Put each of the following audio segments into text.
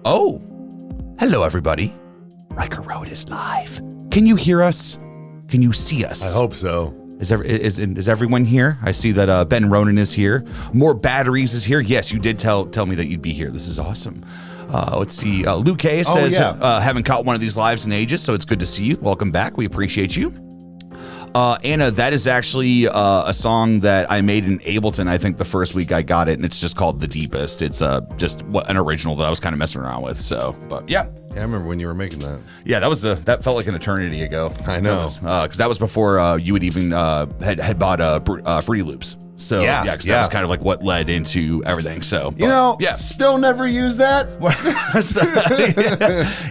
Oh, hello everybody. Rykerroad is live. Can you hear us? Can you see us? I hope so. Is everyone here? I see that Ben Ronan is here. More Batteries is here. Yes, you did tell me that you'd be here. This is awesome. Let's see. Luke K says, haven't caught one of these lives in ages, so it's good to see you. Welcome back. We appreciate you. Anna, that is actually a song that I made in Ableton, I think the first week I got it, and it's just called The Deepest. It's just an original that I was kind of messing around with. So, but yeah. Yeah, I remember when you were making that. Yeah, that felt like an eternity ago. I know. Because that was before you had even had bought Fruity Loops. So that was kind of like what led into everything. So still never used that.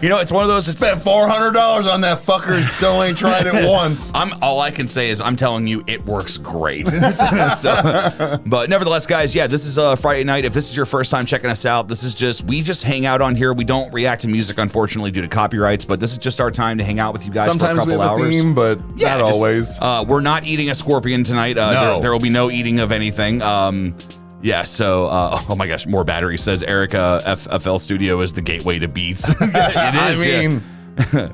It's one of those. Spent $400 on that fucker. Still ain't tried it once. All I can say is I'm telling you it works great. But nevertheless, guys, this is Friday night. If this is your first time checking us out, we just hang out on here. We don't react to music, unfortunately, due to copyrights. But this is just our time to hang out with you guys for a couple hours. Sometimes we have a theme, but not always. We're not eating a scorpion tonight. No. There will be no eating of anything. Oh my gosh, More Battery says Erica FL Studio is the gateway to beats. It is.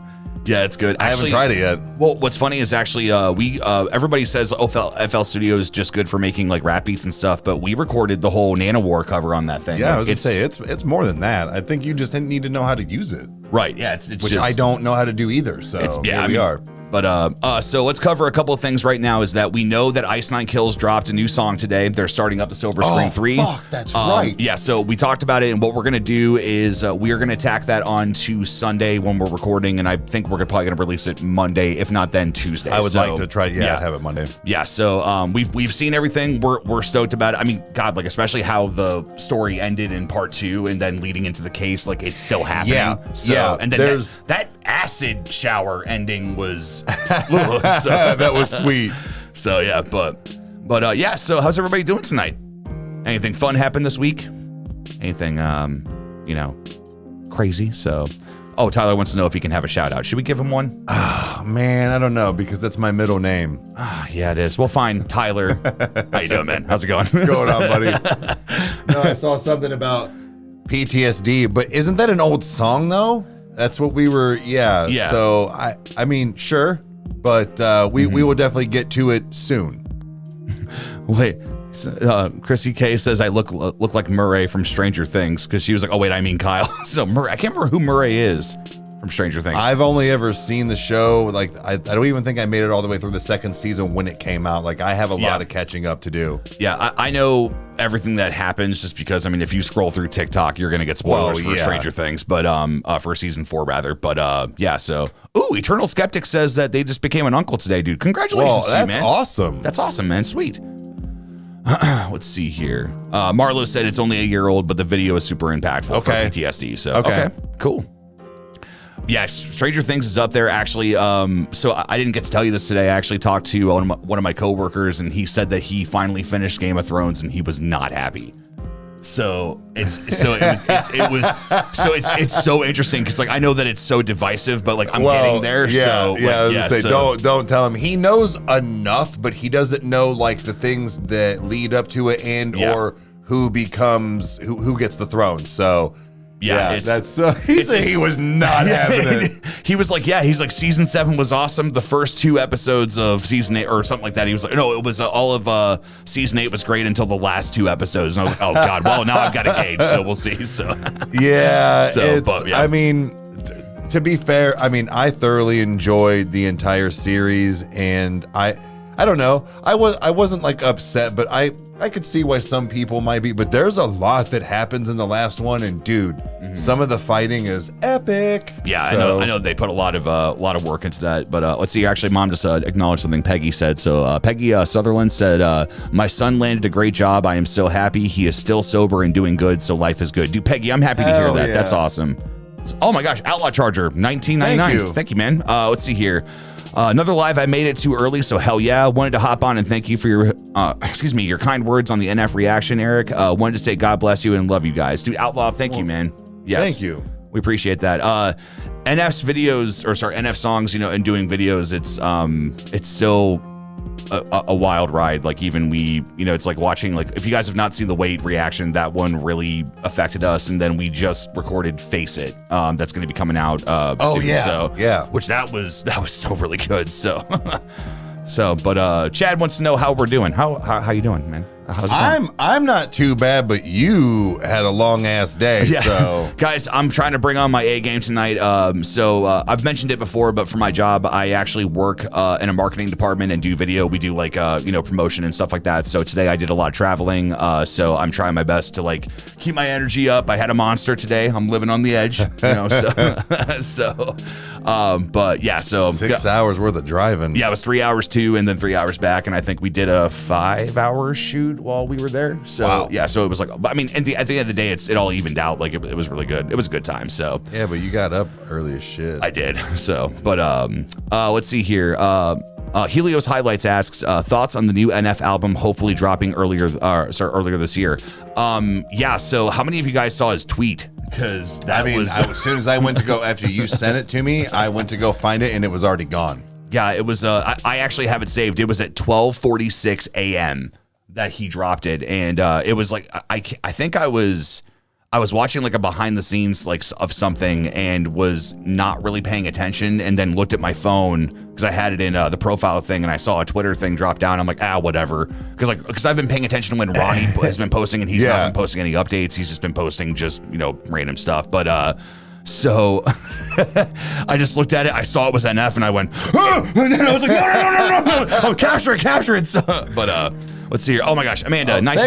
Yeah, it's good. I haven't tried it yet. Well, what's funny is actually everybody says FL Studio is just good for making like rap beats and stuff, but we recorded the whole Nanowar cover on that thing. Yeah, I was gonna say it's more than that. I think you just need to know how to use it. Right. Yeah. It's which I don't know how to do either. So here we are. But so let's cover a couple of things right now. Is that we know that Ice Nine Kills dropped a new song today. They're starting up the Silver Screen 3. Fuck, that's right. Yeah, so we talked about it, and what we're gonna do is we are gonna tack that on to Sunday when we're recording, and I think we're probably gonna release it Monday, if not then Tuesday. I would like to try, have it Monday. Yeah, so we've seen everything. We're stoked about it. I mean, God, like especially how the story ended in part 2, and then leading into the case, like it's still happening. And then there's that acid shower ending was. That was sweet. So so how's everybody doing tonight? Anything fun happened this week? Anything crazy? So Tyler wants to know if he can have a shout out. Should we give him one? Oh man, I don't know, because that's my middle name. Yeah, it is. Well, fine. Tyler. How you doing, man? How's it going? What's going on, buddy? No, I saw something about PTSD, but isn't that an old song though? That's what we were So I mean, sure. But we will definitely get to it soon. Wait, Chrissy K says I look like Murray from Stranger Things, because she was like, oh wait, I mean Kyle. So Murray, I can't remember who Murray is from Stranger Things. I've only ever seen the show. Like I don't even think I made it all the way through the second season when it came out. Like I have a lot of catching up to do. Yeah, I know everything that happens just because, I mean, if you scroll through TikTok, you're gonna get spoilers for Stranger Things, but for season 4 rather. But so Eternal Skeptic says that they just became an uncle today, dude. Congratulations to you, man. That's awesome. That's awesome, man. Sweet. Let's see here. Marlo said it's only a year old, but the video is super impactful for PTSD. So okay, cool. Yeah, Stranger Things is up there, actually. So I didn't get to tell you this today. I actually talked to one of my coworkers, and he said that he finally finished Game of Thrones, and he was not happy. So it's so interesting because like I know that it's so divisive, but like I'm getting there. Don't tell him. He knows enough, but he doesn't know like the things that lead up to it or who becomes who gets the throne. So. Yeah, that's he was not having it. He was like, he's like season 7 was awesome. The first 2 episodes of season 8 or something like that. He was like, no, it was all of season 8 was great until the last 2 episodes. And I was like, oh God, well now I've got a gauge, so we'll see. So I mean, to be fair, I mean, I thoroughly enjoyed the entire series, and I don't know. I wasn't like upset, but I could see why some people might be. But there's a lot that happens in the last one, and dude, some of the fighting is epic. Yeah, I know they put a lot of work into that. But let's see. Actually, Mom just acknowledged something Peggy said. So Peggy Sutherland said, "My son landed a great job. I am so happy. He is still sober and doing good. So life is good." Dude, Peggy, I'm happy to hear that. Yeah. That's awesome. Oh my gosh, Outlaw Charger, 1999. Thank you, man. Let's see here. Another live, I made it too early, so hell yeah. Wanted to hop on and thank you for your your kind words on the NF reaction, Eric. Wanted to say God bless you and love you guys. Dude, Outlaw, thank you, man. Yes. Thank you. We appreciate that. NF songs, and doing videos, it's still a wild ride. Like even it's like watching, like if you guys have not seen the Wait reaction, that one really affected us. And then we just recorded Face It. That's going to be coming out soon. Yeah. So yeah. Which that was so really good. So but Chad wants to know how we're doing. How you doing, man? How's it going? I'm not too bad, but you had a long ass day. Yeah. So guys, I'm trying to bring on my A game tonight. I've mentioned it before, but for my job, I actually work in a marketing department and do video. We do like promotion and stuff like that. So today I did a lot of traveling. So I'm trying my best to like keep my energy up. I had a monster today. I'm living on the edge. But yeah, so 6 hours worth of driving. Yeah, it was 3 hours to and then 3 hours back, and I think we did a 5-hour shoot while we were there. So wow. Yeah, so it was like, I mean, at the end of the day, it all evened out. Like it was really good. It was a good time. So yeah, but you got up early as shit. I did. So, but let's see here. Helios Highlights asks thoughts on the new NF album, hopefully dropping earlier this year. Yeah. So how many of you guys saw his tweet? Because as soon as I went to go, after you sent it to me, I went to go find it and it was already gone. Yeah, it was. I actually have it saved. It was at 12:46 a.m. that he dropped it, and it was like I think I was watching like a behind the scenes like of something and was not really paying attention, and then looked at my phone because I had it in the profile thing, and I saw a Twitter thing drop down. I'm like, whatever, because I've been paying attention when Ronnie has been posting, and he's not been posting any updates. He's just been posting just random stuff, but. So I just looked at it. I saw it was NF, and I went, and then I was like, no, capture it. So, but let's see here. Oh my gosh, Amanda, nice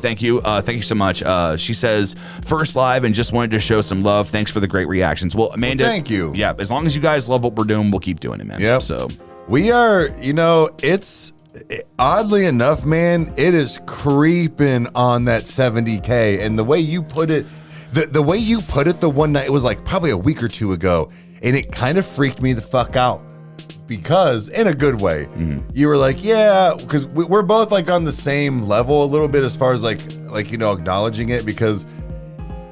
thank you so much. She says first live and just wanted to show some love. Thanks for the great reactions. Well, Amanda, thank you. Yeah, as long as you guys love what we're doing, we'll keep doing it, man. Yep. So we are. It's oddly enough, man. It is creeping on that 70K, and the way you put it. The way you put it the one night, it was like probably a week or two ago, and it kind of freaked me the fuck out because, in a good way, you were like, yeah, because we're both like on the same level a little bit as far as like acknowledging it, because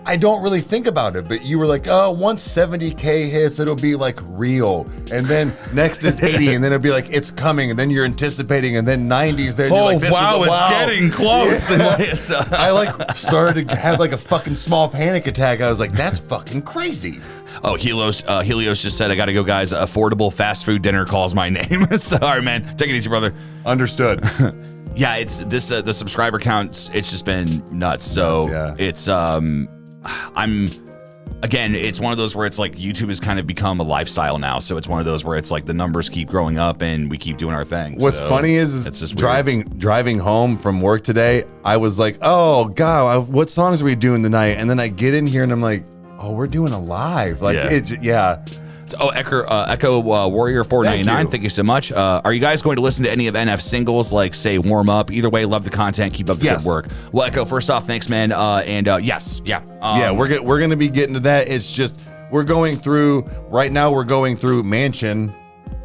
I don't really think about it, but you were like, oh, once 70K hits, it'll be like real. And then next is 80, and then it'll be like, it's coming. And then you're anticipating, and then 90's there. And you're like, this it's getting close. Yeah. I like started to have like a fucking small panic attack. I was like, that's fucking crazy. Oh, Helios just said, I got to go, guys. Affordable fast food dinner calls my name. Sorry, man. Take it easy, brother. Understood. Yeah, it's this, the subscriber count, it's just been nuts. So it's, it's one of those where it's like YouTube has kind of become a lifestyle now. So it's one of those where it's like the numbers keep growing up and we keep doing our thing. What's funny is it's just driving home from work today, I was like, oh God, what songs are we doing tonight? And then I get in here and I'm like, oh, we're doing a live. Like, Echo Warrior 499. Thank you so much. Are you guys going to listen to any of NF singles, like say Warm Up? Either way, love the content. Keep up the good work. Well, Echo, first off, thanks, man. Yes, we're going to be getting to that. It's just we're going through right now. We're going through Mansion,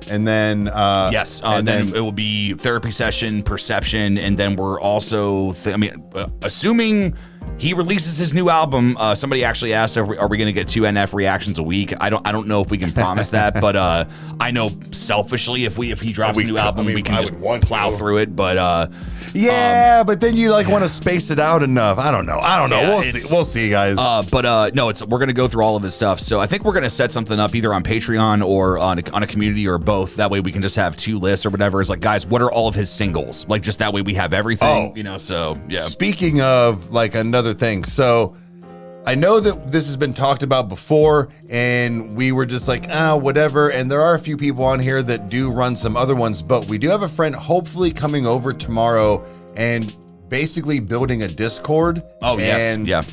and then then it will be Therapy Session, Perception, and then we're also assuming he releases his new album. Somebody actually asked, are we going to get 2 NF reactions a week? I don't know if we can promise that, but I know selfishly if he drops a new album, we can just plow through it. But but then you want to space it out enough. I don't know. Yeah, we'll see, guys. We're going to go through all of his stuff. So I think we're going to set something up either on Patreon or on a community or both. That way we can just have 2 lists or whatever. It's like, guys, what are all of his singles? Like, just that way we have everything. So yeah. Speaking of like another thing, so I know that this has been talked about before, and we were just like, whatever. And there are a few people on here that do run some other ones, but we do have a friend hopefully coming over tomorrow and basically building a Discord. Oh, yes. Yeah.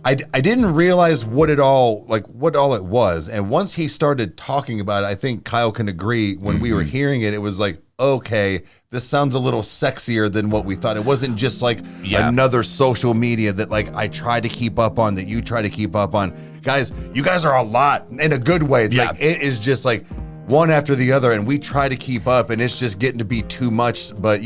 I didn't realize what all it was. And once he started talking about it, I think Kyle can agree, when we were hearing it, it was like, okay, this sounds a little sexier than what we thought. It wasn't just like another social media that like I try to keep up on, that you try to keep up on. Guys, you guys are a lot in a good way. It's like, it is just like one after the other, and we try to keep up, and it's just getting to be too much. But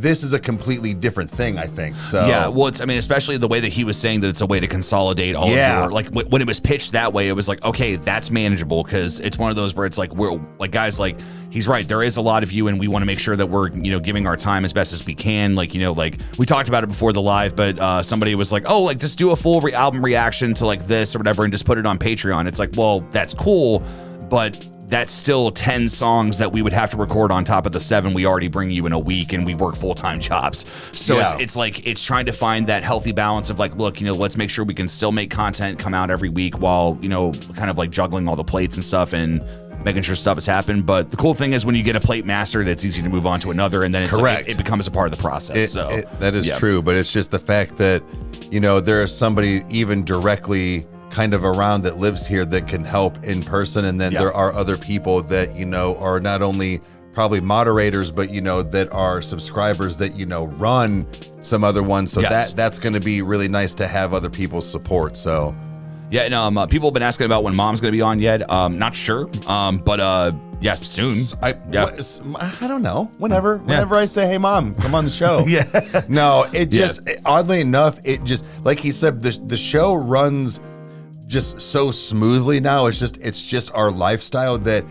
this is a completely different thing, I think. So yeah, well, I mean, especially the way that he was saying that it's a way to consolidate all of your, like when it was pitched that way, it was like, okay, that's manageable, because it's one of those where it's like, we're like, guys, like, he's right, there is a lot of you, and we want to make sure that we're, you know, giving our time as best as we can. Like, you know, like we talked about it before the live, but somebody was like, oh, like just do a full album reaction to like this or whatever and just put it on Patreon. It's like, well, that's cool, but that's still 10 songs that we would have to record on top of the 7 we already bring you in a week, and we work full-time jobs. So it's like, it's trying to find that healthy balance of like, look, you know, let's make sure we can still make content come out every week while, you know, kind of like juggling all the plates and stuff and making sure stuff has happened. But the cool thing is when you get a plate mastered, it's easy to move on to another, and then it's like, it becomes a part of the process. That is true, but it's just the fact that, you know, there is somebody even directly kind of around that lives here that can help in person, and then there are other people that, you know, are not only probably moderators, but, you know, that are subscribers that, you know, run some other ones. So that's going to be really nice to have other people's support. So yeah, and people have been asking about when Mom's going to be on yet. Not sure, but yeah, soon. I don't know. Whenever I say, hey, Mom, come on the show. No, it just, oddly enough, it just, like he said, the show runs just so smoothly now. It's just our lifestyle that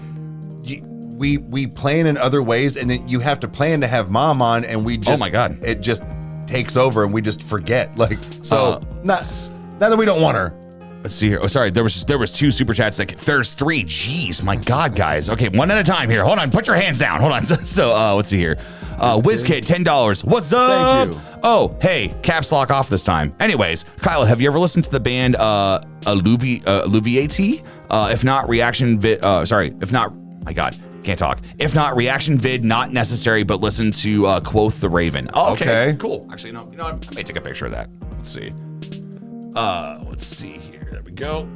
we plan in other ways, and then you have to plan to have Mom on, and we just, oh my God, it just takes over and we just forget. Like, so not that we don't want her. Let's see here. Oh, sorry. There was 2 super chats. There's 3. Jeez, my God, guys. Okay, one at a time here. Hold on. Put your hands down. Hold on. So let's see here. WizKid, $10. What's up? Thank you. Oh, hey, caps lock off this time. Anyways, Kyle, have you ever listened to the band Alluviate? If not, reaction vid. If not, my God, can't talk. If not, reaction vid not necessary, but listen to Quoth the Raven. Oh, okay, cool. Actually, no, you know what? I may take a picture of that. Let's see. Let's see here. There we go.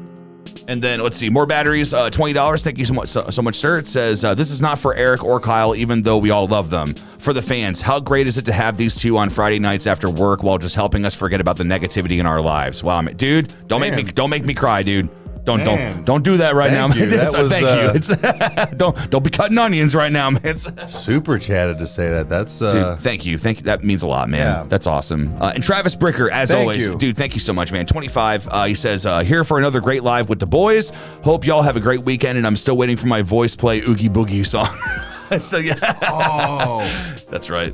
And then let's see, more batteries, $20. Thank you so much, sir. It says, this is not for Eric or Kyle, even though we all love them. For the fans, how great is it to have these two on Friday nights after work while just helping us forget about the negativity in our lives? Wow, dude, don't make me cry, dude. Don't do that right now, man. Thank you. Don't be cutting onions right now, man. Super chatted to say that. That's dude, thank you. That means a lot, man. Yeah. That's awesome. And Travis Bricker, as always, dude, thank you so much, man. 25. He says, here for another great live with the boys. Hope y'all have a great weekend, and I'm still waiting for my voice play Oogie Boogie song. So yeah. Oh, that's right.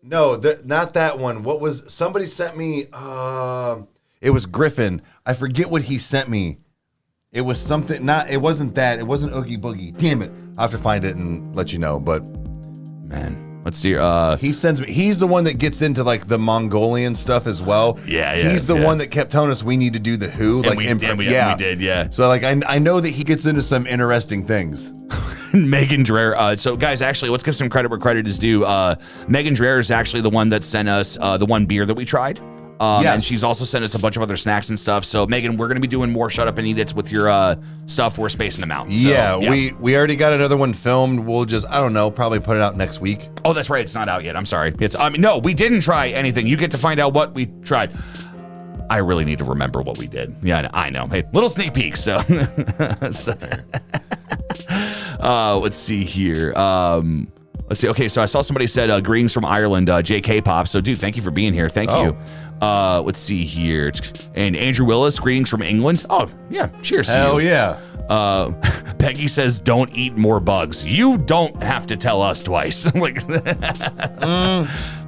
No, not that one. What was somebody sent me? It was Griffin. I forget what he sent me. It was something. It wasn't that. It wasn't Oogie Boogie. Damn it! I'll have to find it and let you know. But man, let's see. He sends me. He's the one that gets into like the Mongolian stuff as well. Yeah. He's the one that kept telling us we need to do the Who. And we did. Yeah. So like I know that he gets into some interesting things. Megan Dreher. So guys, actually, let's give some credit where credit is due. Megan Dreher is actually the one that sent us the one beer that we tried. And she's also sent us a bunch of other snacks and stuff. So Megan, we're going to be doing more Shut Up and Eat It's with your stuff. We're spacing them out. So, we already got another one filmed. We'll just, I don't know, probably put it out next week. Oh, that's right. It's not out yet. I'm sorry. No, we didn't try anything. You get to find out what we tried. I really need to remember what we did. Yeah, I know. Hey, little sneak peek. So, let's see here. Let's see. Okay, so I saw somebody said greetings from Ireland, JK Pop. So, dude, thank you for being here. Thank you. Let's see here. And Andrew Willis, greetings from England. Oh, yeah. Cheers. Hell yeah. Peggy says, don't eat more bugs. You don't have to tell us twice. Like,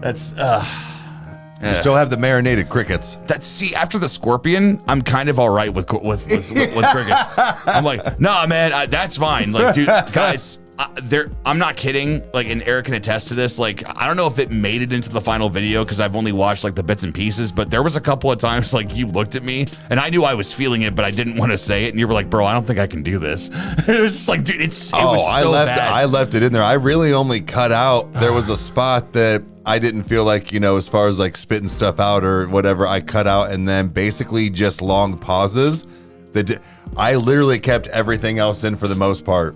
that's... You still have the marinated crickets. See, after the scorpion, I'm kind of all right with crickets. I'm like, nah, man, that's fine. Like, dude, guys... I'm not kidding. Like, and Eric can attest to this. Like, I don't know if it made it into the final video because I've only watched like the bits and pieces, but there was a couple of times like you looked at me and I knew I was feeling it, but I didn't want to say it. And you were like, bro, I don't think I can do this. It was just like, dude, it was so bad. I left it in there. I really only cut out. There was a spot that I didn't feel like, as far as like spitting stuff out or whatever, I cut out, and then basically just long pauses. I literally kept everything else in for the most part.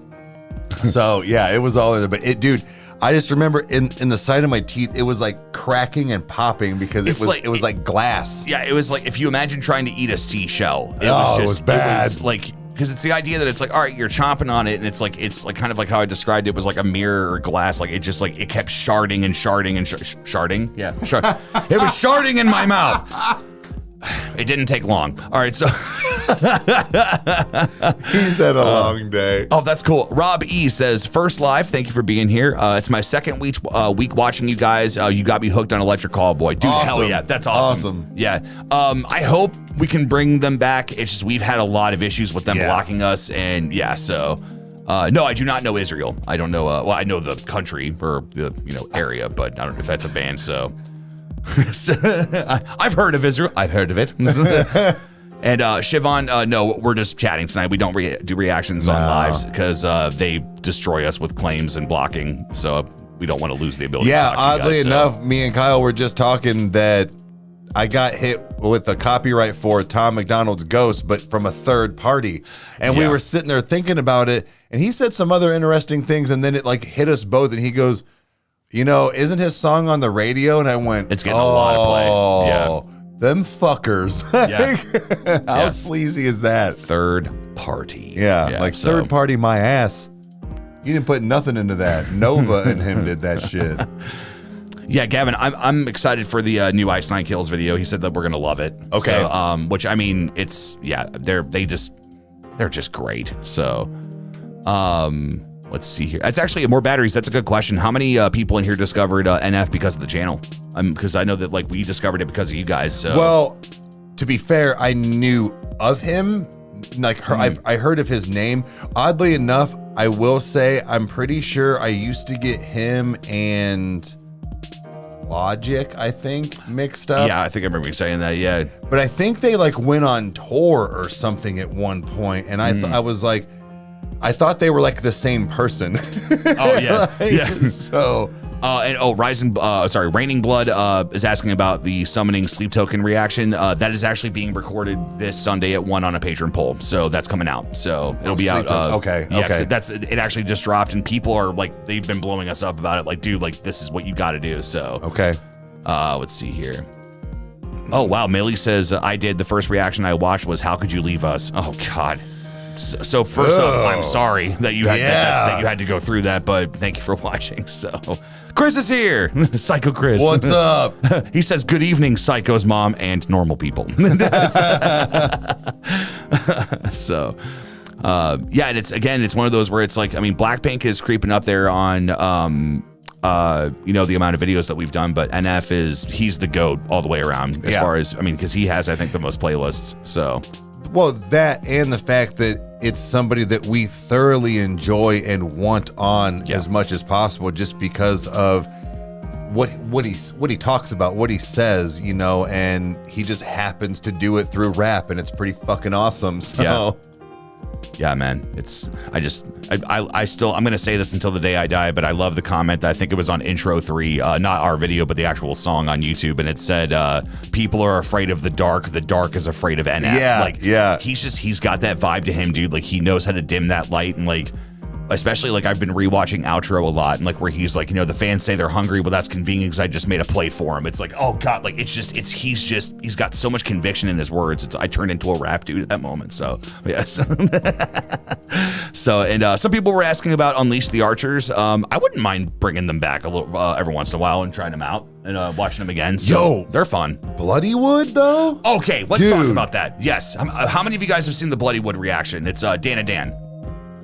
So yeah, it was all in there. But dude, I just remember in the side of my teeth, it was like cracking and popping because it was like glass. Yeah, it was like if you imagine trying to eat a seashell. It was bad. It was like because it's the idea that it's like, all right, you're chomping on it, and it's like kind of like how I described it was like a mirror or glass. Like it just like it kept sharding and sharding and sharding. Yeah, it was sharding in my mouth. It didn't take long. All right, so he's had a long day. Oh, that's cool. Rob E says, first live, thank you for being here. It's my second week watching you guys. You got me hooked on Electric Callboy. Dude, awesome. Hell yeah, that's awesome. Yeah. I hope we can bring them back. It's just we've had a lot of issues with them blocking us, and so no, I do not know Israel. I don't know. Well, I know the country or the area, but I don't know if that's a band. So I've heard of Israel. I've heard of it. And Siobhan, no, we're just chatting tonight. We don't do reactions on lives because they destroy us with claims and blocking. So we don't want to lose the ability to talk to oddly you guys, enough, me and Kyle were just talking that I got hit with a copyright for Tom McDonald's Ghost, but from a third party. And we were sitting there thinking about it, and he said some other interesting things, and then it like hit us both, and he goes, isn't his song on the radio? And I went, it's getting a lot of play. Yeah. Them fuckers. Yeah. How sleazy is that? Third party. Yeah, third party my ass. You didn't put nothing into that. Nova and him did that shit. Yeah, Gavin, I'm excited for the new Ice Nine Kills video. He said that we're gonna love it. Okay. So, which I mean, it's they're just great. So, let's see here. It's actually more batteries. That's a good question. How many people in here discovered NF because of the channel? Because I know that like we discovered it because of you guys. So well, to be fair, I knew of him. Like I heard of his name. Oddly enough, I will say I'm pretty sure I used to get him and Logic, I think, mixed up. Yeah, I think I remember you saying that. Yeah, but I think they like went on tour or something at one point, and I was like, I thought they were like the same person. Oh yeah, yeah. So. Raining Blood is asking about the summoning sleep token reaction. That is actually being recorded this Sunday at 1 on a patron poll, so that's coming out. So it'll be out. Okay. It actually just dropped, and people are like, they've been blowing us up about it. Like, dude, like this is what you got to do. So okay. Let's see here. Oh wow, Millie says I did. The first reaction I watched was "How could you leave us?" Oh God. So first off, I'm sorry that you had that you had to go through that, but thank you for watching. So Chris is here. Psycho Chris. What's up? He says, good evening, Psycho's mom and normal people. So and it's one of those where it's like, I mean, Blackpink is creeping up there on the amount of videos that we've done, but NF he's the GOAT all the way around as far as, I mean, because he has, I think, the most playlists. So well, that and the fact that it's somebody that we thoroughly enjoy and want on as much as possible, just because of what he talks about, what he says, and he just happens to do it through rap, and it's pretty fucking awesome. So yeah, man, I'm gonna say this until the day I die, but I love the comment that I think it was on intro 3, not our video, but the actual song on YouTube, and it said, people are afraid of the dark is afraid of NF. He's got that vibe to him, dude. Like, he knows how to dim that light, and like, especially like I've been rewatching Outro a lot, and like where he's like, the fans say they're hungry, well, that's convenient because I just made a play for him. It's like, oh God, like he's got so much conviction in his words. I turned into a rap dude at that moment. So yes. So some people were asking about Unleash the Archers. I wouldn't mind bringing them back a little every once in a while and trying them out and watching them again. So they're fun. Bloodywood though? Okay, let's talk about that. Yes. How many of you guys have seen the Bloodywood reaction? It's Dana Dan.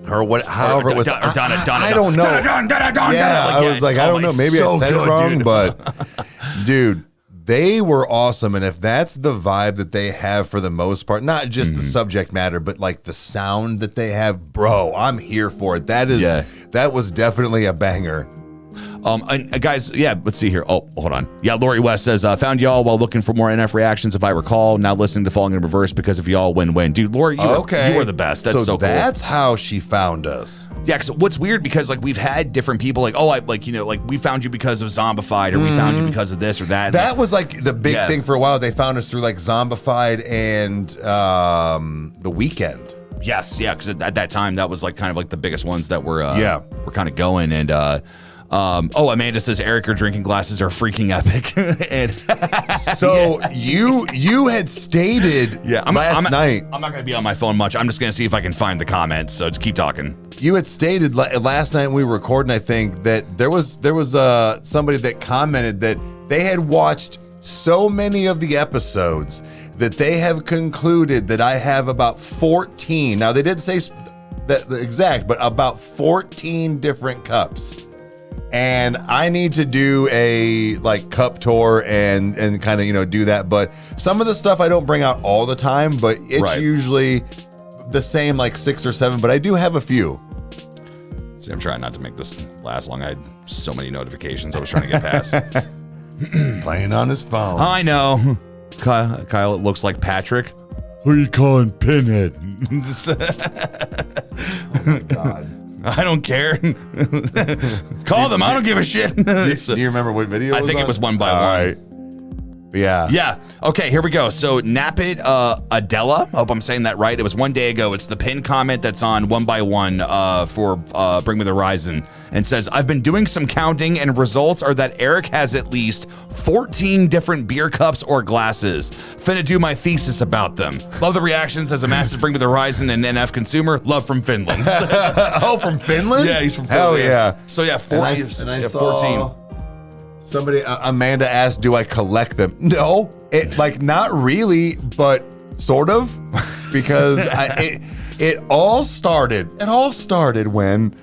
Or what? However, it was. Donna. I don't know. I was like, I don't know. Maybe I said it wrong, dude. But dude, they were awesome. And if that's the vibe that they have for the most part, not just the subject matter, but like the sound that they have, bro, I'm here for it. That was definitely a banger. And guys, let's see here. Oh, hold on. Yeah, Lori West says, found y'all while looking for more NF reactions, if I recall. Now listening to Falling in Reverse because of y'all, win-win. Dude, Lori, you are the best. That's so cool. That's how she found us. Yeah, because what's weird, because like we've had different people like, we found you because of Zombified, or we found you because of this or that. That was like the big thing for a while. They found us through like Zombified and The Weeknd. Yes, yeah, because at that time that was like kind of like the biggest ones that were kind of going. And Amanda says, Eric, your drinking glasses are freaking epic. And so you had stated last night. I'm not going to be on my phone much. I'm just going to see if I can find the comments. So just keep talking. You had stated last night when we were recording, I think, that there was somebody that commented that they had watched so many of the episodes that they have concluded that I have about 14. Now, they didn't say the exact, but about 14 different cups. And I need to do a cup tour and kind of, do that. But some of the stuff I don't bring out all the time, but it's usually the same, 6 or 7, but I do have a few. See, I'm trying not to make this last long. I had so many notifications I was trying to get past. Playing on his phone. I know. Kyle, it looks like Patrick. Who are you calling Pinhead? Oh my God. I don't care. Call them. I don't give a shit. Do you remember what video I think it was one by one. Right. Yeah. Yeah. Okay, here we go. So Napit Adela, I hope I'm saying that right. It was one day ago. It's the pinned comment that's on one by one for Bring Me the Horizon, and says, I've been doing some counting and results are that Eric has at least 14 different beer cups or glasses. Finna do my thesis about them. Love the reactions as a massive Bring Me the Horizon and NF consumer. Love from Finland. Oh, from Finland? Yeah, he's from Finland. Hell yeah. So yeah, 14. And I saw 14. Somebody, Amanda asked, do I collect them? No, not really, but sort of, because it all started when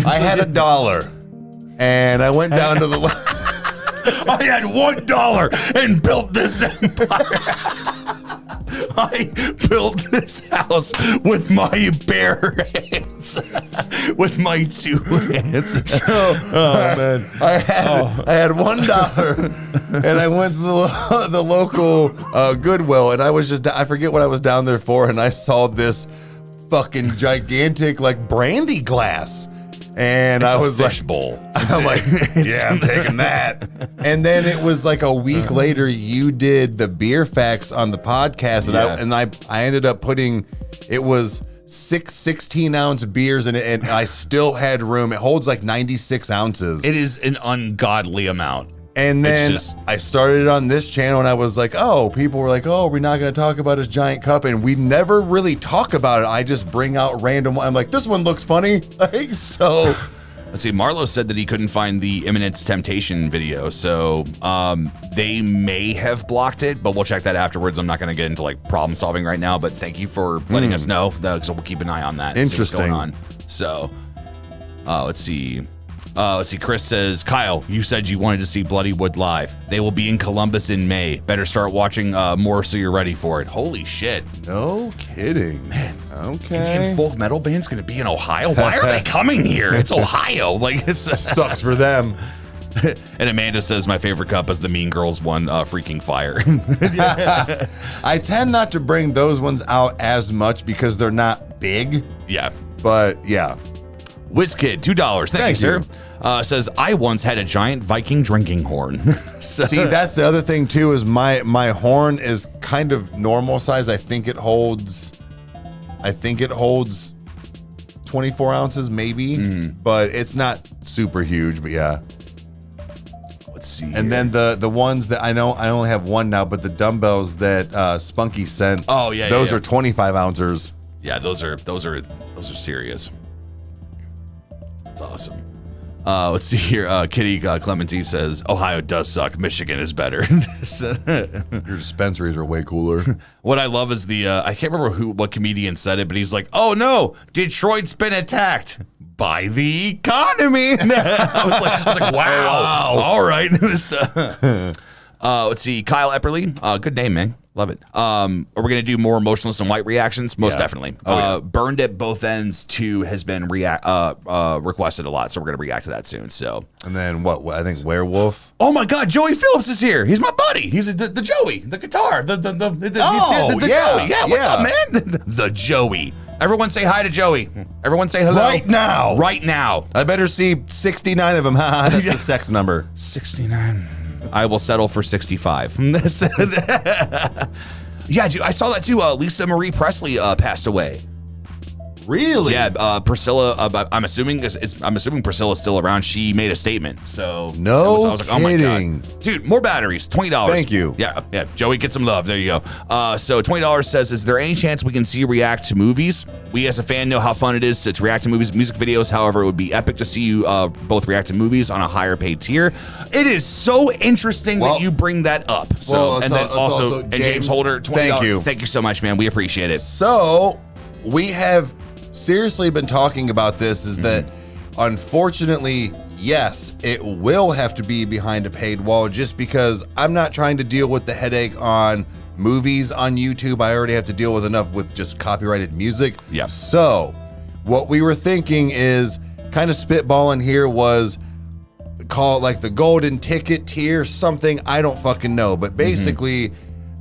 I had $1 and I went down to the I had $1 and built this empire. I built this house with my bare hands, with my 2 hands. Oh man! I had $1, and I went to the local Goodwill, and I forget what I was down there for, and I saw this fucking gigantic brandy glass. And I was fishbowl. I'm like, yeah, I'm taking that. And then it was a week later, you did the beer facts on the podcast, and I ended up putting, it was 6 16-ounce beers in it, and I still had room. It holds 96 ounces. It is an ungodly amount. And then I started it on this channel, and I was like, oh, people were like, oh, we're not going to talk about his giant cup. And we never really talk about it. I just bring out random. I'm like, this one looks funny. So. Let's see. Marlo said that he couldn't find the Imminence Temptation video. So they may have blocked it, but we'll check that afterwards. I'm not going to get into problem solving right now, but thank you for letting us know. So we'll keep an eye on that. Interesting. And see what's going on. So let's see. Chris says, Kyle, you said you wanted to see Bloodywood live. They will be in Columbus in May. Better start watching more so you're ready for it. Holy shit. No kidding. Man. Okay. Indian folk metal band's going to be in Ohio? Why are they coming here? It's Ohio. It sucks for them. And Amanda says, my favorite cup is the Mean Girls one, Freaking Fire. I tend not to bring those ones out as much because they're not big. Yeah. But yeah. WizKid, $2. Thank you, sir. Says, I once had a giant Viking drinking horn. See, that's the other thing too, is my horn is kind of normal size. I think it holds 24 ounces maybe, but it's not super huge, but yeah. Let's see. And then the ones that I know, I only have one now, but the dumbbells that Spunky sent. Oh yeah, those are 25 ounces. Yeah, those are serious. That's awesome. Let's see here. Kitty Clemente says, Ohio does suck. Michigan is better. Your dispensaries are way cooler. What I love is I can't remember what comedian said it, but he's like, oh no, Detroit's been attacked by the economy. I was like, wow. All right. Let's see. Kyle Epperly. Good name, man. Love it. Are we going to do more Emotionless and White reactions? Most definitely. Burned at Both Ends 2 has been requested a lot, so we're going to react to that soon. So. And then what? I think Werewolf. Oh my God, Joey Phillips is here. He's my buddy. He's the Joey, the guitar, the Joey. Yeah, what's up, man? The Joey. Everyone say hi to Joey. Everyone say hello. Right now. Right now. I better see 69 of them. That's the sex number. 69. I will settle for 65. Yeah, dude, I saw that too. Lisa Marie Presley passed away. Really? Yeah, Priscilla. I'm assuming Priscilla's still around. She made a statement. So no I was like, oh my kidding. God, dude, more batteries, $20. Thank you. Yeah. Joey, get some love. There you go. So $20 says, is there any chance we can see you react to movies? We as a fan know how fun it is to react to movies, music videos. However, it would be epic to see you both react to movies on a higher paid tier. It is so interesting that you bring that up. So and then also James Holder, $20. Thank you so much, man. We appreciate it. So we have seriously been talking about this, is that unfortunately, yes, it will have to be behind a paid wall, just because I'm not trying to deal with the headache on movies on YouTube. I already have to deal with enough with just copyrighted music. Yeah. So what we were thinking is kind of spitballing here was call it like the golden ticket tier, something, I don't fucking know, but basically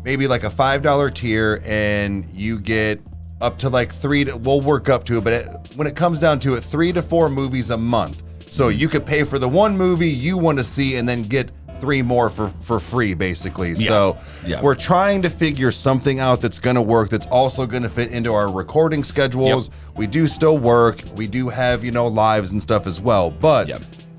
maybe like a $5 tier, and you get up to like we'll work up to it, but when it comes down to it, 3 to 4 movies a month. So you could pay for the one movie you want to see and then get 3 more for free, basically. Yeah. So we're trying to figure something out that's going to work, that's also going to fit into our recording schedules. We do still work. We do have, lives and stuff as well. But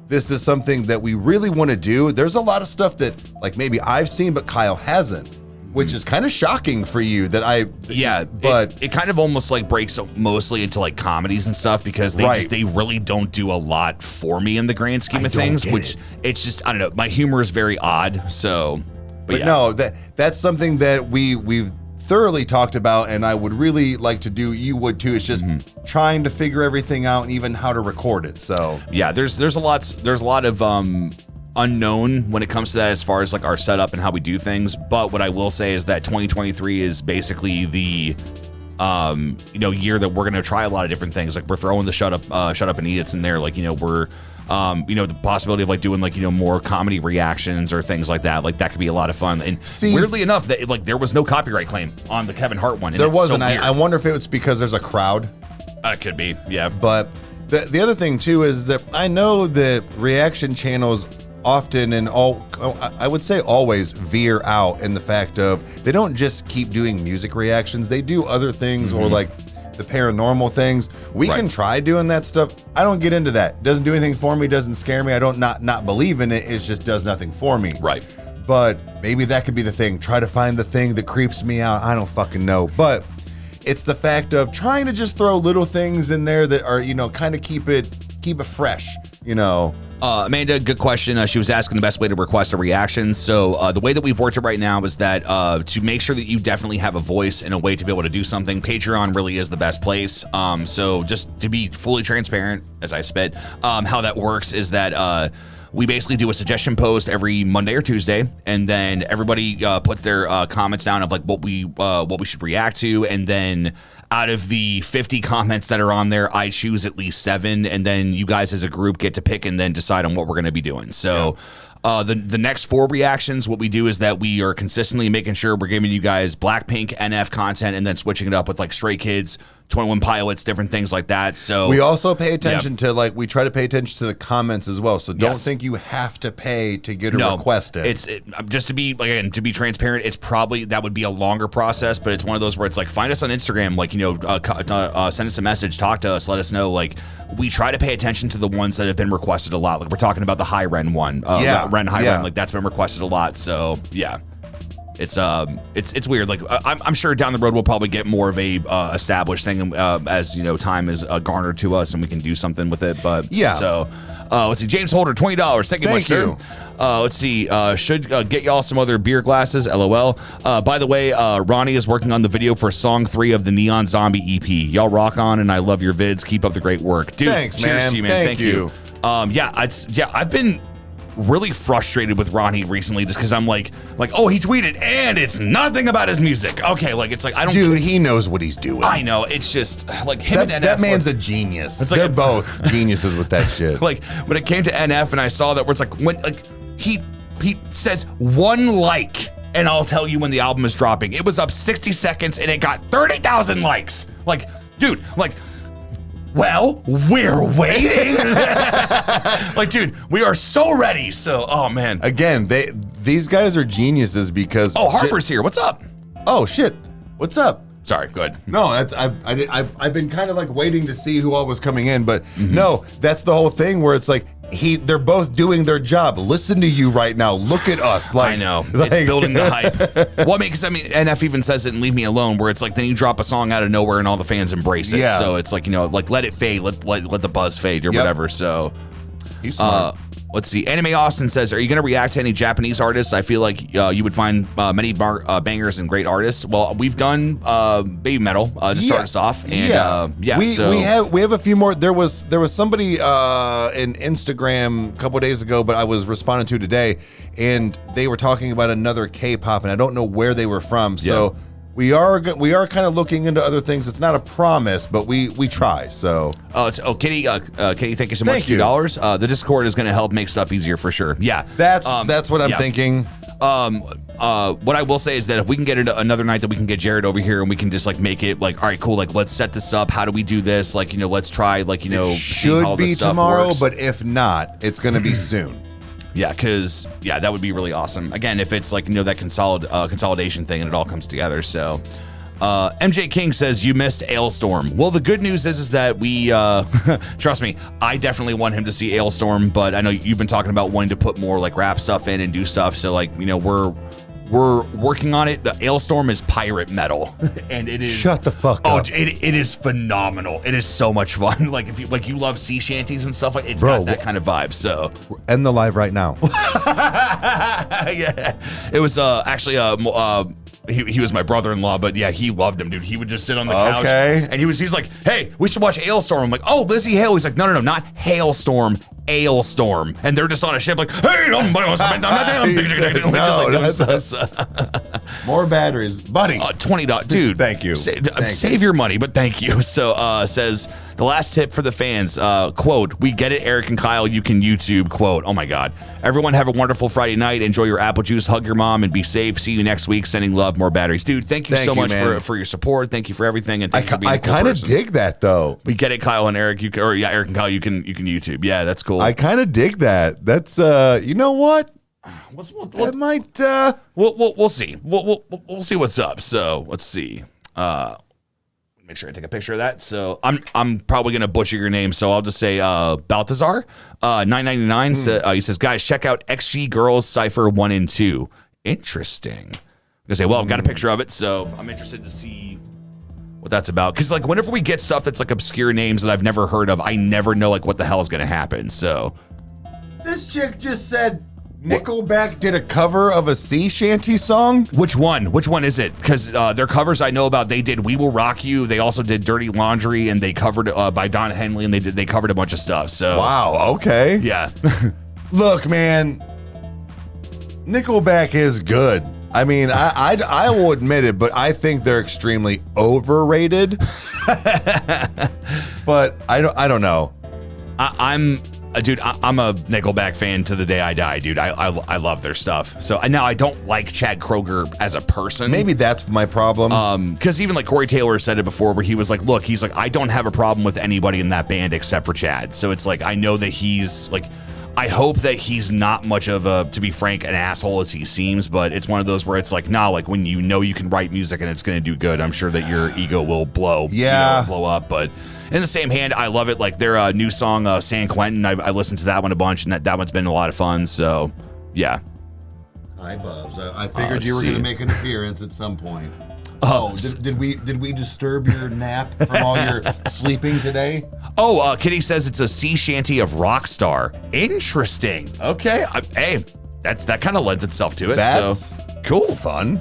this is something that we really want to do. There's a lot of stuff that like maybe I've seen, but Kyle hasn't, which is kind of shocking for you that but it kind of almost like breaks mostly into like comedies and stuff, because they really don't do a lot for me in the grand scheme of things, which it's just, I don't know, my humor is very odd. So, but no, that's something that we've thoroughly talked about, and I would really like to do. You would too. It's just trying to figure everything out, and even how to record it. So there's a lot of unknown when it comes to that, as far as like our setup and how we do things. But what I will say is that 2023 is basically the year that we're going to try a lot of different things. Like we're throwing the shut up and eat it's in there. Like, we're the possibility of like doing like, more comedy reactions or things like that. Like that could be a lot of fun. And weirdly enough, that like there was no copyright claim on the Kevin Hart one. And there wasn't. I wonder if it was because there's a crowd. It could be. Yeah. But the other thing too is that I know that reaction channels often and I would say always veer out in the fact of they don't just keep doing music reactions. They do other things or like the paranormal things. We can try doing that stuff. I don't get into that. Doesn't do anything for me. Doesn't scare me. I don't not believe in it. It just does nothing for me. Right. But maybe that could be the thing. Try to find the thing that creeps me out. I don't fucking know. But it's the fact of trying to just throw little things in there that are, kind of keep it fresh, Amanda, good question. She was asking the best way to request a reaction. So the way that we've worked it right now is that to make sure that you definitely have a voice and a way to be able to do something, Patreon really is the best place. So just to be fully transparent, as I spit, how that works is that we basically do a suggestion post every Monday or Tuesday, and then everybody puts their comments down of like what we should react to, and then out of the 50 comments that are on there, I choose at least 7, and then you guys as a group get to pick and then decide on what we're going to be doing. So the next 4 reactions, what we do is that we are consistently making sure we're giving you guys Blackpink NF content, and then switching it up with like Stray Kids, 21 Pilots, different things like that. So we also pay attention to we try to pay attention to the comments as well. So don't think you have to pay to get a request in. Just to be to be transparent, it's probably that would be a longer process, but it's one of those where it's like find us on Instagram, send us a message, talk to us, let us know. Like we try to pay attention to the ones that have been requested a lot. Like we're talking about the High Ren one, Ren High Ren, like that's been requested a lot. So yeah. It's weird. Like I'm sure down the road we'll probably get more of a established thing as time is garnered to us and we can do something with it. But so let's see. James Holder, $20. Thank you much, sir. Let's see. Should get y'all some other beer glasses. LOL. By the way, Ronnie is working on the video for song 3 of the Neon Zombie EP. Y'all rock on, and I love your vids. Keep up the great work, dude. Thanks, cheers man. To you, man. Thank you. I've been really frustrated with Ronnie recently, just because I'm like, oh, he tweeted and it's nothing about his music. Okay, like it's like I don't. Dude, he knows what he's doing. I know. It's just like him and NF. That man's a genius. It's like they're both geniuses with that shit. Like when it came to NF, and I saw that where it's like when he says 1 like, and I'll tell you when the album is dropping. It was up 60 seconds and it got 30,000 likes. Like, dude, like. Well, we're waiting. Like, dude, we are so ready. So, oh man. Again, these guys are geniuses because. Oh, Harper's here. What's up? Oh shit. What's up? Sorry, go ahead. No, I've been kind of like waiting to see who all was coming in, but no, that's the whole thing where it's like they're both doing their job. Listen to you right now. Look at us. Like, I know. It's building the hype. Well, because NF even says it in Leave Me Alone, where it's like then you drop a song out of nowhere and all the fans embrace it. Yeah. So it's like, like let it fade, let the buzz fade or whatever. So he's smart. Let's see. Anime Austin says, are you going to react to any Japanese artists? I feel like you would find many bangers and great artists. Well, we've done Baby Metal to start us off. And we have a few more. There was somebody in Instagram a couple of days ago, but I was responding to today, and they were talking about another K-pop, and I don't know where they were from. So we are kind of looking into other things. It's not a promise, but we try. So Kitty, thank you so much. $2. The Discord is going to help make stuff easier for sure. Yeah, that's what I'm thinking. What I will say is that if we can get into another night that we can get Jared over here and we can just like make it like, all right, cool, like let's set this up. How do we do this? Like, let's try like, it should be tomorrow, but if not, it's going to be soon. Yeah, because that would be really awesome. Again, if it's like that consolidation thing and it all comes together. So, MJ King says you missed Ailstorm. Well, the good news is that we trust me, I definitely want him to see Ailstorm. But I know you've been talking about wanting to put more like rap stuff in and do stuff. So like we're working on it. The Ailstorm is pirate metal, and it is. Shut the fuck up. It is phenomenal. It is so much fun. Like if you love sea shanties and stuff, like it's got that kind of vibe. So end the live right now. Yeah, it was actually he was my brother-in-law, but yeah, he loved him, dude. He would just sit on the couch, and he's like, "Hey, we should watch Ailstorm." I'm like, "Oh, Lizzie Hale." He's like, "No, not Hailstorm, Ailstorm." And they're just on a ship, like, "Hey, more batteries, buddy." $20, dude. Thank you. Save your money, but thank you. So says the last tip for the fans. Quote: "We get it, Eric and Kyle. You can YouTube." Quote: "Oh my God, everyone have a wonderful Friday night. Enjoy your apple juice. Hug your mom and be safe. See you next week. Sending love, more batteries, dude. Thank you so much for your support. Thank you for everything, and thank you for being a cool person. I kind of dig that though. We get it, Kyle and Eric. Eric and Kyle. You can YouTube. Yeah, that's cool. I kind of dig that. That's you know what? We'll see. We'll see what's up. So let's see. Make sure I take a picture of that. So I'm probably gonna butcher your name, so I'll just say Baltazar 999. He says, guys, check out XG Girls Cypher 1 and 2. Interesting. I'm gonna say, well, I've got a picture of it, so I'm interested to see what that's about. Because like whenever we get stuff that's like obscure names that I've never heard of, I never know like what the hell is gonna happen. So this chick just said Nickelback did a cover of a sea shanty song. Which one? Which one is it? Because their covers I know about. They did "We Will Rock You." They also did "Dirty Laundry," and they covered by Don Henley, and they covered a bunch of stuff. So wow, okay, yeah. Look, man, Nickelback is good. I mean, I will admit it, but I think they're extremely overrated. But I don't know. I'm a Nickelback fan to the day I die, dude. I love their stuff. So now I don't like Chad Kroeger as a person. Maybe that's my problem. Because even like Corey Taylor said it before, where he was like, look, he's like, I don't have a problem with anybody in that band except for Chad. So it's like, I know that he's like, I hope that he's not much of a, to be frank, an asshole as he seems, but it's one of those where it's like, nah, like when you can write music and it's going to do good, I'm sure that your ego will blow up. But in the same hand, I love it. Like their new song, San Quentin, I listened to that one a bunch, and that one's been a lot of fun. So, yeah. Hi, Bubs. I figured you were going to make an appearance at some point. Did we disturb your nap from all your sleeping today? Kitty says it's a sea shanty of Rockstar. Interesting. Okay. Hey, that kind of lends itself to it. That's cool. Fun.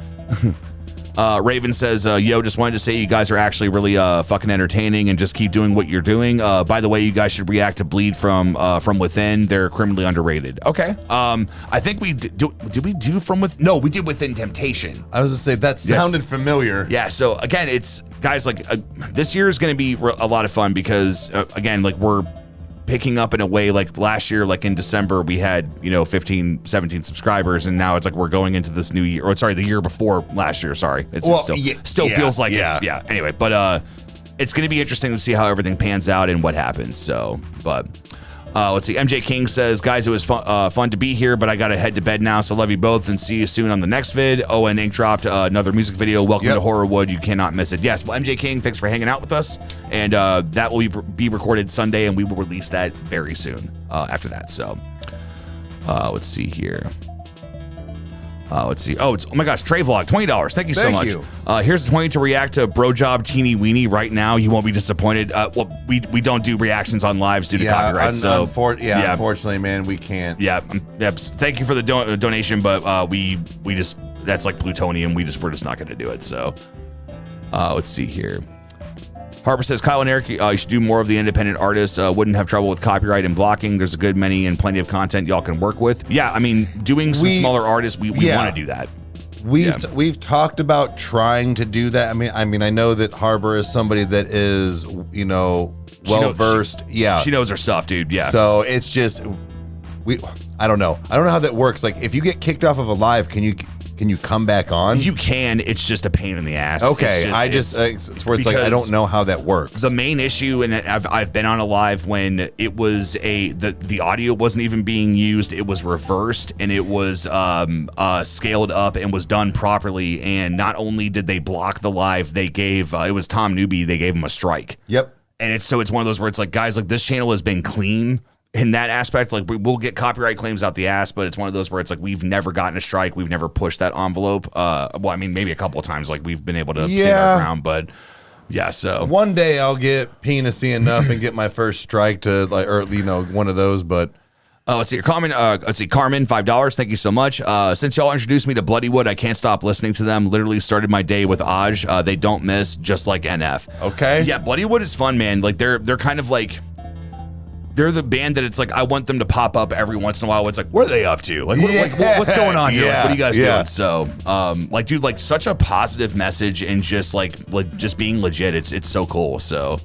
Raven says, yo, just wanted to say you guys are actually really fucking entertaining and just keep doing what you're doing. By the way, you guys should react to Bleed from Within. They're criminally underrated. Okay. I think we did we do From Within? No, we did Within Temptation. I was gonna say that sounded familiar. Yeah. So again, it's guys like this year is going to be a lot of fun because again, like we're picking up in a way like last year, like in December, we had, 15, 17 subscribers. And now it's like we're going into this new year, or sorry, the year before last year. Sorry. It still feels like it's. Anyway, but it's going to be interesting to see how everything pans out and what happens. So, but Let's see. MJ King says, guys, it was fun to be here, but I got to head to bed now, so love you both and see you soon on the next vid. Oh, and Ink dropped another music video. Welcome to Horrorwood. You cannot miss it. Yes, well, MJ King, thanks for hanging out with us. And that will be recorded Sunday, and we will release that very soon after that. So let's see here. Let's see. Oh, my gosh. Trey Vlog, $20. Thank you so much. Here's 20 to react to Bro Job Teeny Weenie right now. You won't be disappointed. Well, we don't do reactions on lives due to copyright. Unfortunately, man, we can't. Yeah. Thank you for the donation, but we just, that's like plutonium. We're just not going to do it. So let's see here. Harper says, Kyle and Eric, you should do more of the independent artists. Wouldn't have trouble with copyright and blocking. There's a good many and plenty of content y'all can work with. Yeah, I mean, doing some smaller artists, we want to do that. We've talked about trying to do that. I mean, I know that Harbor is somebody that is, well versed. She knows her stuff, dude. Yeah. So it's just I don't know how that works. Like, if you get kicked off of a live, can you come back on? You can. It's just a pain in the ass. Okay, it's where it's like I don't know how that works. The main issue, and I've been on a live when it was the audio wasn't even being used. It was reversed and it was scaled up and was done properly. And not only did they block the live, they gave it was Tom Newby. They gave him a strike. Yep. And it's one of those where it's like, guys, like, this channel has been clean. In that aspect, like, we'll get copyright claims out the ass, but it's one of those where it's like we've never gotten a strike, we've never pushed that envelope. Well, I mean, maybe a couple of times, like, we've been able to stand our ground, but yeah. So one day I'll get penisy enough and get my first strike to, like, or one of those. But let's see, Carmen. Carmen, $5. Thank you so much. Since y'all introduced me to Bloodywood, I can't stop listening to them. Literally started my day with Aj. They don't miss, just like NF. Okay. Yeah, Bloodywood is fun, man. Like, they're kind of like. They're the band that it's like I want them to pop up every once in a while. It's like, what are they up to? Like, what's going on here? Like, what are you guys doing? So, like, dude, like, such a positive message and just like just being legit. It's so cool. So,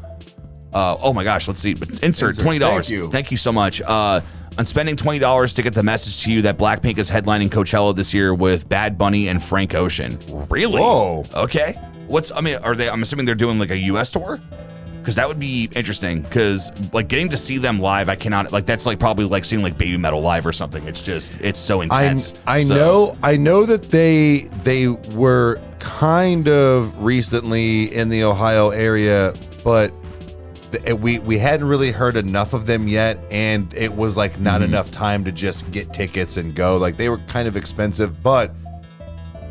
oh my gosh, let's see. Insert $20. Thank you so much. I'm spending $20 to get the message to you that Blackpink is headlining Coachella this year with Bad Bunny and Frank Ocean. Really? Whoa. Okay. I'm assuming they're doing like a US tour? Because that would be interesting, because like getting to see them live, I cannot, like, that's like probably like seeing like Baby Metal live or something. It's so intense. I know that they were kind of recently in the Ohio area, but we hadn't really heard enough of them yet, and it was like not enough time to just get tickets and go. Like, they were kind of expensive, but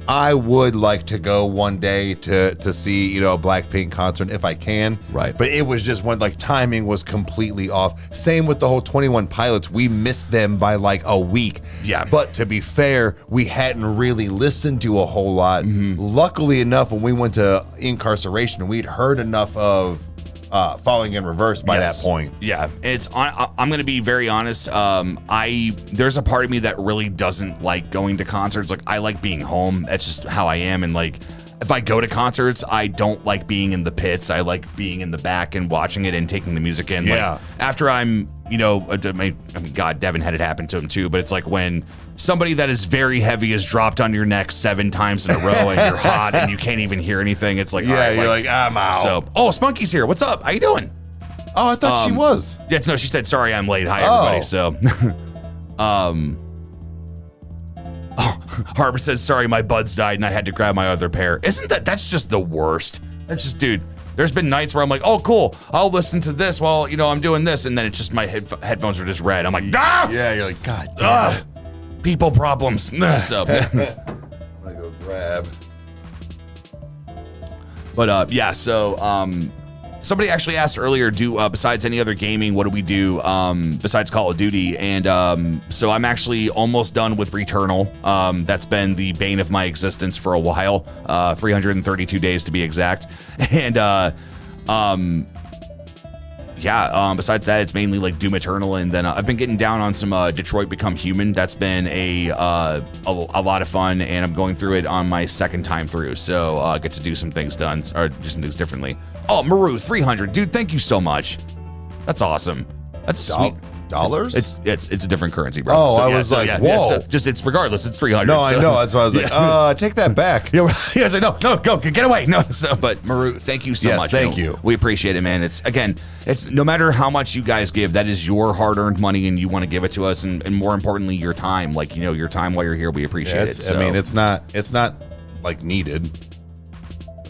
I would like to go one day to see, a Blackpink concert if I can. Right. But it was just when, like, timing was completely off. Same with the whole 21 Pilots. We missed them by like a week. Yeah. But to be fair, we hadn't really listened to a whole lot. Luckily enough, when we went to Incarceration, we'd heard enough of Falling in Reverse by that point. Yeah, I'm going to be very honest. There's a part of me that really doesn't like going to concerts. Like, I like being home. That's just how I am. And like, if I go to concerts, I don't like being in the pits. I like being in the back and watching it and taking the music in. Yeah. Like, after I'm, God, Devin had it happen to him too. But it's like when somebody that is very heavy is dropped on your neck 7 times in a row and you're hot and you can't even hear anything. It's like, yeah, you're like, I'm out. So, Spunky's here. What's up? How you doing? Oh, I thought she was. Yeah, no, she said, sorry, I'm late. Hi, everybody. So, Harbor says, sorry, my buds died and I had to grab my other pair. That's just the worst. That's just, dude, there's been nights where I'm like, oh, cool, I'll listen to this while, I'm doing this. And then it's just my headphones are just red. I'm like, ah! Yeah, you're like, God damn it. People problems. So, I'm gonna go grab. But, yeah, so, somebody actually asked earlier, besides any other gaming, what do we do besides Call of Duty? And so I'm actually almost done with Returnal. That's been the bane of my existence for a while, 332 days to be exact. And besides that, it's mainly like Doom Eternal, and then I've been getting down on some Detroit Become Human. That's been a lot of fun, and I'm going through it on my second time through, so I get to do some things do some things differently. Oh, Maru 300, dude, thank you so much. That's awesome. That's sweet. It's a different currency, bro. Oh, I was like, whoa. So it's regardless. It's 300. No, I know. That's why I was like, take that back. Yeah, I was like, no, go, get away. No, but Maru, thank you so much. Thank you. We appreciate it, man. It's no matter how much you guys give, that is your hard-earned money, and you want to give it to us, and more importantly, your time. Like, your time while you're here, we appreciate it. So. I mean, it's not like needed.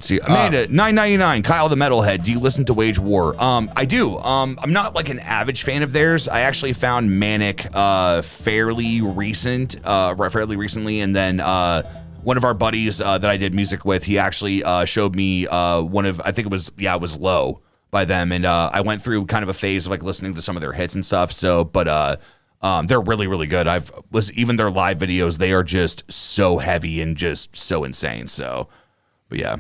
See, Amanda, $9.99. Kyle the Metalhead. Do you listen to Wage War? I do. I'm not like an avid fan of theirs. I actually found Manic fairly recently, and then one of our buddies that I did music with, he actually showed me one of, I think it was Low by them, and I went through kind of a phase of like listening to some of their hits and stuff. So, but they're really, really good. I've listened, even their live videos, they are just so heavy and just so insane. So, but yeah.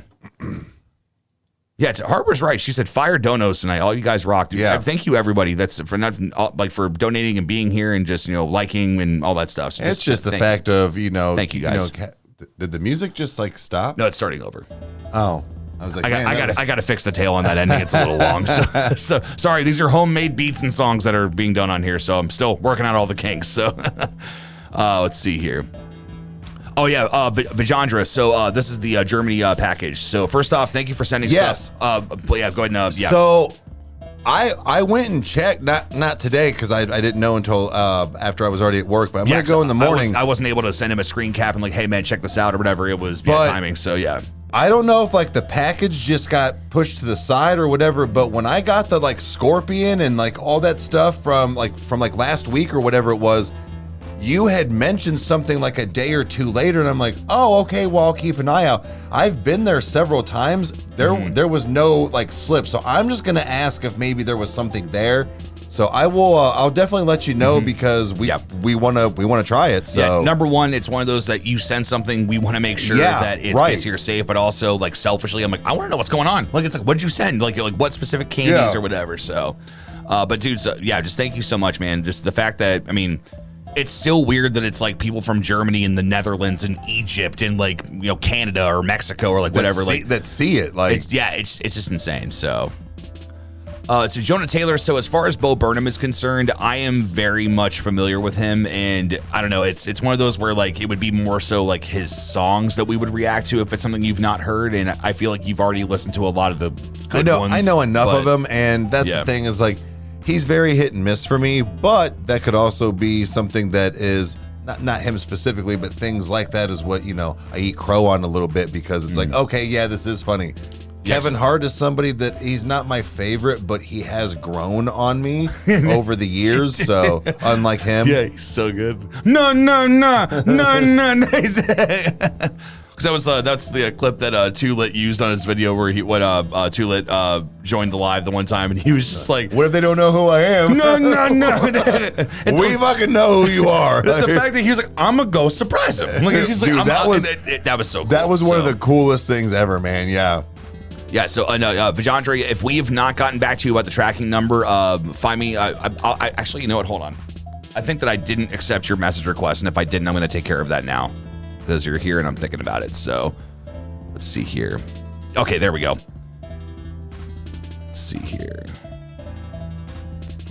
Yeah, Harper's right. She said, "Fire donos tonight. All you guys rock." Dude, yeah. Thank you, everybody. That's for donating and being here and just liking and all that stuff. So it's just the fact of Thank you guys. Did the music just like stop? No, it's starting over. Oh, I was like, I got to fix the tail on that ending. It's a little long. So sorry. These are homemade beats and songs that are being done on here. So I'm still working out all the kinks. So let's see here. Oh, yeah, Vijandra. So this is the Germany package. So first off, thank you for sending stuff. Yeah, go ahead and So I went and checked, not today because I didn't know until after I was already at work, but I'm going to go in the morning. I wasn't able to send him a screen cap and like, hey, man, check this out or whatever. It was timing, so yeah. I don't know if like the package just got pushed to the side or whatever, but when I got the like Scorpion and like all that stuff from last week or whatever it was, you had mentioned something like a day or two later, and I'm like, oh, okay, well, I'll keep an eye out. I've been there several times. There was no like slip, so I'm just gonna ask if maybe there was something there. So I will. I'll definitely let you know because we want to try it. So number one, it's one of those that you send something, we want to make sure that it gets here safe, but also like selfishly, I'm like, I want to know what's going on. Like it's like, what did you send? Like what specific candies or whatever. So, but dude, just thank you so much, man. Just the fact that it's still weird that it's like people from Germany and the Netherlands and Egypt and like Canada or Mexico or like whatever that see it like it's just insane. So Jonah Taylor. So as far as Bo Burnham is concerned, I am very much familiar with him, and I don't know. It's one of those where like it would be more so like his songs that we would react to if it's something you've not heard, and I feel like you've already listened to a lot of the good ones. I know enough of them, and that's the thing is like. He's very hit and miss for me, but that could also be something that is not him specifically, but things like that is what, I eat crow on a little bit because it's like, okay, yeah, this is funny. Yes. Kevin Hart is somebody that he's not my favorite, but he has grown on me over the years. So unlike him. Yeah, he's so good. No. Because that's the clip that Tulit used on his video where Tulit joined the live the one time and he was just like, what if they don't know who I am? No. We fucking know who you are. The fact that he was like, I'm gonna go surprise him. Like, he's like, dude, that was so cool. That was one of the coolest things ever, man. Yeah. Yeah, so Vijandre, if we have not gotten back to you about the tracking number, find me. I actually, you know what? Hold on. I think that I didn't accept your message request, and if I didn't, I'm going to take care of that now because you're here and I'm thinking about it. So let's see here. Okay, there we go. Let's see here.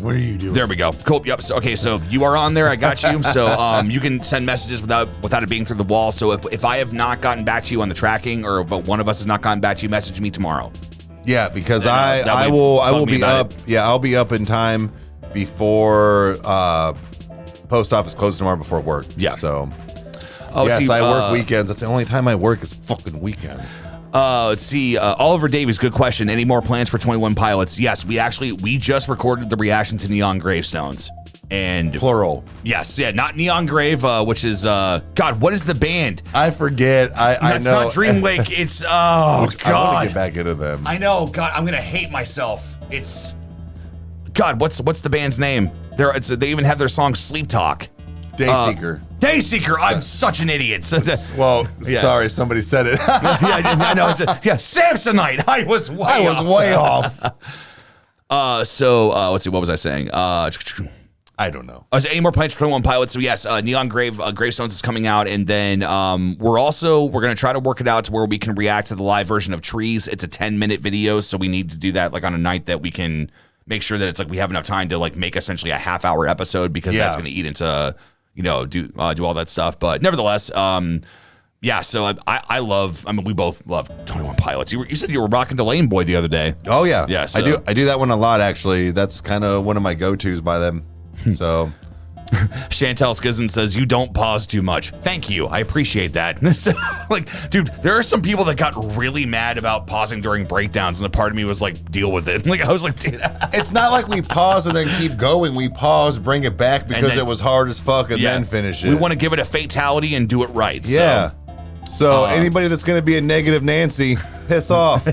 What are you doing? There we go. Cool. Yep. So, okay, so you are on there. I got you. So you can send messages without it being through the wall. So if I have not gotten back to you on the tracking, or if one of us has not gotten back to you, message me tomorrow. Yeah, because I will be up. Yeah, I'll be up in time before post office closes tomorrow before work. Yeah. So yes, I work weekends. That's the only time I work is fucking weekends. Let's see. Oliver Davies, good question. Any more plans for 21 Pilots? Yes, we just recorded the reaction to Neon Gravestones. And plural. Yes, yeah, not Neon Grave, which is God, what is the band? I forget. I know. It's not Dream Lake. It's God. I want to get back into them. I know. God, I'm gonna hate myself. It's God. What's the band's name? They even have their song Sleep Talk. Dayseeker. Dayseeker. I'm such an idiot. Well, sorry, somebody said it. I know. Samsonite. I was way off. So let's see. What was I saying? I don't know. Any more plans for 21 Pilots? So yes, Neon Gravestones is coming out, and then we're going to try to work it out to where we can react to the live version of Trees. It's a 10-minute video, so we need to do that like on a night that we can make sure that it's like we have enough time to like make essentially a half-hour episode, because that's going to eat into, do all that stuff. But nevertheless, yeah, so I mean, we both love 21 Pilots. You said you were rocking to Lane Boy the other day. Oh, yeah. Yeah, so. I do that one a lot, actually. That's kind of one of my go-tos by them. So... Chantel Skizzen says, you don't pause too much. Thank you. I appreciate that. Like, dude, there are some people that got really mad about pausing during breakdowns, and a part of me was like, deal with it. Like, I was like, dude. It's not like we pause and then keep going. We pause, bring it back because it was hard as fuck, and then finish it. We want to give it a fatality and do it right. Yeah. So anybody that's going to be a negative Nancy, piss off.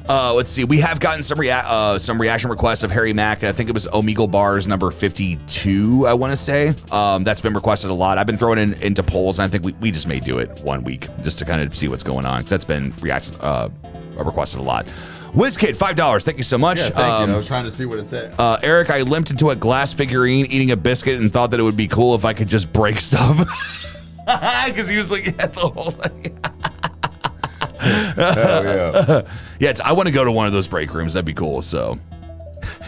Let's see. We have gotten some reaction requests of Harry Mack. I think it was Omegle Bars number 52, I want to say. That's been requested a lot. I've been throwing into polls, and I think we just may do it 1 week just to kind of see what's going on, because that's been requested a lot. WizKid, $5. Thank you so much. Yeah, thank you. I was trying to see what it said. Eric, I limped into a glass figurine eating a biscuit and thought that it would be cool if I could just break stuff. Because he was like, yeah, the whole thing. Hell yeah. Yeah, I want to go to one of those break rooms. That'd be cool. So,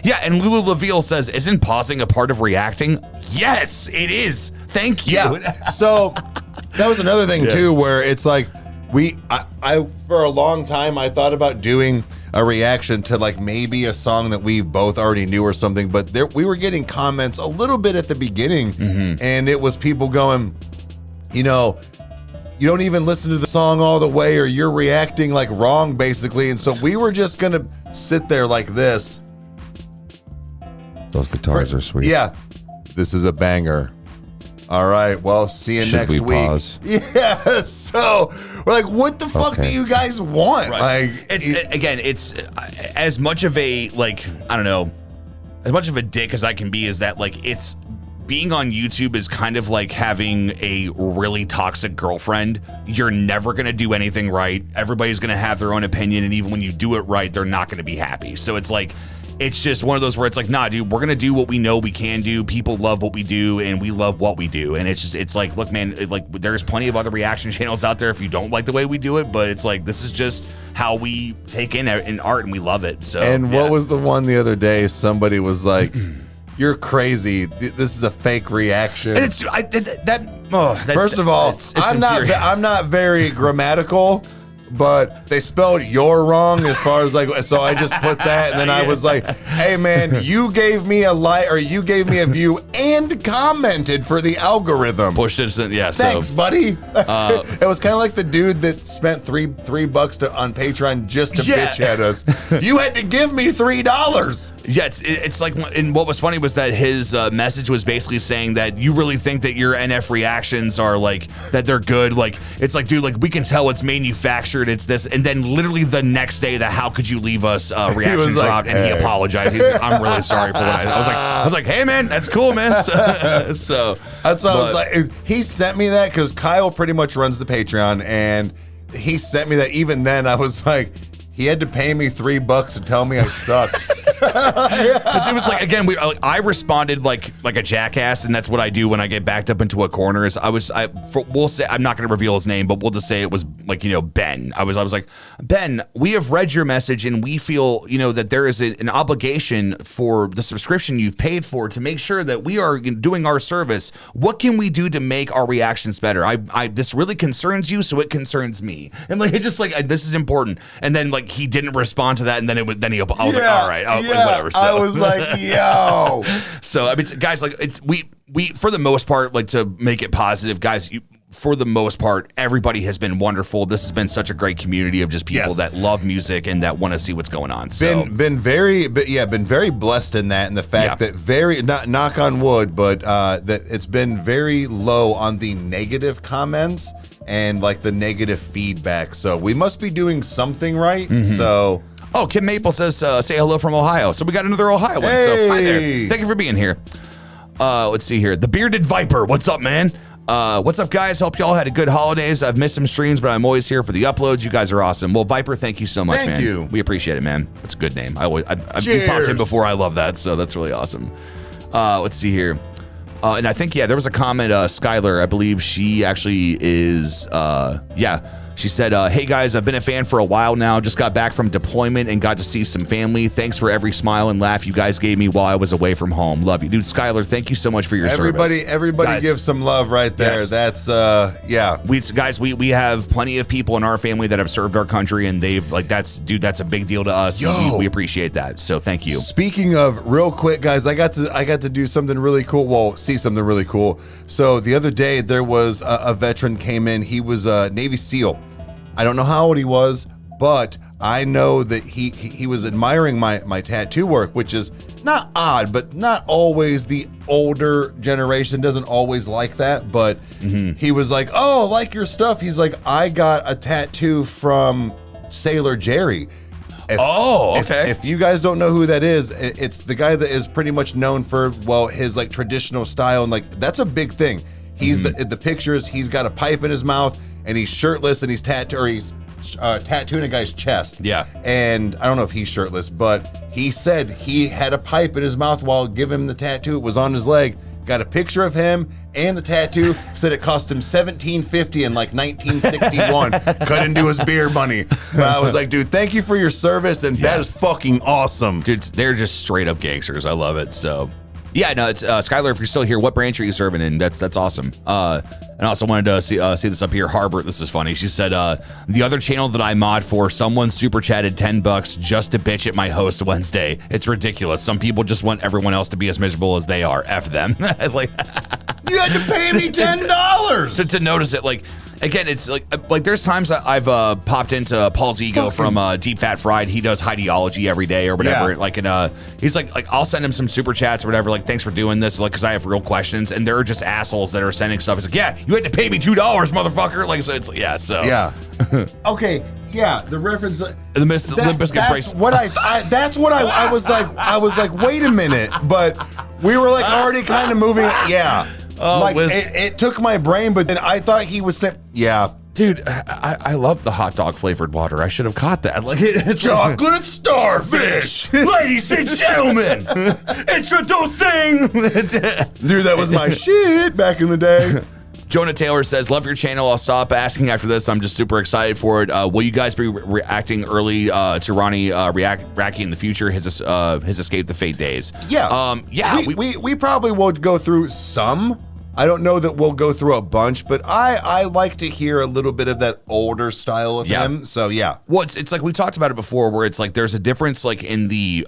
yeah, and Lulu Laville says, isn't pausing a part of reacting? Yes, it is. Thank you. Yeah. So that was another thing too, where it's like I for a long time I thought about doing a reaction to like maybe a song that we both already knew or something, but we were getting comments a little bit at the beginning, and it was people going, you don't even listen to the song all the way, or you're reacting like wrong, basically. And so we were just gonna sit there like this. Those guitars are sweet. Yeah, this is a banger. All right, well, see you next week. Pause? Yeah, so we're like, what the fuck do you guys want? Right. Like, it's as much of a, like, I don't know, as much of a dick as I can be, is that like it's being on YouTube is kind of like having a really toxic girlfriend. You're never going to do anything right. Everybody's going to have their own opinion. And even when you do it right, they're not going to be happy. So it's like, it's just one of those where it's like, nah, dude, we're going to do what we know we can do. People love what we do, and we love what we do. And it's like, look, man, there's plenty of other reaction channels out there if you don't like the way we do it. But it's like, this is just how we take in art, and we love it. So, and what was the one the other day? Somebody was like, you're crazy. This is a fake reaction. And First of all, I'm not very grammatical, but they spelled "you're" wrong as far as like, so I just put that, and then I was like, hey man, you gave me a like, or you gave me a view and commented for the algorithm. Pushed it, yeah. Thanks, buddy. It was kind of like the dude that spent $3 on Patreon just to bitch at us. You had to give me $3. Yeah, it's like, and what was funny was that his message was basically saying that you really think that your NF reactions are like, that they're good. Like, it's like, dude, like we can tell it's manufactured. It's this, and then literally the next day, how could you leave us reactions dropped? And he apologized. He's like, I'm really sorry for what I was like, hey man, that's cool, man. So that's what I was like. He sent me that because Kyle pretty much runs the Patreon, and he sent me that. Even then, I was like, he had to pay me $3 to tell me I sucked. It was like, again, I responded like a jackass, and that's what I do when I get backed up into a corner. Is we'll say, I'm not going to reveal his name, but we'll just say it was like, Ben. I was like, Ben, we have read your message, and we feel that there is an obligation for the subscription you've paid for to make sure that we are doing our service. What can we do to make our reactions better? This really concerns you, so it concerns me, and like it's just like this is important. And then like he didn't respond to that, and then I was like, all right, whatever. So. I was like, yo. So I mean, guys, like we for the most part, like to make it positive, guys. For the most part, everybody has been wonderful. This has been such a great community of just people that love music and that want to see what's going on. So been very blessed in that, and the fact that not knock on wood, but that it's been very low on the negative comments and like the negative feedback. So we must be doing something right. So. Oh, Kim Maple says, say hello from Ohio. So we got another Ohio one. So hi there. Thank you for being here. Let's see here. The Bearded Viper. What's up, man? What's up, guys? Hope y'all had a good holidays. I've missed some streams, but I'm always here for the uploads. You guys are awesome. Well, Viper, thank you so much, man. Thank you. We appreciate it, man. That's a good name. You popped in before. I love that. So that's really awesome. Let's see here. And I think, there was a comment, Skylar, I believe she actually is, She said, hey guys, I've been a fan for a while now. Just got back from deployment and got to see some family. Thanks for every smile and laugh you guys gave me while I was away from home. Love you. Dude, Skylar, thank you so much for your service. Everybody gives some love right there. Yes. That's, yeah. We have plenty of people in our family that have served our country, and they've, like, that's a big deal to us. We appreciate that. So thank you. Speaking of, real quick, guys, I got to do something really cool. Well, see something really cool. So the other day, there was a veteran came in. He was a Navy SEAL. I don't know how old he was, but I know that he was admiring my tattoo work, which is not odd, but not always. The older generation doesn't always like that, but he was like, oh, like your stuff. He's like, I got a tattoo from Sailor Jerry. If you guys don't know who that is, it's the guy that is pretty much known for, well, his like traditional style, and like that's a big thing. He's the pictures, he's got a pipe in his mouth and he's shirtless and he's tattooing a guy's chest. Yeah. And I don't know if he's shirtless, but he said he had a pipe in his mouth while giving him the tattoo. It was on his leg. Got a picture of him and the tattoo. Said it cost him $17.50 in like 1961. Couldn't do his beer money. But I was like, dude, thank you for your service, and that is fucking awesome. Dude, they're just straight up gangsters. I love it. So yeah, no, it's Skylar, if you're still here, what branch are you serving in? That's awesome. And I also wanted to see this up here. Harbert, this is funny. She said, the other channel that I mod for, someone super chatted $10 just to bitch at my host Wednesday. It's ridiculous. Some people just want everyone else to be as miserable as they are. F them. Like, you had to pay me $10 to notice it. Like, again, it's like there's times that I've popped into Paul's Ego from Deep Fat Fried. He does ideology every day or whatever. Yeah. Like, and he's like I'll send him some super chats or whatever. Like, thanks for doing this. Like, because I have real questions, and there are just assholes that are sending stuff. It's like, yeah, you had to pay me $2, motherfucker. Like, so it's yeah. Okay. Yeah, the reference. The Limp Bizkit price. That's what I was like. I was like, wait a minute, but we were like already kind of moving. Yeah. Like it took my brain, but then I thought he was saying, yeah. Dude, I love the hot dog flavored water. I should have caught that. Like it's chocolate starfish. Ladies and gentlemen, introducing. Dude, that was my shit back in the day. Jonah Taylor says, love your channel. I'll stop asking after this. I'm just super excited for it. Will you guys be reacting early to Ronnie Racky in the future, his Escape the Fate days? Yeah. We probably will go through some. I don't know that we'll go through a bunch, but I like to hear a little bit of that older style of him. So yeah. Well, it's like we talked about it before, where it's like there's a difference like in the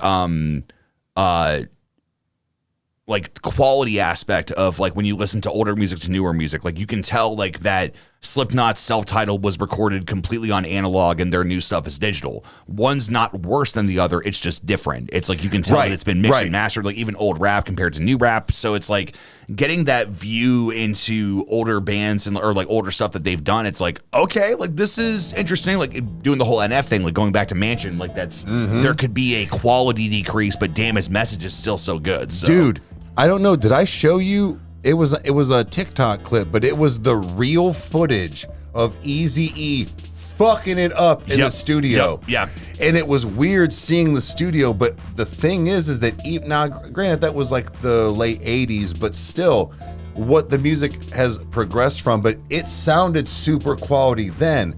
like quality aspect of like when you listen to older music to newer music, like you can tell like that Slipknot's self-titled was recorded completely on analog and their new stuff is digital. One's not worse than the other, it's just different. It's like you can tell that it's been mixed and mastered, like even old rap compared to new rap. So it's like getting that view into older bands and or like older stuff that they've done. It's like, okay, like this is interesting. Like doing the whole NF thing, like going back to Mansion, like that's there could be a quality decrease, but damn, his message is still so good. So. Dude, I don't know. Did I show you? It was a TikTok clip, but it was the real footage of Eazy-E fucking it up in the studio. Yeah. And it was weird seeing the studio, but the thing is that now, granted, that was like the late 80s, but still, what the music has progressed from, but it sounded super quality then.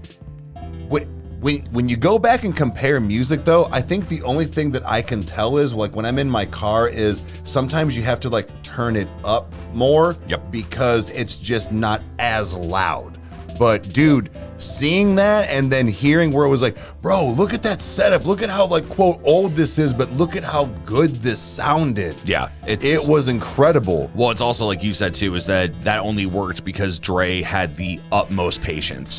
When you go back and compare music, though, I think the only thing that I can tell is, like, when I'm in my car is sometimes you have to, like, turn it up more because it's just not as loud. But, dude, seeing that and then hearing where it was like, bro, look at that setup. Look at how, like, quote, old this is, but look at how good this sounded. Yeah. It was incredible. Well, it's also, like you said, too, is that only worked because Dre had the utmost patience.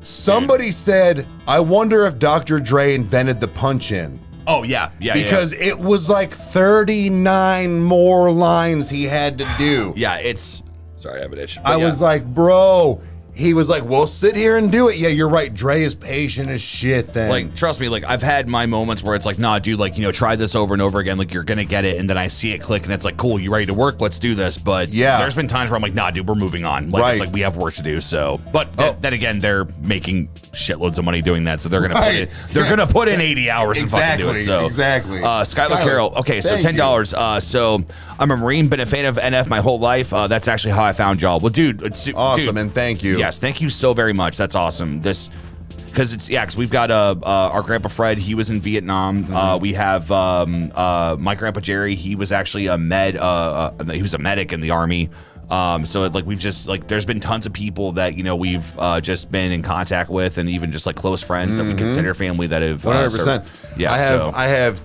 Somebody said, I wonder if Dr. Dre invented the punch-in. Oh, yeah. Because it was like 39 more lines he had to do. Yeah, it's... Sorry, I have an itch. I was like, bro... He was like, well, sit here and do it. Yeah, you're right. Dre is patient as shit then. Like, trust me, like, I've had my moments where it's like, nah, dude, like, you know, try this over and over again. Like, you're going to get it. And then I see it click and it's like, cool, you ready to work? Let's do this. But yeah, there's been times where I'm like, nah, dude, we're moving on. Like, it's like, we have work to do. So, but then again, they're making shitloads of money doing that. So they're going to put in 80 hours and fucking do it. So, exactly. Skylar Carroll. Okay, so $10. So I'm a Marine, been a fan of NF my whole life. That's actually how I found y'all. Well, dude, awesome, and thank you. Yes, thank you so very much. That's awesome. Because we've got our grandpa Fred. He was in Vietnam. We have my grandpa Jerry. He was actually a he was a medic in the Army. So like we've just like there's been tons of people that we've just been in contact with, and even just like close friends that we consider family that have 100%. Yeah, I have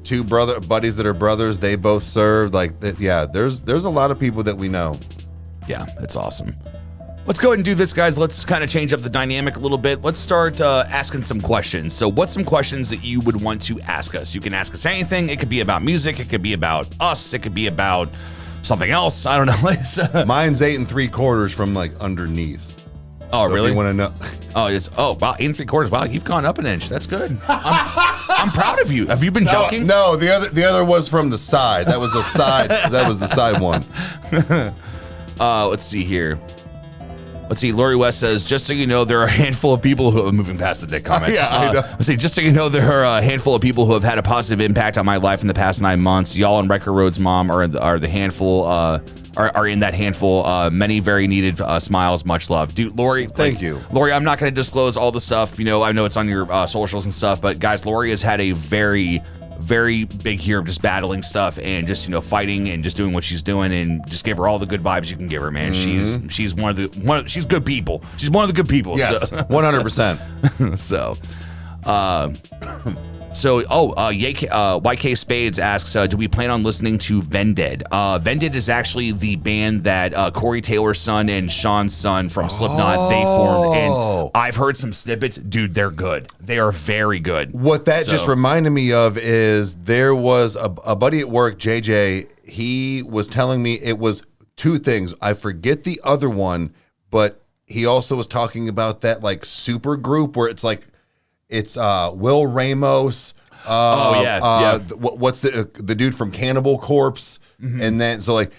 two buddies that are brothers. They both served. Like there's a lot of people that we know. Yeah, it's awesome. Let's go ahead and do this, guys. Let's kind of change up the dynamic a little bit. Let's start asking some questions. So what's some questions that you would want to ask us? You can ask us anything. It could be about music. It could be about us. It could be about something else. I don't know. Mine's 8 3/4 from like underneath. Oh, so really? If you want to know? Wow, 8 3/4. Wow, you've gone up an inch. That's good. I'm proud of you. Have you been joking? No, the other was from the side. That was a side. That was the side one. Let's see here. Let's see. Lori West says, just so you know, there are a handful of people who are moving past the dick comment. Yeah, I know. Let's see. Just so you know, there are a handful of people who have had a positive impact on my life in the past 9 months. Y'all and Rykerroad's mom are the handful. Are in that handful. Many very needed smiles. Much love, dude. Lori, thank you, Lori. I'm not going to disclose all the stuff. I know it's on your socials and stuff, but guys, Lori has had a very big year of just battling stuff and just fighting and just doing what she's doing, and just give her all the good vibes you can give her, man. She's she's good people. She's one of the good people. Yes, 100%. YK Spades asks, do we plan on listening to Vended? Vended is actually the band that Corey Taylor's son and Sean's son from Slipknot, they formed. And I've heard some snippets. Dude, they're good. They are very good. What that just reminded me of is there was a buddy at work, JJ, he was telling me it was two things. I forget the other one, but he also was talking about that like super group where it's like, it's Will Ramos. What's the dude from Cannibal Corpse? And then so like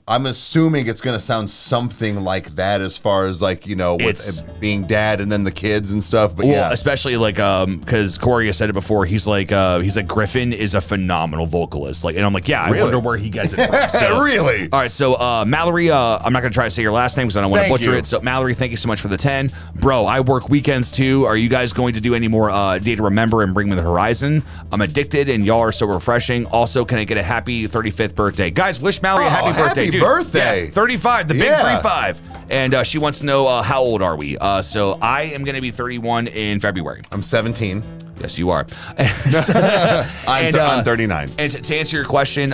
I'm assuming it's gonna sound something like that as far as like with being dad and then the kids and stuff. But especially like because Corey has said it before. He's like Griffin is a phenomenal vocalist. Like, and I'm like, yeah, really? I wonder where he gets it from. So, really? All right, so Mallory, I'm not gonna try to say your last name because I don't want to butcher it. So Mallory, thank you so much for the 10, bro. I work weekends too. Are you guys going to do any more Day to Remember and Bring Me the Horizon? I'm addicted and y'all are so refreshing. Also, can I get a happy 35th birthday, guys? Wish Mallory a happy birthday, dude. Birthday. Yeah, 35, the big 35. And she wants to know how old are we? So I am going to be 31 in February. I'm 17. Yes, you are. I'm 39. And to answer your question,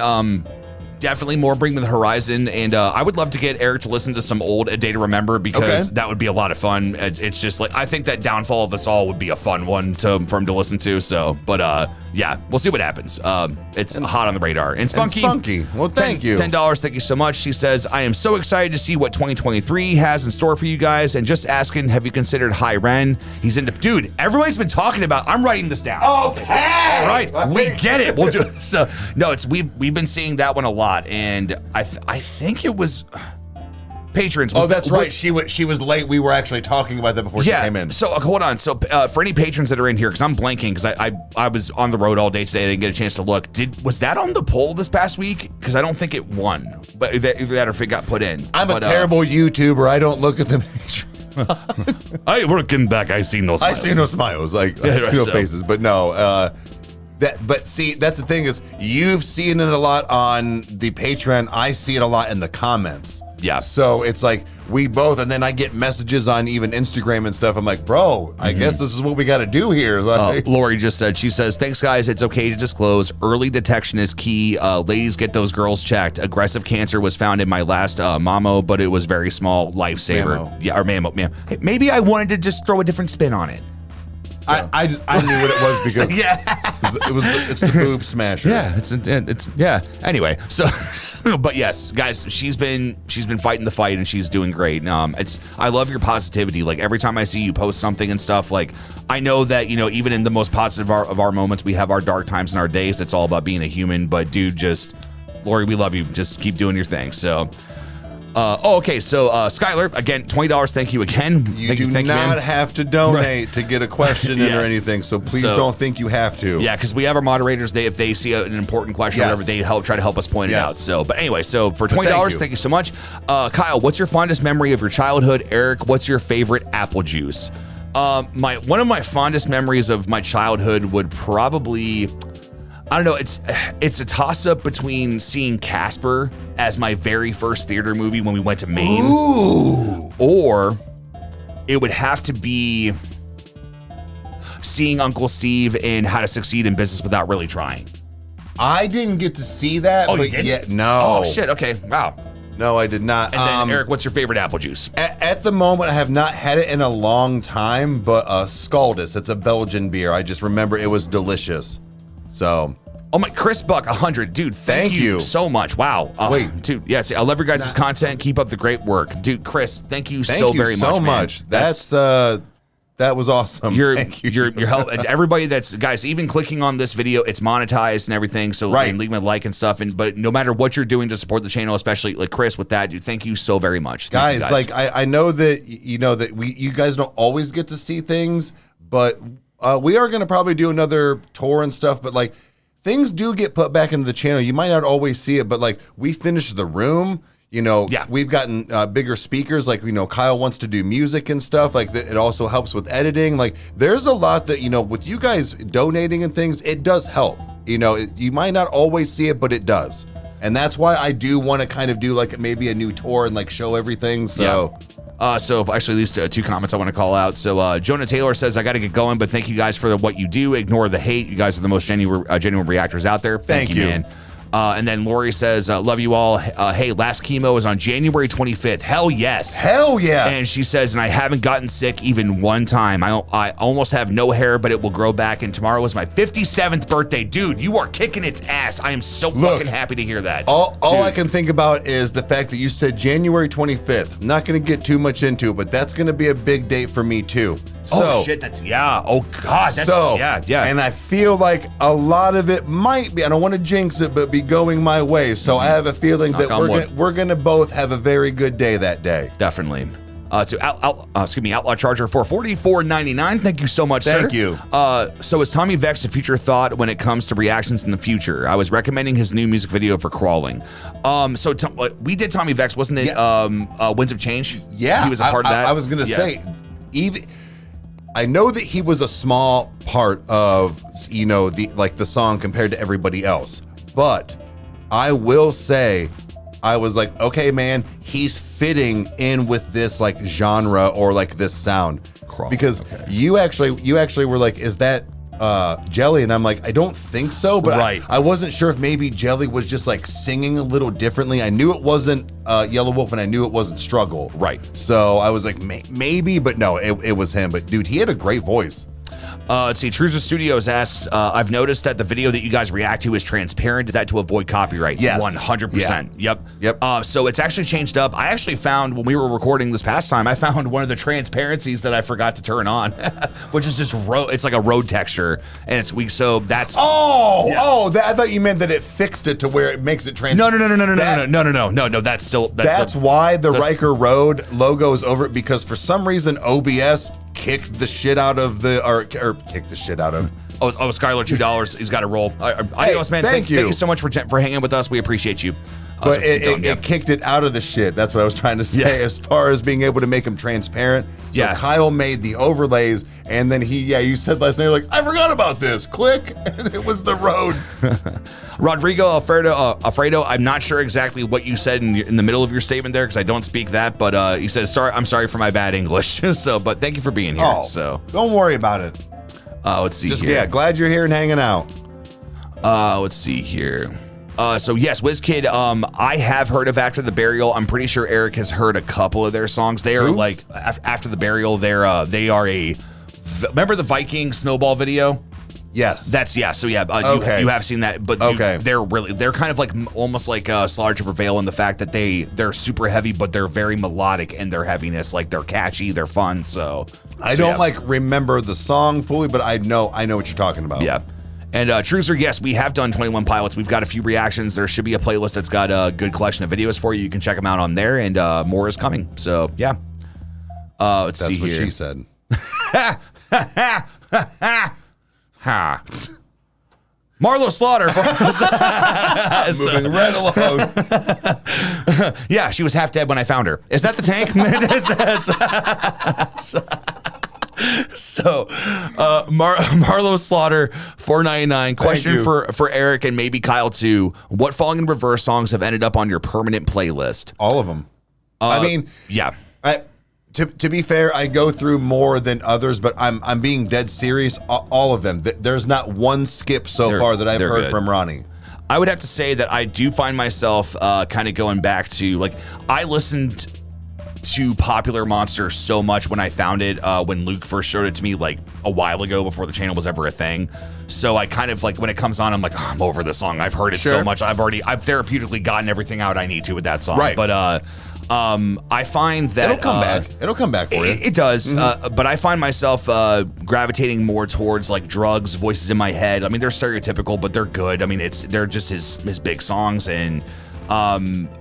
definitely more Bring Me the Horizon. And I would love to get Eric to listen to some old A Day to Remember because that would be a lot of fun. It's just like, I think that Downfall of Us All would be a fun one for him to listen to. So, but yeah, we'll see what happens. It's hot on the radar. And Spunky. Well, thank you. $10. Thank you so much. She says, I am so excited to see what 2023 has in store for you guys. And just asking, have you considered High Ren? He's into, dude, everybody's been talking about, I'm writing this down. Okay. All right. We get it. We'll do it. So, no, we've been seeing that one a lot. And I think it was patrons. That's right. She was late. We were actually talking about that before she came in. So hold on. So for any patrons that are in here, because I'm blanking, because I was on the road all day today. I didn't get a chance to look. Was that on the poll this past week? Because I don't think it won, but either that or if it got put in. I'm a terrible YouTuber. I don't look at them. I working back. I see no smiles. I see no smiles. Like I see no faces. But no. But see, that's the thing is you've seen it a lot on the Patreon. I see it a lot in the comments. Yeah. So it's like we both, and then I get messages on even Instagram and stuff. I'm like, bro, I guess this is what we got to do here. Like, Lori just said, she says, thanks guys. It's okay to disclose. Early detection is key. Ladies, get those girls checked. Aggressive cancer was found in my last mammo, but it was very small. Lifesaver. Mammo. Yeah, or mammo. Hey, maybe I wanted to just throw a different spin on it. So. I knew what it was because it's the boob smasher. Yeah, it's anyway. So, but yes, guys, she's been fighting the fight and she's doing great. I love your positivity. Like every time I see you post something and stuff, like I know that even in the most positive of our moments, we have our dark times and our days. It's all about being a human. But dude, Lori, we love you. Just keep doing your thing. So. Okay. So, Skylar, again, $20. Thank you again. You do not have to donate to get a question in or anything. So please don't think you have to. Yeah, because we have our moderators. If they see an important question or whatever, they try to help us point it out. So, but anyway, so for $20, thank you so much. Kyle, what's your fondest memory of your childhood? Eric, what's your favorite apple juice? One of my fondest memories of my childhood would probably, I don't know, it's a toss-up between seeing Casper as my very first theater movie when we went to Maine. Ooh. Or it would have to be seeing Uncle Steve in How to Succeed in Business Without Really Trying. I didn't get to see that, but yet, no. Oh, shit, okay, wow. No, I did not. And then, Eric, what's your favorite apple juice? At the moment, I have not had it in a long time, but Scaldus, it's a Belgian beer. I just remember it was delicious. So. Oh my, Chris Buck, 100. Dude, thank you so much. Wow. Wait. Dude, yes, I love your guys' content. Keep up the great work. Dude, Chris, thank you so very much. Thank you so much. That was awesome. Thank you. Your help. And everybody guys, even clicking on this video, it's monetized and everything. So and leave me a like and stuff. But no matter what you're doing to support the channel, especially like Chris with that, dude, thank you so very much. Guys, like I know that you guys don't always get to see things, but we are going to probably do another tour and stuff. But like things do get put back into the channel. You might not always see it, but like we finished The Room. We've gotten bigger speakers. Like, Kyle wants to do music and stuff. Like, it also helps with editing. Like, there's a lot that, with you guys donating and things, it does help. You might not always see it, but it does. And that's why I do want to kind of do like maybe a new tour and like show everything. So. Yeah. So actually, at least two comments I want to call out. So Jonah Taylor says, I got to get going, but thank you guys for what you do. Ignore the hate. You guys are the most genuine reactors out there. Thank you, man. And then Lori says, love you all. Hey, last chemo is on January 25th. Hell yes. Hell yeah. And she says, and I haven't gotten sick even one time. I almost have no hair, but it will grow back. And tomorrow is my 57th birthday. Dude, you are kicking its ass. I am so fucking happy to hear that. All I can think about is the fact that you said January 25th. I'm not going to get too much into it, but that's going to be a big date for me too. Oh shit, oh god, yeah. And I feel like a lot of it might be, I don't want to jinx it, but be going my way. So I have a feeling that we're gonna both have a very good day that day. Definitely. To Outlaw Charger for $44.99. Thank you so much, sir. Thank you. So is Tommy Vex a future thought when it comes to reactions in the future? I was recommending his new music video for Crawling. So we did Tommy Vex, wasn't it? Winds of Change. Yeah, he was a part of that. I was gonna say, I know that he was a small part of, the song compared to everybody else. But I will say, I was like, okay, man, he's fitting in with this like genre or like this sound. Because you actually were like, is that Jelly? And I'm like, I don't think so, but I wasn't sure if maybe Jelly was just like singing a little differently. I knew it wasn't Yellow Wolf, and I knew it wasn't Struggle. Right. So I was like, maybe, but no, it was him. But dude, he had a great voice. Let's see. Truza Studios asks, I've noticed that the video that you guys react to is transparent. Is that to avoid copyright? Yes. 100%. Yeah. Yep. So it's actually changed up. I actually found when we were recording this past time, I found one of the transparencies that I forgot to turn on, which is just it's like a road texture, and it's weak. So that's I thought you meant that it fixed it to where it makes it transparent. No. That's still that's why the Rykerroad logo is over it, because for some reason OBS kicked the shit out of or kicked the shit out of. Skylar, $2. He's got to roll. Adios, man. Thank you. Thank you so much for hanging with us. We appreciate you. But it kicked it out of the shit. That's what I was trying to say, as far as being able to make them transparent. So Kyle made the overlays, and then you said last night, you're like, I forgot about this. Click, and it was the road. Rodrigo Alfredo, I'm not sure exactly what you said in the middle of your statement there, because I don't speak that, but he says, I'm sorry for my bad English. But thank you for being here. So don't worry about it. Let's see here. Glad you're here and hanging out. Let's see here. So yes, WizKid, I have heard of After the Burial. I'm pretty sure Eric has heard a couple of their songs. They are like After the Burial. They are remember the Viking Snowball video? Yes. So you have seen that, but they're kind of like almost like Slaughter to Prevail in the fact that they're super heavy, but they're very melodic in their heaviness. Like they're catchy, they're fun. I don't remember the song fully, but I know what you're talking about. Yeah. And Truzer, yes, we have done 21 Pilots. We've got a few reactions. There should be a playlist that's got a good collection of videos for you. You can check them out on there, and more is coming. So, yeah. Let's see here. That's what she said. Ha. Marlo Slaughter. Moving right along. Yeah, she was half dead when I found her. Is that the tank? So, Marlo Slaughter, $4.99. Question for Eric and maybe Kyle too. What Falling in Reverse songs have ended up on your permanent playlist? All of them. I mean, yeah. To be fair, I go through more than others, but I'm being dead serious. All of them. There's not one skip so far that I've heard from Ronnie. I would have to say that I do find myself kind of going back to, like, I listened to Popular Monster so much when I found it, when Luke first showed it to me, like, a while ago before the channel was ever a thing. So I kind of, like, when it comes on, I'm like, oh, I'm over this song. I've heard it so much. I've therapeutically gotten everything out I need to with that song. Right. But I find that it'll come back. It'll come back for you. It does. But I find myself gravitating more towards, like, Drugs, Voices in My Head. I mean, they're stereotypical, but they're good. I mean, they're just his big songs. And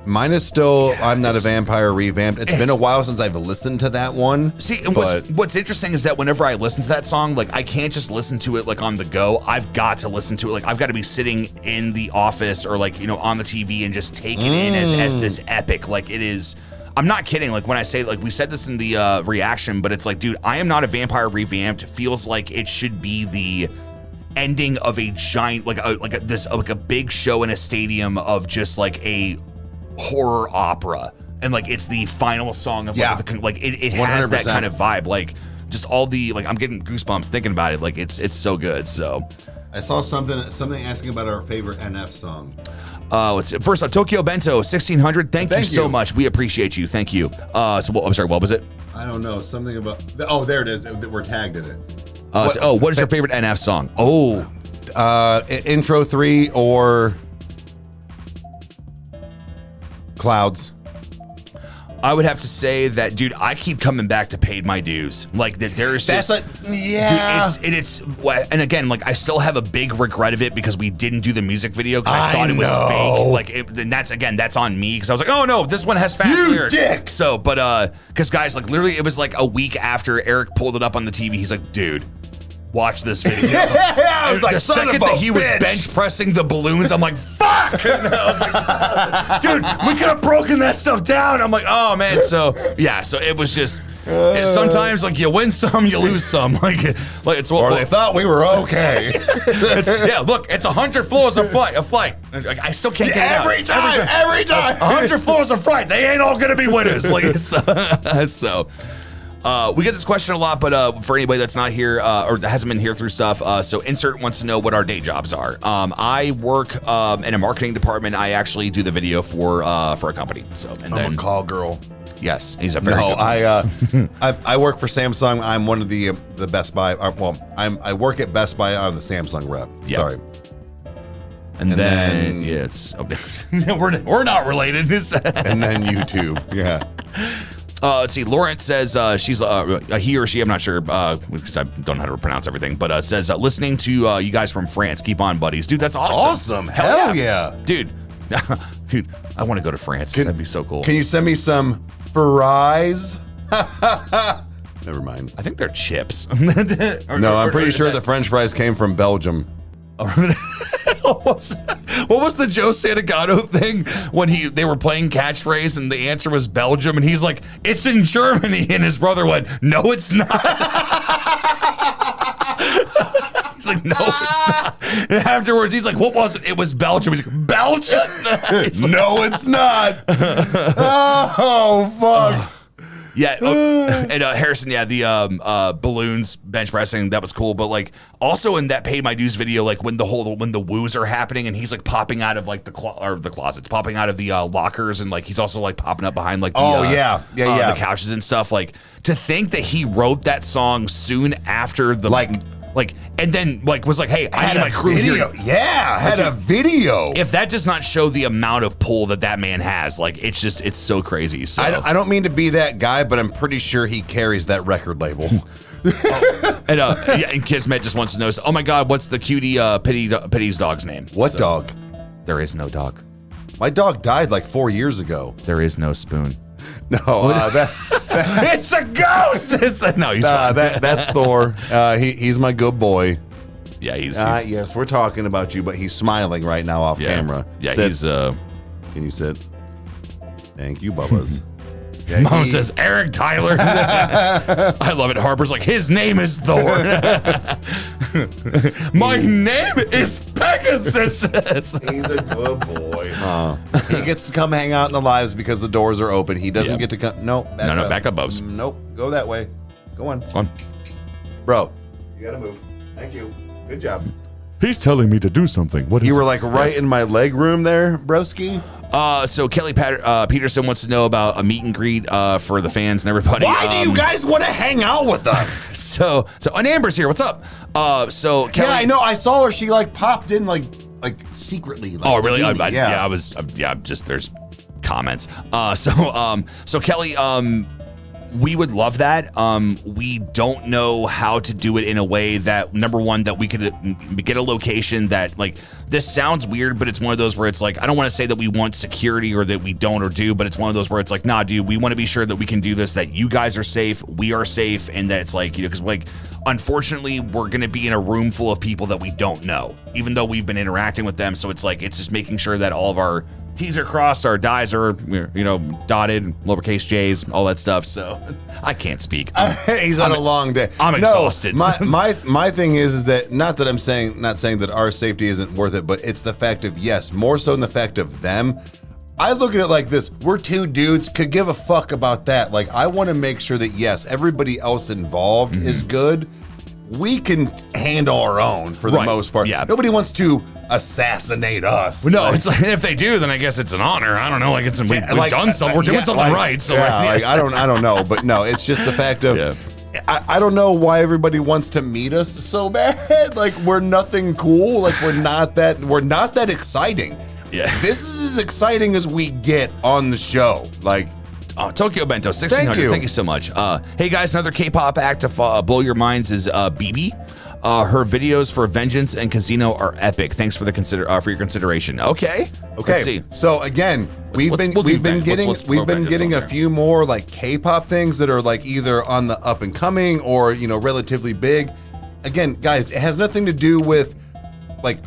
mine is still I'm Not a Vampire revamped. It's been a while since I've listened to that one. See, what's interesting is that whenever I listen to that song, like, I can't just listen to it, like, on the go. I've got to listen to it. Like, I've got to be sitting in the office or, like, you know, on the TV and just take it in as this epic. Like, it is. I'm not kidding. Like, when I say, like, we said this in the reaction, but it's like, dude, I Am Not a Vampire revamped feels like it should be the ending of a giant, like a big show in a stadium of just, like, a horror opera, and, like, it's the final song of, like, it has 100%. That kind of vibe, like, just all the, like, I'm getting goosebumps thinking about it. Like, it's so good. So I saw something asking about our favorite NF song. Let's see. First, Tokyo Bento 1600. Thank you so much. We appreciate you. Thank you. I'm sorry. What was it? I don't know. Something about. Oh, there it is. We're tagged in it. What is your favorite NF song? Intro 3 or Clouds. I would have to say that, dude, I keep coming back to Paid My Dues. Like, that there's just... Dude, it's and again, like, I still have a big regret of it because we didn't do the music video because I thought it was fake. Like, and that's on me because I was like, oh, no, this one has fast lyrics. Dick! So, but, because, guys, like, literally, it was like a week after Eric pulled it up on the TV. He's like, dude, watch this video. I was like, the second that he was bench pressing the balloons, I'm like, fuck! And I was like, dude, we could have broken that stuff down. I'm like, oh man. So yeah, so it was just sometimes, like, you win some, you lose some. Like it's what, or they thought we were okay. Look, it's 100 floors of flight. I still can't get it out. Every time. 100 floors of flight. They ain't all gonna be winners. Like so. We get this question a lot, but for anybody that's not here or that hasn't been here through stuff, so Insert wants to know what our day jobs are. I work in a marketing department. I actually do the video for a company. So I'm a call girl. Yes, he's a very good one. I work for Samsung. I'm one of the Best Buy. I work at Best Buy on the Samsung rep. Yep. Sorry. And then yeah, it's we're not related. And then YouTube. Yeah. Let's see. Lawrence says she's he or she, I'm not sure because I don't know how to pronounce everything, but says listening to you guys from France. Keep on, buddies. Dude, that's awesome. Hell yeah. Dude, I want to go to France. That'd be so cool. Can you send me some fries? Never mind. I think they're chips. No, I'm pretty sure the French fries came from Belgium. What was the Joe Santagato thing when they were playing catchphrase and the answer was Belgium and he's like, it's in Germany, and his brother went, no, it's not. He's like, no, it's not. And afterwards he's like, what was it? It was Belgium. He's like, Belgium? He's like, no, it's not. Oh, fuck. Yeah, and Harrison, yeah, the balloons bench pressing, that was cool. But like also in that Paid My Dues video, like when the woos are happening and he's like popping out of like the closets, popping out of the lockers, and like he's also like popping up behind like the the couches and stuff. Like to think that he wrote that song soon after the like, and then like was like, hey, I need my crew here. Yeah, had a video. If that does not show the amount of pull that man has, like it's so crazy. So I don't mean to be that guy, but I'm pretty sure he carries that record label. And Kismet just wants to know, oh my God, what's the cutie Pitty's dog's name? What dog? There is no dog. My dog died like 4 years ago. There is no Spoon. No, it's a ghost. No, he's fine. That's Thor. He's my good boy. Yeah, yes, we're talking about you, but he's smiling right now off camera. Yeah, sit. Can you sit? Thank you, Bubba's. Yeah, Mom says Eric Tyler. I love it. Harper's like, his name is Thor. My name is Pegasus. He's a good boy. He gets to come hang out in the lives because the doors are open. He doesn't get to come. No, back up, Bubs. Nope, go that way. Go on. Go on. Bro, you gotta move. Thank you. Good job. He's telling me to do something. What is you were like right in my leg room there, broski. So Kelly Peterson wants to know about a meet and greet for the fans and everybody. Why do you guys want to hang out with us? So and Amber's here. What's up? So Kelly, yeah, I know. I saw her. She like popped in like secretly. Like, oh, really? Yeah. I was. Just there's comments. So Kelly, we would love that. We don't know how to do it in a way that, number one, that we could get a location that, like, this sounds weird, but it's one of those where it's like, I don't want to say that we want security or that we don't or do, but it's one of those where it's like, nah, dude, we want to be sure that we can do this, that you guys are safe, we are safe, and that it's like, because like, unfortunately, we're going to be in a room full of people that we don't know, even though we've been interacting with them. So it's like, it's just making sure that all of our T's are crossed, our Di's are, dotted, lowercase J's, all that stuff. So I can't speak. He's on a long day. I'm exhausted. My thing is that not saying that our safety isn't worth it, but it's the fact of, yes, more so than the fact of them. I look at it like this. We're two dudes, could give a fuck about that. Like, I want to make sure that, yes, everybody else involved is good. We can handle our own for the most part. Yeah. Nobody wants to assassinate us. Well, no, it's like, if they do, then I guess it's an honor. I don't know. Like, we've done something. We're doing something right. So I don't know. But no, it's just the fact of, I don't know why everybody wants to meet us so bad. Like, we're nothing cool. Like, we're not that exciting. Yeah. This is as exciting as we get on the show. Like, Tokyo Bento, 1600. Thank you so much. Hey guys, another K-pop act to blow your minds is BB. Her videos for Vengeance and Casino are epic. Thanks for the for your consideration. Okay. Let's see. So again, we've been getting a few more like K-pop things that are like either on the up and coming or relatively big. Again, guys, it has nothing to do with like,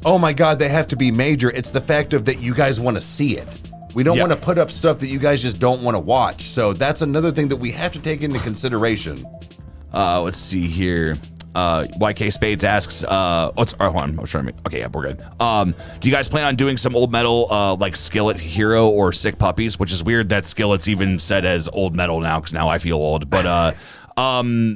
oh my God, they have to be major. It's the fact of that you guys want to see it. We don't want to put up stuff that you guys just don't want to watch. So that's another thing that we have to take into consideration. Let's see here. YK Spades asks, hold on, I was trying to make, okay, yeah, we're good. Do you guys plan on doing some old metal, like Skillet Hero or Sick Puppies, which is weird that Skillet's even said as old metal now, because now I feel old, but,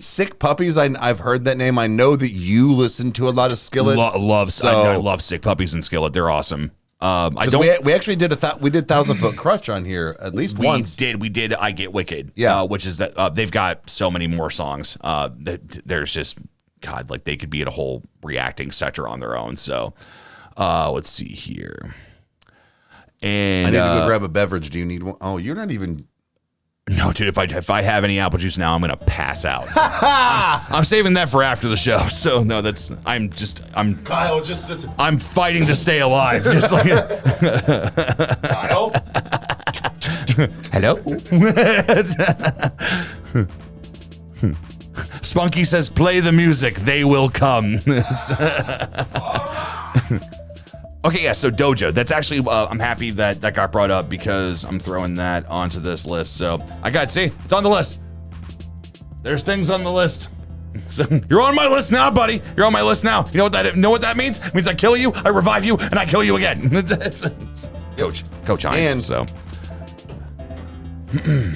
Sick Puppies, I've heard that name. I know that you listen to a lot of Skillet. I love Sick Puppies and Skillet. They're awesome. We actually did 1,000 Foot Crutch on here at least once. We did I Get Wicked. Yeah. Which is that they've got so many more songs. There's just, God, like they could be at a whole reacting sector on their own. So let's see here. And I need to go grab a beverage. Do you need one? Oh, you're not even. No, dude, if I have any apple juice now, I'm gonna pass out. I'm saving that for after the show. So no, Kyle, just sits. I'm fighting to stay alive. Just like Kyle. Hello. Spunky says, "Play the music. They will come." Okay, yeah, so Doja. That's actually, I'm happy that got brought up because I'm throwing that onto this list. So I got, see, it's on the list. There's things on the list. So you're on my list now, buddy. You're on my list now. You know what that means? It means I kill you, I revive you, and I kill you again. it's Coach Hines. And so you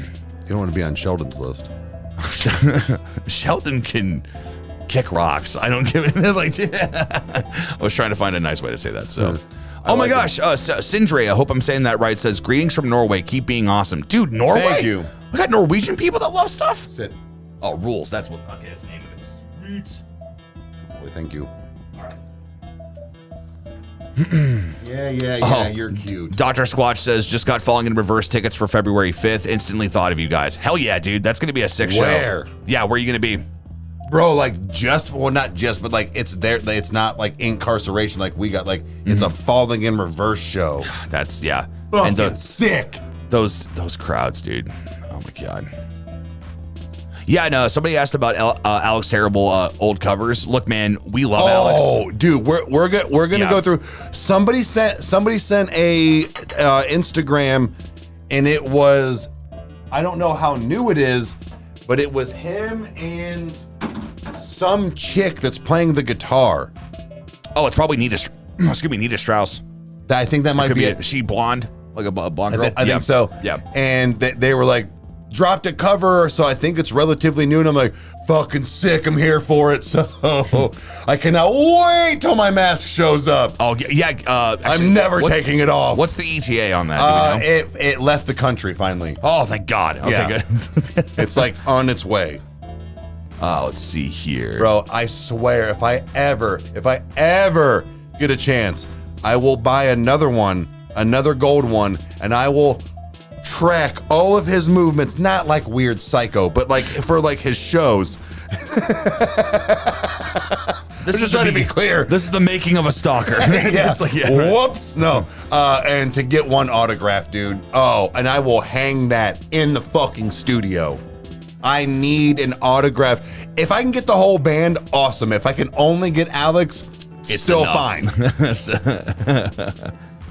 don't want to be on Sheldon's list. Sheldon can kick rocks. I don't give it like. I was trying to find a nice way to say that. So, oh my gosh, Sindre. I hope I'm saying that right. Says greetings from Norway. Keep being awesome, dude. Norway. Thank you. We got Norwegian people that love stuff. Sit. Oh, rules. That's what. Okay, that's the name of it. Sweet. Boy, thank you. All right. Yeah. You're cute. Dr. Squatch says just got Falling in Reverse tickets for February 5th. Instantly thought of you guys. Hell yeah, dude. That's gonna be a sick show. Where? Yeah, where are you gonna be? Bro, like not just, but like it's there. It's not like incarceration like we got. Like it's a falling in reverse show. That's yeah. Fucking sick. Those crowds, dude. Oh my god. Yeah, no. Somebody asked about Alex Terrible old covers. Look, man, we love Alex. Oh, dude, we're gonna go through. Somebody sent a Instagram, and it was, I don't know how new it is, but it was him and some chick that's playing the guitar. Oh, it's probably Nita. Excuse me, Nita Strauss. I think that might be it. Is she blonde, like a blonde girl? I think so. Yeah. And they were like, dropped a cover, so I think it's relatively new, and I'm like, fucking sick, I'm here for it, so I cannot wait till my mask shows up. Oh, yeah. Actually, I'm never taking it off. What's the ETA on that? Do we know? It left the country, finally. Oh, thank God. Okay, Yeah. good. It's like on its way. Let's see here. Bro, I swear, if I ever get a chance, I will buy another gold one, and I will track all of his movements, not like Weird Psycho, but like for like his shows. This is trying to be clear. This is the making of a stalker. Yeah. It's like, yeah. Whoops. No. And to get one autograph, dude. Oh, and I will hang that in the fucking studio. I need an autograph. If I can get the whole band, awesome. If I can only get Alex, it's still enough. fine.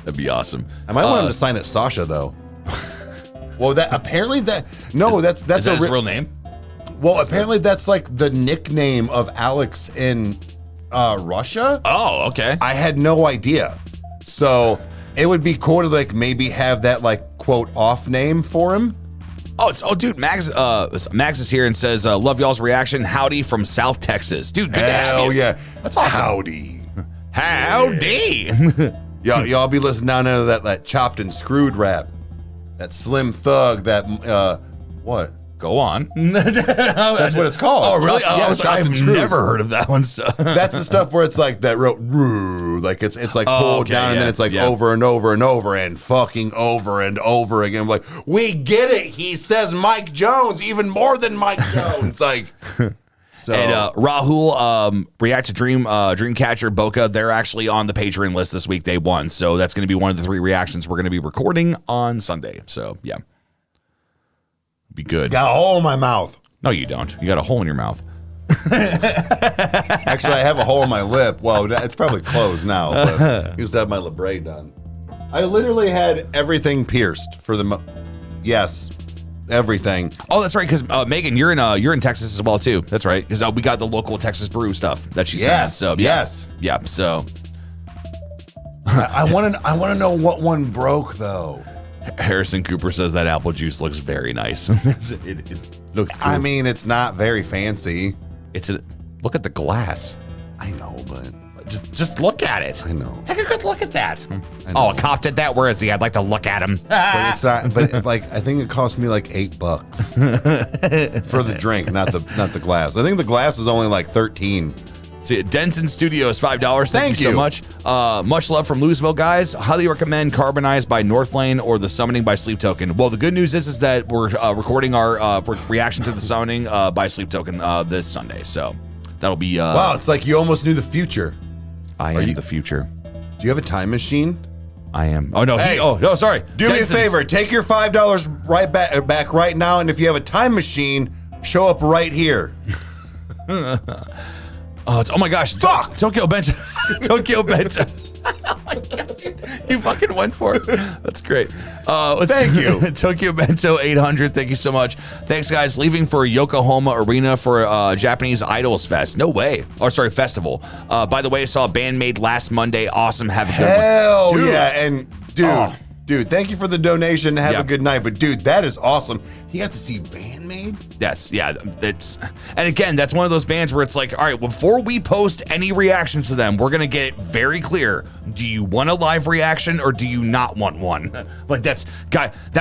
That'd be awesome. I might want him to sign it Sasha, though. Well, that's is that his real name? Well, apparently that's like the nickname of Alex in Russia. Oh, okay. I had no idea. So it would be cool to like maybe have that like quote off name for him. Dude, Max is here and says, love y'all's reaction. Howdy from South Texas. Dude, good to have you. Yeah. That's awesome. Howdy. Y'all be listening down into that chopped and screwed rap. That Slim Thug, that what? Go on. That's what it's called. Oh, really? I've Screwed. never heard of that one. So. That's the stuff where it's like that like it's like pulled down and then it's like over and over and over and fucking over and over again. I'm like, we get it. He says Mike Jones even more than Mike Jones. Like, so. And Rahul, React to Dreamcatcher, Boca, they're actually on the Patreon list this week, day one. So that's going to be one of the 3 reactions we're going to be recording on Sunday. So yeah. Be good. Got a hole in my mouth. No, you don't. You got a hole in your mouth. Actually, I have a hole in my lip. Well, it's probably closed now, but I used to have my labret done. I literally had everything pierced for the yes, everything. Oh, that's right, because Megan, you're in Texas as well too. That's right, because we got the local Texas brew stuff that she sent. So yes. So I want to know what one broke though. Harrison Cooper says that apple juice looks very nice. it looks cool. I mean, it's not very fancy. Look at the glass. I know, but just look at it. I know. Take a good look at that. Oh, a cop did that. Where is he? I'd like to look at him. But it's not. But like, I think it cost me like $8 for the drink, not the glass. I think the glass is only like 13. See, Denson Studios, $5. Thank you so much. Much love from Louisville, guys. Highly recommend Carbonized by Northlane or The Summoning by Sleep Token. Well, the good news is that we're recording our reaction to The Summoning by Sleep Token this Sunday. So that'll be... wow, it's like you almost knew the future. I am the future. Do you have a time machine? I am. Oh, no. Hey, no, sorry. Do me a favor. Take your $5 right back right now, and if you have a time machine, show up right here. Oh my gosh. Fuck! Tokyo Bento. Tokyo Bento. Oh my God. You fucking went for it. That's great. Thank you. Tokyo Bento 800. Thank you so much. Thanks, guys. Leaving for Yokohama Arena for Japanese Idols Fest. No way. Or sorry, festival. By the way, I saw a Bandmade last Monday. Awesome. Have a good one. Hell yeah. And dude, thank you for the donation. Have a good night. But dude, that is awesome. You got to see Bandmade? And again, that's one of those bands where it's like, all right, before we post any reactions to them, we're going to get it very clear. Do you want a live reaction or do you not want one? Like that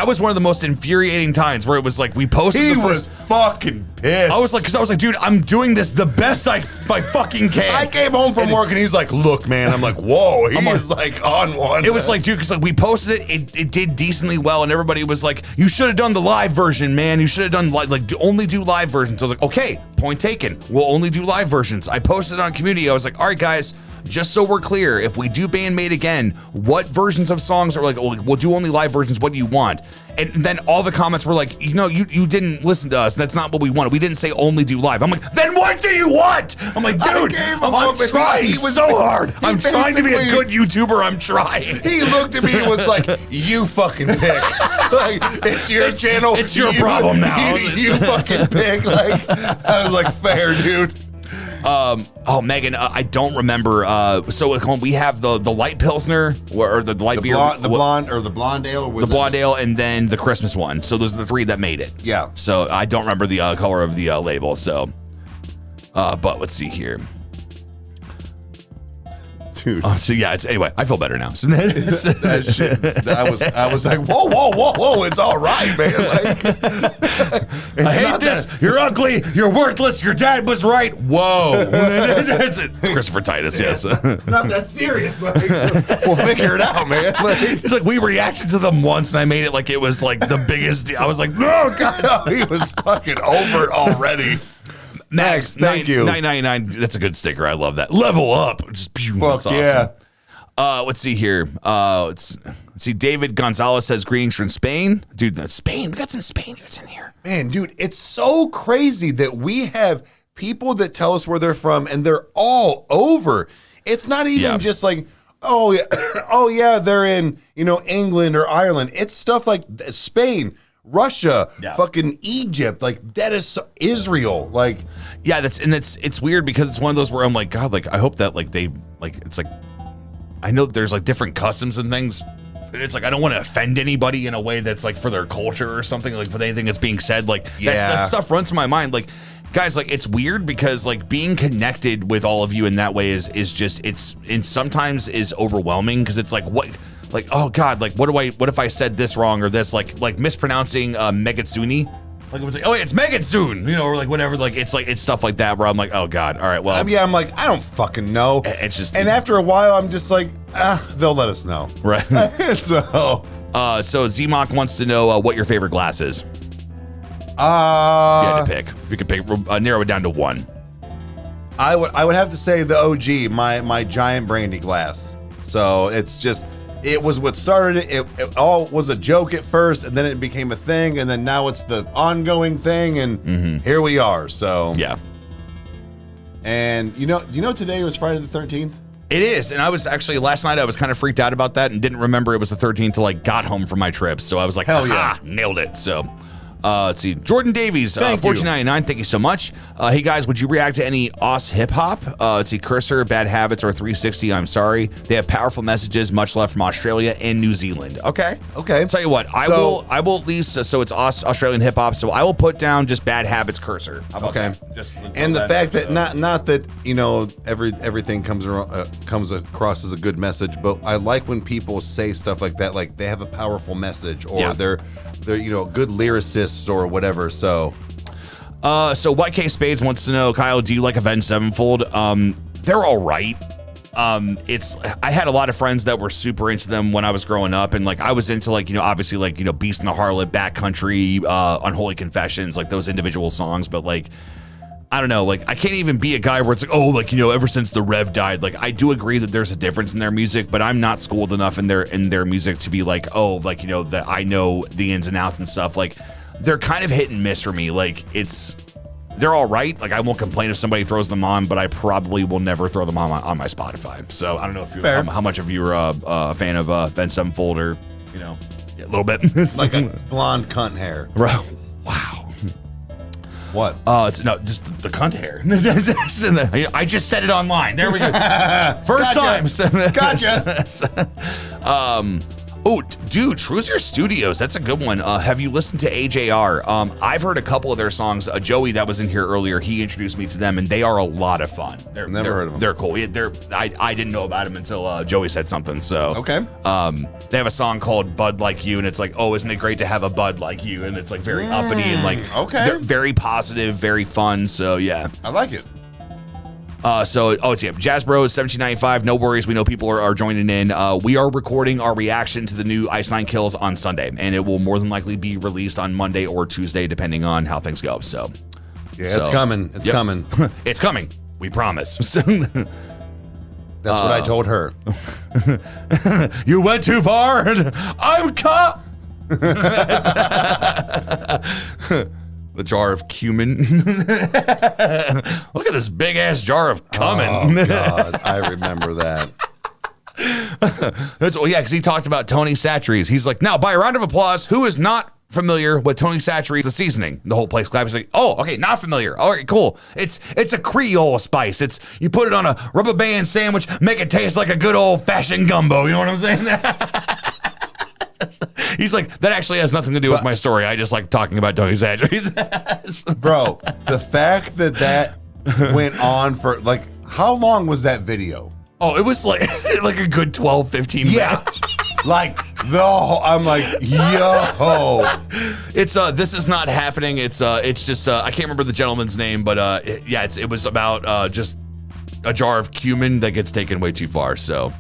was one of the most infuriating times where it was like, we posted He was fucking pissed. I was like, dude, I'm doing this the best I fucking can. I came home from work and he's like, look, man. I'm like, whoa. He's like on one. It was like, dude, because like we posted it did decently well and everybody was like, you should have done the live version. version, man. You should have done only do live versions. I was like, okay, point taken. We'll only do live versions. I posted on community. I was like, all right, guys, just so we're clear, if we do Bandmate again, what versions of songs are like, we'll do only live versions. What do you want? And then all the comments were like, you didn't listen to us. That's not what we wanted. We didn't say only do live. I'm like, then what do you want? I'm like, dude, I'm trying. He was so hard. I'm trying to be a good YouTuber. I'm trying. He looked at me and was like, you fucking pick. Like, it's your channel. It's your problem now. You fucking pick. Like, I was like, fair, dude. Megan, I don't remember. So when we have the light pilsner or the light beer, the blonde ale, the blonde ale, and then the Christmas one. So those are the three that made it. Yeah. So I don't remember the color of the label. So, but let's see here. Dude. So yeah, anyway, I feel better now. That shit. I was like, whoa, it's all right, man. Like, I hate this. You're ugly. You're worthless. Your dad was right. Whoa. Christopher Titus, yes. It's not that serious. Like, we'll figure it out, man. Like, it's like we reacted to them once, and I made it like it was like the biggest deal. I was like, no, God. No, he was fucking over already. Max, thank you. 999. That's a good sticker. I love that. Level up. Just fuck that's awesome. Yeah. Let's see here. Let's see. David Gonzalez says greetings from Spain. Dude, that's Spain. We got some Spaniards in here. Man, dude, it's so crazy that we have people that tell us where they're from, and they're all over. It's not even just like, oh yeah, they're in England or Ireland. It's stuff like Spain, Russia, fucking Egypt, like that is Israel, like it's weird because it's one of those where I'm like, God, like I hope that like they like it's like I know there's like different customs and things. It's like I don't want to offend anybody in a way that's like for their culture or something, like with anything that's being said. Like that stuff runs through my mind. Like, guys, like it's weird because like being connected with all of you in that way is just and sometimes is overwhelming because it's like what. Like, oh God, like what if I said this wrong or this, like mispronouncing Megatsuni? Like it was like, oh yeah, it's Megatsun, or like whatever, like it's stuff like that where I'm like, oh God, all right, well. I'm like, I don't fucking know. It's just and after a while I'm just like, they'll let us know. Right. So Zmock wants to know what your favorite glass is. If you had to pick. If you could pick narrow it down to one. I would have to say the OG, my giant brandy glass. So it was what started it. It all was a joke at first, and then it became a thing, and then now it's the ongoing thing, and here we are. So yeah. And today was Friday the 13th. It is, and I was actually last night I was kind of freaked out about that and didn't remember it was the 13th till I got home from my trip. So I was like, hell yeah, nailed it. So. Let's see. Jordan Davies, $14.99. Thank you so much. Hey guys, would you react to any Aus hip hop? Let's see. Cursor, Bad Habits, or 360. I'm sorry. They have powerful messages. Much love from Australia and New Zealand. Okay. I'll tell you what. I will at least. So it's Australian hip hop. So I will put down just Bad Habits, Cursor. How about that? And the fact that not that everything comes across as a good message, but I like when people say stuff like that, like they have a powerful message or they're good lyricists or whatever. So YK Spades wants to know, Kyle, do you like Avenged Sevenfold? They're all right. I had a lot of friends that were super into them when I was growing up, and like I was into obviously Beast in the Harlot, Backcountry, Unholy Confessions, like those individual songs, but like I don't know, like I can't even be a guy where it's like, ever since the Rev died, like I do agree that there's a difference in their music, but I'm not schooled enough in their music to be like, that I know the ins and outs and stuff. Like they're kind of hit and miss for me. Like they're all right. Like I won't complain if somebody throws them on, but I probably will never throw them on my Spotify. So I don't know if how much of you are a fan of Avenged Sevenfold or, a little bit. Like a blonde cunt hair. Right. Wow. What? It's just the cunt hair. I just said it online. There we go. First time. Gotcha. Oh, dude, Truzier Studios. That's a good one. Have you listened to AJR? I've heard a couple of their songs. Joey, that was in here earlier, he introduced me to them, and they are a lot of fun. Never heard of them. They're cool. I didn't know about them until Joey said something. So okay. They have a song called Bud Like You, and it's like, oh, isn't it great to have a bud like you? And it's like very uppity and like okay. They're very positive, very fun. So yeah, I like it. It's Jazz Bros 1795. No worries. We know people are joining in. We are recording our reaction to the new Ice Nine Kills on Sunday, and it will more than likely be released on Monday or Tuesday, depending on how things go. So, it's coming. It's coming. It's coming. We promise. That's what I told her. You went too far. I'm caught. The jar of cumin. Look at this big ass jar of cumin. Oh God, I remember that. Because he talked about Tony Chachere's. He's like, now by a round of applause, who is not familiar with Tony Chachere's the seasoning? The whole place claps. He's like, oh, okay, not familiar. All right, cool. It's a Creole spice. It's you put it on a rubber band sandwich, make it taste like a good old fashioned gumbo. You know what I'm saying? He's like, that actually has nothing to do with my story. I just like talking about Tony Chachere's. Bro, the fact that went on for like, how long was that video? Oh, it was like a good 12, 15 minutes. Yeah. Like the whole, I'm like, yo. It's this is not happening. It's just I can't remember the gentleman's name, but it was about just a jar of cumin that gets taken way too far. So,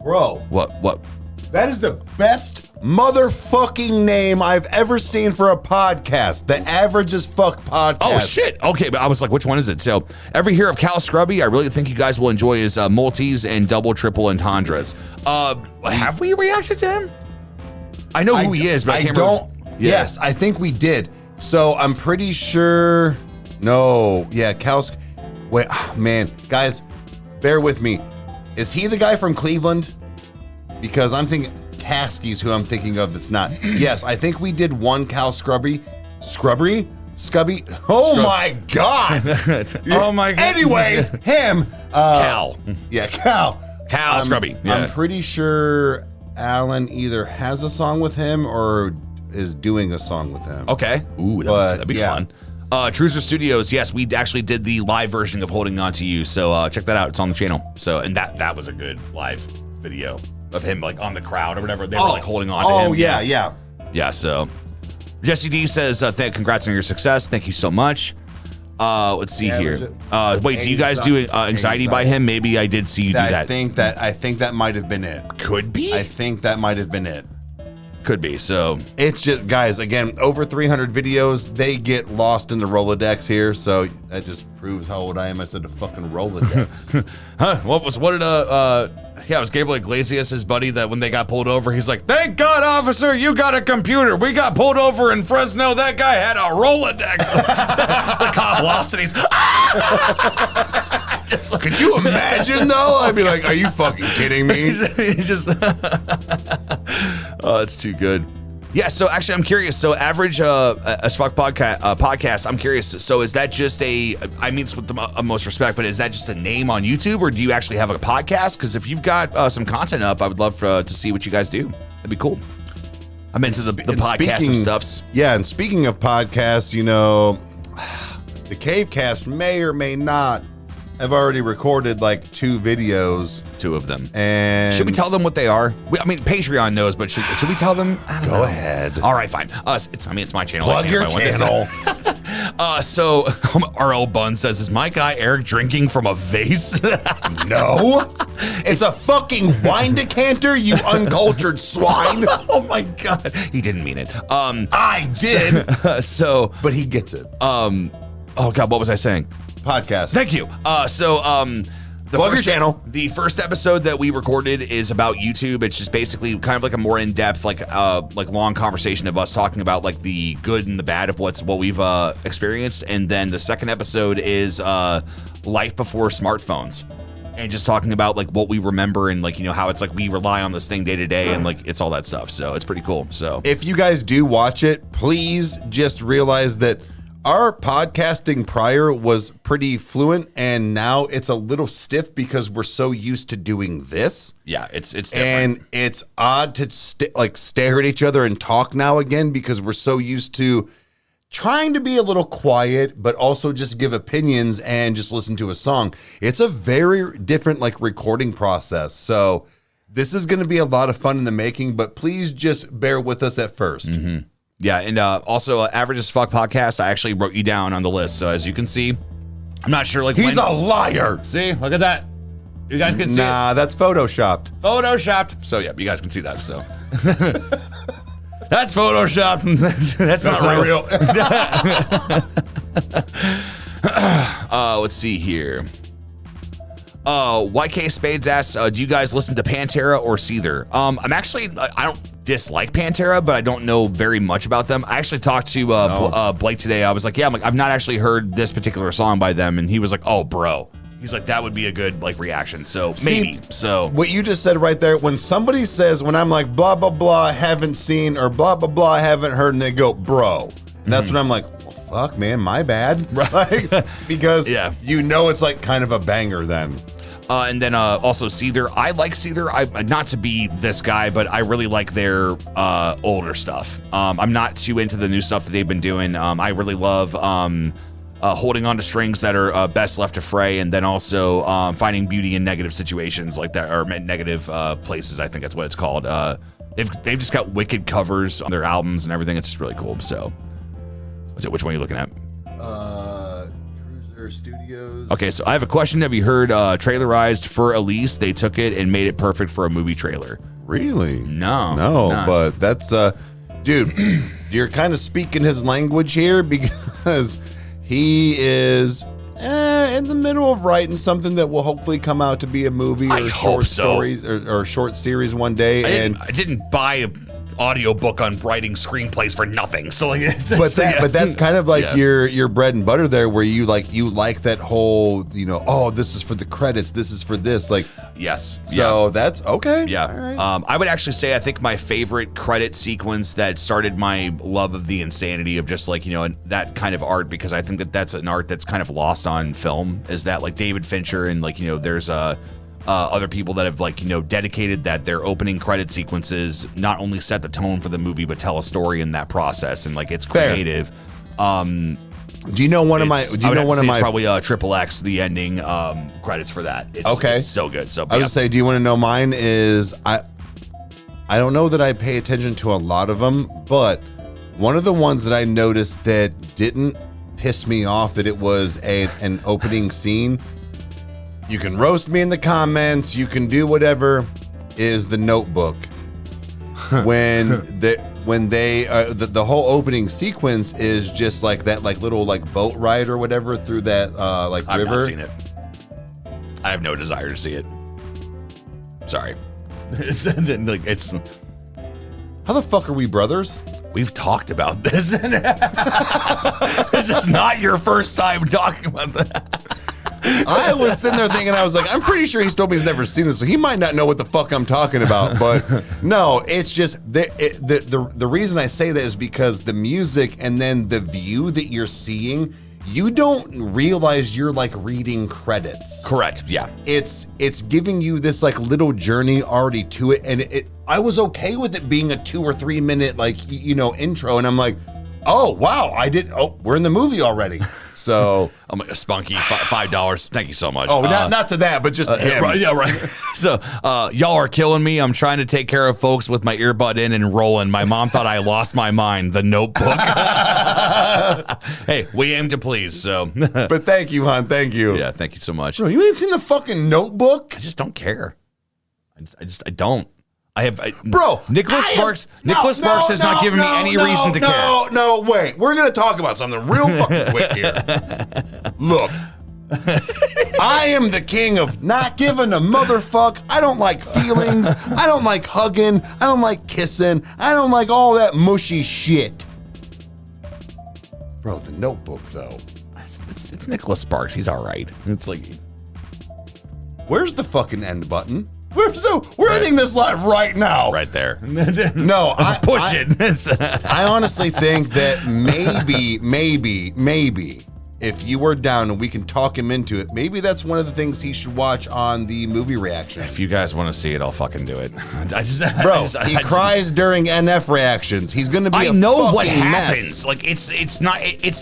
bro, what? That is the best motherfucking name I've ever seen for a podcast. The Average as Fuck podcast. Oh, shit. Okay, but I was like, which one is it? So, every hear of Cal Scrubby, I really think you guys will enjoy his multis and double, triple entendres. Have we reacted to him? I know who he is, but I can't remember. Yeah. Yes, I think we did. So, I'm pretty sure. No. Yeah, wait, man. Guys, bear with me. Is he the guy from Cleveland? Because I'm thinking Caskey's who I'm thinking of that's not. Yes, I think we did one Cal Scrubby. Scrubby? Oh my God. Oh my God. Anyways, him. Cal. Yeah, Cal. Scrubby. Yeah. I'm pretty sure Alan either has a song with him or is doing a song with him. Okay. Ooh, that'd be fun. Truzer Studios, yes, we actually did the live version of Holding On To You, so check that out. It's on the channel. So, and that was a good live video of him like on the crowd or whatever. They were like holding on to him. Oh, yeah. Yeah, so Jesse D says, congrats on your success. Thank you so much. Let's see here. Wait, do you guys do anxiety by him? Maybe I did see you do that. I think that might have been it. Could be? I think that might have been it. Could be. So it's just, guys, again, over 300 videos, they get lost in the Rolodex here. So that just proves how old I am. I said the fucking Rolodex. Huh? It was Gabriel Iglesias, his buddy, that when they got pulled over, he's like, thank God, officer, you got a computer. We got pulled over in Fresno. That guy had a Rolodex. The cop lost it. He's could you imagine, though? I'd be like, are you fucking kidding me? He's just, oh, it's too good. Yeah, so actually, I'm curious. So, Average as Fuck podcast, I'm curious. So, is that just I mean this with the most respect, but is that just a name on YouTube, or do you actually have a podcast? Because if you've got some content up, I would love to see what you guys do. That'd be cool. I'm into the podcast of stuffs. Yeah, and speaking of podcasts, you know, the Cavecast may or may not have already recorded like 2 videos. 2 of them. And should we tell them what they are? I mean, Patreon knows, but should we tell them? Go ahead. All right, fine. It's my channel. Plug your channel. So RL Bun says, is my guy Eric drinking from a vase? No. It's a fucking wine decanter, you uncultured swine. Oh my God. He didn't mean it. I did. But he gets it. Oh God, what was I saying? Podcast. Thank you. Plug your channel. The first episode that we recorded is about YouTube. It's just basically kind of like a more in-depth, like long conversation of us talking about like the good and the bad of what we've experienced. And then the second episode is life before smartphones, and just talking about like what we remember and like, you know, how it's like we rely on this thing day to day and like it's all that stuff. So it's pretty cool. So if you guys do watch it, please just realize that our podcasting prior was pretty fluent, and now it's a little stiff because we're so used to doing this. Yeah, it's different. And it's odd to stare at each other and talk now again because we're so used to trying to be a little quiet, but also just give opinions and just listen to a song. It's a very different like recording process. So this is going to be a lot of fun in the making, but please just bear with us at first. Mm-hmm. Yeah, and also Average as Fuck podcast, I actually wrote you down on the list. So as you can see, I'm not sure. Like he's a liar. See, look at that. You guys can see it. Nah, that's photoshopped. Photoshopped. So yeah, you guys can see that. So that's photoshopped. that's not real. Let's see here. YK Spades asks, do you guys listen to Pantera or Seether? I'm actually, I don't dislike Pantera, but I don't know very much about them. I actually talked to Blake today. I was like, I've not actually heard this particular song by them. And he was like, oh, bro. He's like, that would be a good like reaction. So maybe. So what you just said right there, when somebody says, when I'm like, blah, blah, blah, haven't seen, or blah, blah, blah, haven't heard, and they go, bro. And that's when I'm like, well, fuck, man, my bad. Right. Like, because you know it's like kind of a banger then. And then also Seether. I like Seether. Not to be this guy, but I really like their older stuff. I'm not too into the new stuff that they've been doing. I really love holding on to strings that are best left to fray, and then also finding beauty in negative situations like that, or negative places. I think that's what it's called. They've just got wicked covers on their albums and everything. It's just really cool. So, which one are you looking at? Studios. Okay, so I have a question. Have you heard trailerized for Elise? They took it and made it perfect for a movie trailer. Really? No, but that's dude, you're kind of speaking his language here because he is in the middle of writing something that will hopefully come out to be a movie or short stories or short series one day. I didn't buy a audiobook on writing screenplays for nothing. So like but that's kind of like your bread and butter there, where you like that whole, oh, this is for the credits, this is for this, like yes. So that's okay. Yeah. All right. I would actually say I think my favorite credit sequence that started my love of the insanity of just like, that kind of art, because I think that's an art that's kind of lost on film, is that like David Fincher and like, there's other people that have like, dedicated that their opening credit sequences not only set the tone for the movie, but tell a story in that process. And like, it's creative. Do you know one of my probably Triple X, the ending credits for that. It's so good. So I would say, do you want to know mine is, I don't know that I pay attention to a lot of them, but one of the ones that I noticed that didn't piss me off that it was an opening scene. You can roast me in the comments. You can do whatever. Is The Notebook. When the whole opening sequence is just like that, like little like boat ride or whatever through that like river. I've not seen it. I have no desire to see it. Sorry. It's how the fuck are we brothers? We've talked about this. This is not your first time talking about that. I was sitting there thinking, I was like, I'm pretty sure he's told me he's never seen this, so he might not know what the fuck I'm talking about. But no, it's just the reason I say that is because the music and then the view that you're seeing, you don't realize you're like reading credits. Correct. Yeah. It's giving you this like little journey already to it, and I was okay with it being a 2 or 3 minute like intro, and I'm like, oh wow, we're in the movie already. So I'm like, Spunky, $5. Thank you so much. Oh, not to that, but just him. Right, yeah, right. So y'all are killing me. I'm trying to take care of folks with my earbud in and rolling. My mom thought I lost my mind. The Notebook. Hey, we aim to please. So, but thank you, hon. Thank you. Yeah, thank you so much. Bro, you ain't seen the fucking Notebook? I just don't care. I don't. Bro, Nicholas Sparks has not given me any reason to care. No, wait. We're going to talk about something real fucking quick here. Look, I am the king of not giving a motherfuck. I don't like feelings. I don't like hugging. I don't like kissing. I don't like all that mushy shit. Bro, The Notebook, though. It's Nicholas Sparks. He's all right. It's like, where's the fucking end button? We're ending this live right now. Right there. No, push it. I honestly think that maybe if you were down and we can talk him into it, maybe that's one of the things he should watch on the movie reactions. If you guys want to see it, I'll fucking do it. He cries during NF reactions. He's going to be I know what mess. happens. Like it's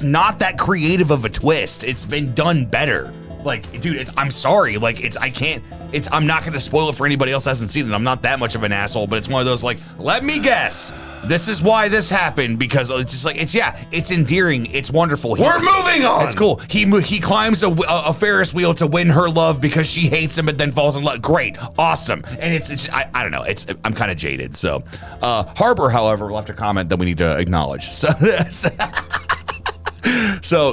not that creative of a twist. It's been done better. Like, dude, I'm sorry. Like, I'm not going to spoil it for anybody else that hasn't seen it. I'm not that much of an asshole, but it's one of those, like, let me guess. This is why this happened, because it's just like, it's endearing. It's wonderful. We're moving on. It's cool. He climbs a Ferris wheel to win her love because she hates him, but then falls in love. Great. Awesome. And I don't know. I'm kind of jaded. So, Harbor, however, left a comment that we need to acknowledge. So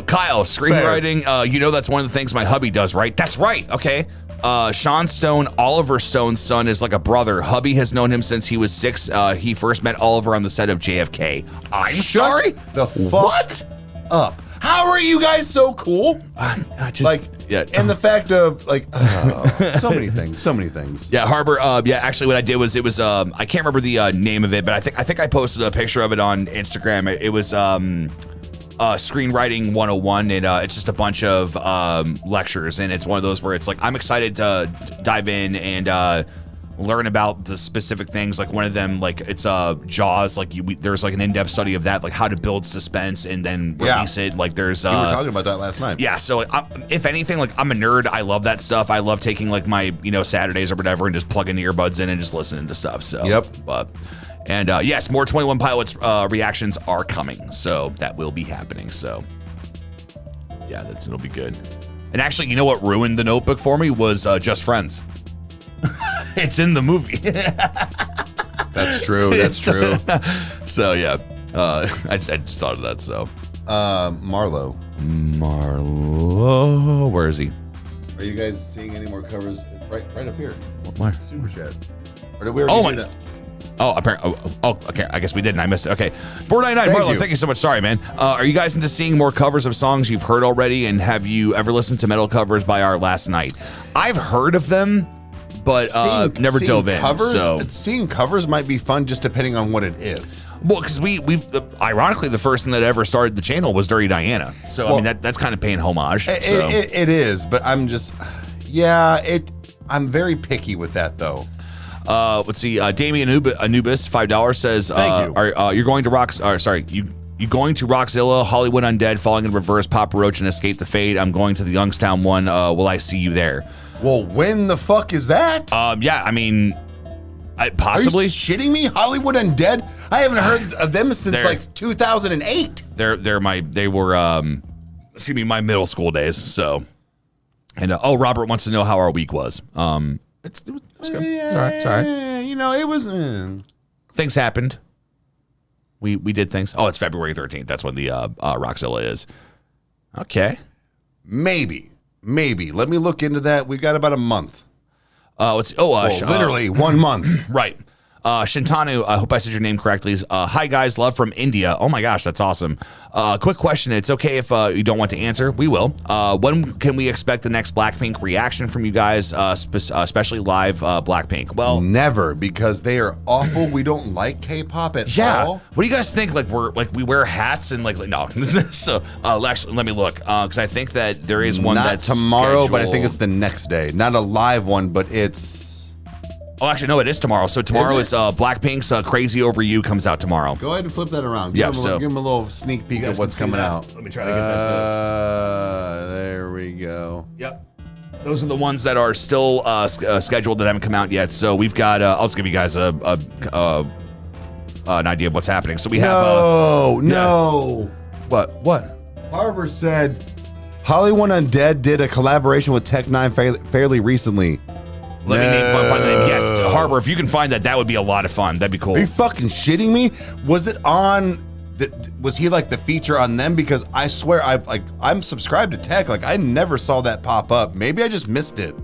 Kyle, screenwriting, that's one of the things my hubby does, right? That's right. Okay. Sean Stone, Oliver Stone's son, is like a brother. Hubby has known him since he was 6. He first met Oliver on the set of JFK. I'm sorry? The fuck up. How are you guys so cool? And the fact of so many things. Yeah, Harbor. Actually, what I did was I can't remember the name of it, but I think I posted a picture of it on Instagram. It was Screenwriting 101, and it's just a bunch of lectures, and it's one of those where it's like I'm excited to dive in and learn about the specific things. Like one of them, like it's Jaws. Like there's like an in-depth study of that, like how to build suspense and then release it. Like there's we were talking about that last night. Yeah, so if anything, like I'm a nerd. I love that stuff. I love taking like my Saturdays or whatever and just plugging the earbuds in and just listening to stuff. So And yes, more 21 Pilots reactions are coming, so that will be happening. So yeah, it'll be good. And actually, you know what ruined The Notebook for me was Just Friends. It's in the movie. That's true. That's true. So yeah, I just thought of that. So Marlo, where is he? Are you guys seeing any more covers? Right up here. Where? Super chat. Or did we already do that? Oh, apparently. Oh, okay. I guess we didn't. I missed it. Okay. 499 Marlo, thank you so much. Sorry, man. Are you guys into seeing more covers of songs you've heard already? And have you ever listened to metal covers by our Last Night? I've heard of them, but never dove in. Seeing covers might be fun just depending on what it is. Well, because ironically, the first thing that ever started the channel was Dirty Diana. So, I mean, that's kind of paying homage. It is, but I'm just, I'm very picky with that, though. Let's see. Damien Anubis, $5 says, "Thank you. You're going to you going to Rockzilla, Hollywood Undead, Falling in Reverse, Papa Roach, and Escape the Fate. I'm going to the Youngstown one. Will I see you there?" Well, when the fuck is that? Yeah, I mean, possibly. Are you shitting me? Hollywood Undead? I haven't heard of them since like 2008. They were my middle school days. So, and Robert wants to know how our week was. It was good. It's all right. It was. Things happened. We did things. Oh, it's February 13th. That's when the Rockzilla is. Okay. Maybe. Let me look into that. We've got about a month. Literally 1 month. Right. Shintanu, I hope I said your name correctly. Hi, guys. Love from India. Oh, my gosh. That's awesome. Quick question. It's okay if you don't want to answer. We will. When can we expect the next Blackpink reaction from you guys, especially live Blackpink? Well, never, because they are awful. We don't like K-pop at all. What do you guys think? Like we wear hats and like no. So actually, let me look because I think that there is one that's tomorrow, scheduled. But I think it's the next day. Not a live one, but it's. Oh, actually, no, it is tomorrow. So tomorrow it's Blackpink's Crazy Over You comes out tomorrow. Go ahead and flip that around. Give him a little sneak peek of what's coming out. Let me try to get that to there we go. Yep. Those are the ones that are still scheduled that haven't come out yet. So we've got, I'll just give you guys an idea of what's happening. So we have... No. What? Harbor said Hollywood Undead did a collaboration with Tech9 fairly recently. Let me find the name. Yes, Harbor, if you can find that would be a lot of fun. That'd be cool. Are you fucking shitting me? Was it on... Was he like the feature on them? Because I swear I'm subscribed to Tech. Like I never saw that pop up. Maybe I just missed it.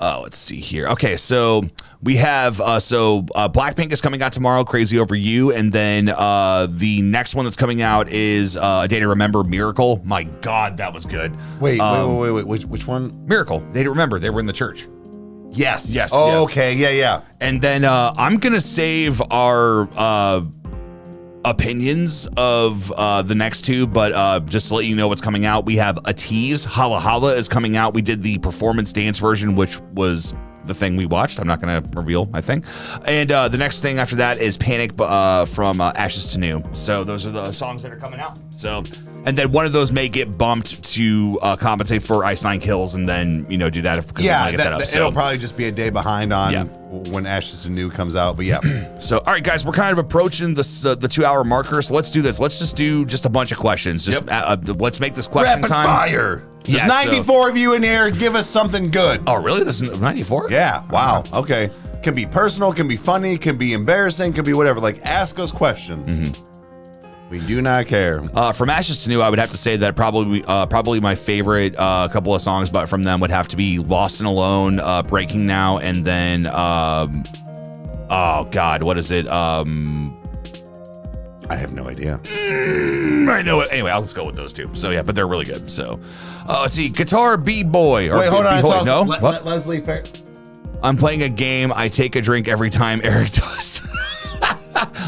Let's see here. Okay, so we have Blackpink is coming out tomorrow, Crazy Over You, and then the next one that's coming out is A Day to Remember, Miracle. My God, that was good. Wait. Which one? Miracle. Day to Remember. They were in the church. Yes. Oh, yeah. Okay. Yeah. And then I'm gonna save our opinions of the next two, but just to let you know what's coming out, we have a tease. Hala Hala is coming out. We did the performance dance version, which was the thing we watched. I'm not going to reveal my thing. And the next thing after that is Panic from Ashes to New. So those are the songs that are coming out. So, and then one of those may get bumped to compensate for Ice Nine Kills, and then do that if it'll probably just be a day behind on when Ashes to New comes out. But yeah. So all right, guys, we're kind of approaching the 2-hour marker. So let's do this. Let's just do a bunch of questions. Just let's make this question rapid time. Fire. There's 94 of you in here. Give us something good. Oh, really? There's 94? Yeah. Wow. Okay. Can be personal, can be funny, can be embarrassing, can be whatever. Like, ask us questions. We do not care. From Ashes to New, I would have to say that probably my favorite couple of songs, but from them would have to be Lost and Alone, Breaking Now, and then oh God, what is it? I have no idea. I know it. Anyway, I'll just go with those two. So yeah, but they're really good. So let's see, Guitar B-Boy. Wait, hold on. No, Leslie Fair. I'm playing a game. I take a drink every time Eric does.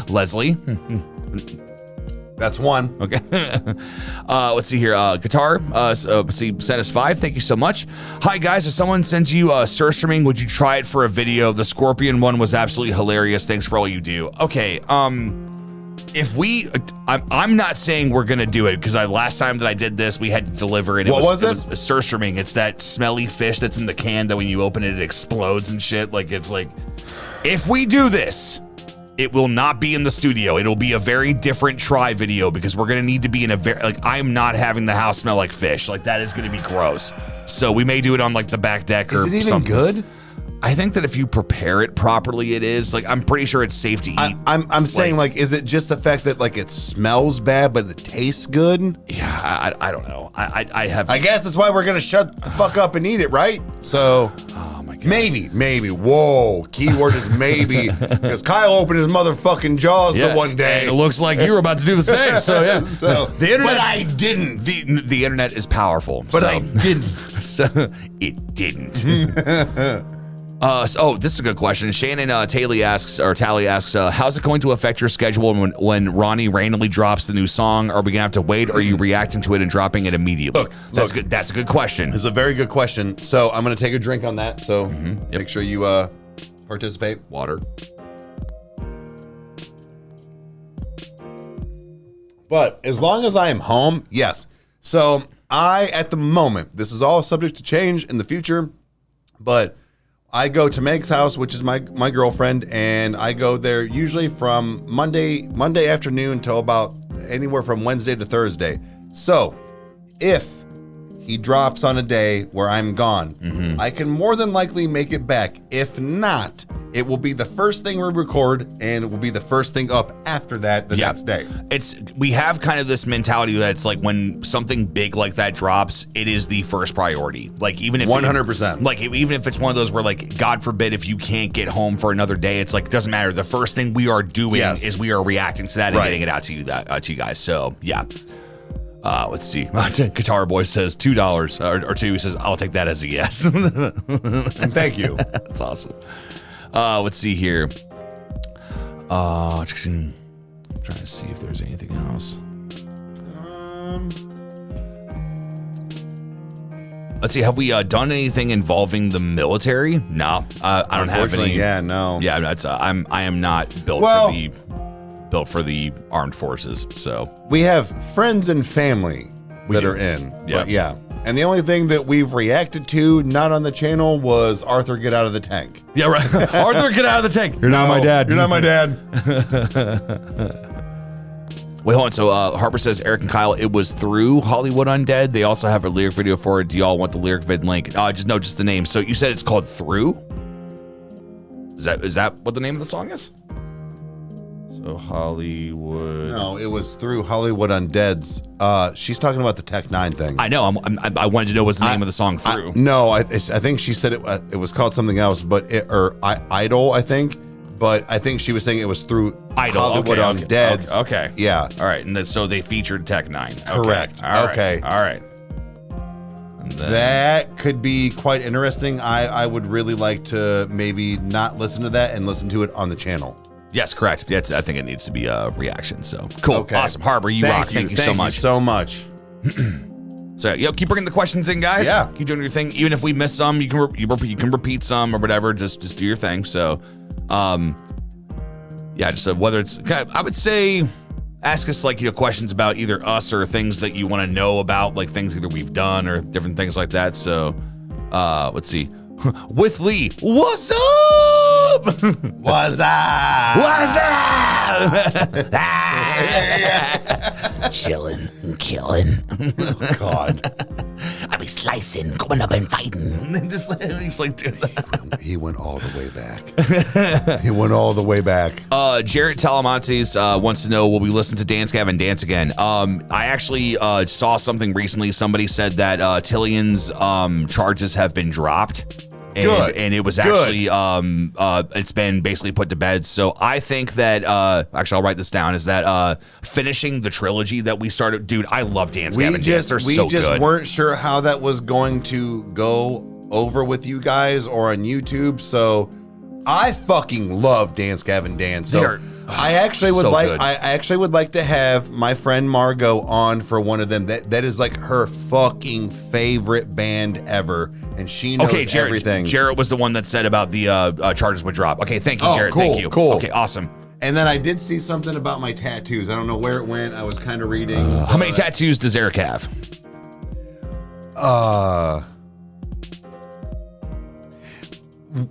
Leslie. That's one. Okay. Let's see here. Guitar. Let's see. Sent us 5. Thank you so much. Hi guys. If someone sends you search streaming, would you try it for a video? The Scorpion one was absolutely hilarious. Thanks for all you do. Okay. If we, I'm not saying we're gonna do it because last time that I did this, we had to deliver it. What was it? It was surströmming. It's that smelly fish that's in the can that when you open it, it explodes and shit. Like it's like, if we do this, it will not be in the studio. It'll be a very different try video because we're gonna need to be in a very I'm not having the house smell like fish. Like that is gonna be gross. So we may do it on like the back deck or something. Is it even good? I think that if you prepare it properly, it is. Like, I'm pretty sure it's safe to eat. I'm saying, like, is it just the fact that, like, it smells bad, but it tastes good? Yeah, I don't know. I guess that's why we're going to shut the fuck up and eat it, right? So, oh my God. Maybe. Whoa. Keyword is maybe. Because Kyle opened his motherfucking jaws the one day. And it looks like you were about to do the same. So, yeah. The internet, but I didn't. The internet is powerful. But I didn't. So, it didn't. This is a good question. Shannon Talley asks, how's it going to affect your schedule when Ronnie randomly drops the new song? Are we gonna have to wait? Or are you reacting to it and dropping it immediately? Look, that's good. That's a good question. It's a very good question. So I'm gonna take a drink on that. So make sure you participate. Water. But as long as I am home, yes. So at the moment, this is all subject to change in the future, but I go to Meg's house, which is my girlfriend, and I go there usually from Monday afternoon till about anywhere from Wednesday to Thursday. So if he drops on a day where I'm gone, I can more than likely make it back. If not, it will be the first thing we record, and it will be the first thing up after that the next day. We have kind of this mentality that's like when something big like that drops, it is the first priority. Like even if 100%. Like even if it's one of those where like God forbid if you can't get home for another day, it's like it doesn't matter. The first thing we are doing is we are reacting to that and getting it out to you to you guys. So yeah. Let's see. Guitar Boy says $2 or $2. He says, I'll take that as a yes. And thank you. That's awesome. Let's see here. I'm trying to see if there's anything else. Let's see. Have we done anything involving the military? No, I don't have any. Yeah, no. Yeah, I am not built for the armed forces. So we have friends and family that are in. But yeah. And the only thing that we've reacted to, not on the channel, was Arthur get out of the tank. Yeah, right. Arthur, get out of the tank. You're not my dad. You're not my dad. Wait, hold on. So Harper says, Eric and Kyle, it was through Hollywood Undead. They also have a lyric video for it. Do y'all want the lyric vid link? Just the name. So you said it's called Through? Is that what the name of the song is? So Hollywood. No, it was through Hollywood Undead's. She's talking about the Tech 9 thing. I know. I wanted to know what's the name of the song. Through. I think she said it was called something else, but Idol, I think. But I think she was saying it was through Idol. Hollywood Undead's. Okay. Yeah. All right. And then, so they featured Tech 9. Okay. Correct. All right. Okay. All right. That could be quite interesting. I would really like to maybe not listen to that and listen to it on the channel. Yes, correct. I think it needs to be a reaction. So cool. Okay. Awesome. Harbor, you rock. Thank you so much. Thank you so much. So keep bringing the questions in, guys. Yeah, keep doing your thing. Even if we miss some, you can repeat some or whatever. Just do your thing. So, just whether it's, I would say, ask us questions about either us or things that you want to know about, like things either we've done or different things like that. So, let's see. With Lee, what's up? What's up? What's up? Chilling and killing. Oh, God. I be slicing, going up and fighting. And just he's like, dude. He went all the way back. He went all the way back. Jarrett Talamontes wants to know, will we listen to Dance Gavin Dance again? I actually saw something recently. Somebody said that Tillion's charges have been dropped. And it was actually, it's been basically put to bed. So I think that, actually, I'll write this down, is that finishing the trilogy that we started. Dude, I love Dance Gavin Dance. They're so good. We just weren't sure how that was going to go over with you guys or on YouTube. So I fucking love Dance Gavin Dance. So I actually would like to have my friend Margot on for one of them. That is like her fucking favorite band ever. And she knows everything. Jarrett was the one that said about the charges would drop. Okay, thank you, Jarrett. Cool, thank you. Cool. Okay, awesome. And then I did see something about my tattoos. I don't know where it went. I was kind of reading. How many tattoos does Eric have?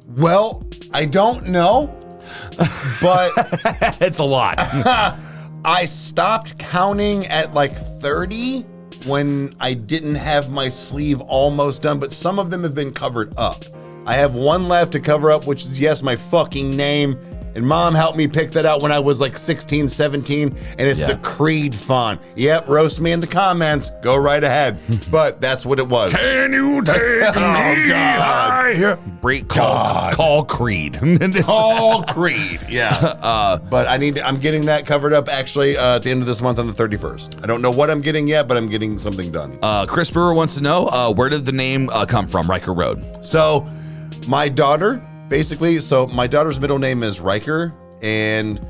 Well, I don't know, but it's a lot. I stopped counting at like 30. When I didn't have my sleeve almost done, but some of them have been covered up. I have one left to cover up, which is, yes, my fucking name. And Mom helped me pick that out when I was like 16, 17, and it's the Creed font. Yep, roast me in the comments. Go right ahead. But that's what it was. Can you take me higher? Call Creed. Call Creed. Yeah. But I'm getting that covered up actually at the end of this month on the 31st. I don't know what I'm getting yet, but I'm getting something done. Chris Brewer wants to know, where did the name come from, Rykerroad? So my daughter... Basically, so my daughter's middle name is Riker, and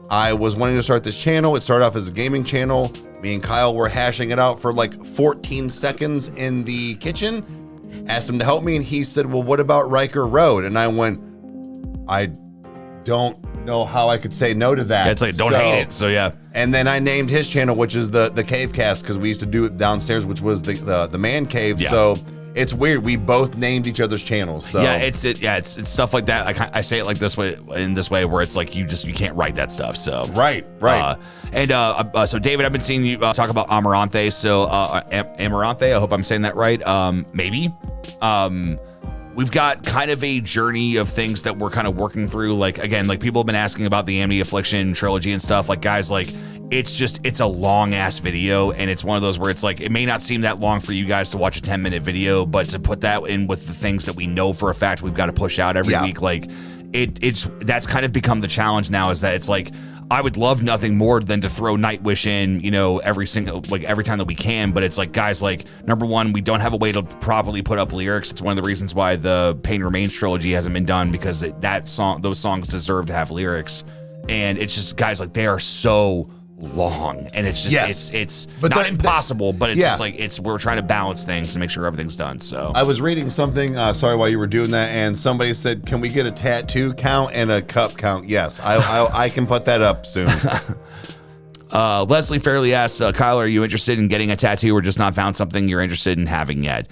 I was wanting to start this channel. It started off as a gaming channel. Me and Kyle were hashing it out for like 14 seconds in the kitchen. Asked him to help me, and he said, well, what about Rykerroad? And I went, I don't know how I could say no to that. Yeah, it's like, don't hate it, so yeah. And then I named his channel, which is the Cave Cast, because we used to do it downstairs, which was the man cave, so... It's weird. We both named each other's channels. So yeah, it's stuff like that. I say it like this way, where it's like you can't write that stuff. So right. So David, I've been seeing you talk about Amaranthe. So Amaranthe, I hope I'm saying that right. Maybe. We've got kind of a journey of things that we're kind of working through. Like, again, like people have been asking about the Amity Affliction trilogy and stuff. Like, guys, like it's a long ass video, and it's one of those where it's like it may not seem that long for you guys to watch a 10-minute video, but to put that in with the things that we know for a fact we've got to push out every week, like that's kind of become the challenge now. Is that it's like I would love nothing more than to throw Nightwish in, every time that we can. But it's like, guys, like, number one, we don't have a way to properly put up lyrics. It's one of the reasons why the Pain Remains trilogy hasn't been done, because those songs deserve to have lyrics. And it's just, guys, like, they are so long, and it's just it's but not impossible, but it's just like we're trying to balance things and make sure everything's done. So I was reading something sorry while you were doing that, and somebody said, can we get a tattoo count and a cup count? Yes, I can put that up soon. Leslie Fairley asks, Kyle, are you interested in getting a tattoo or just not found something you're interested in having yet?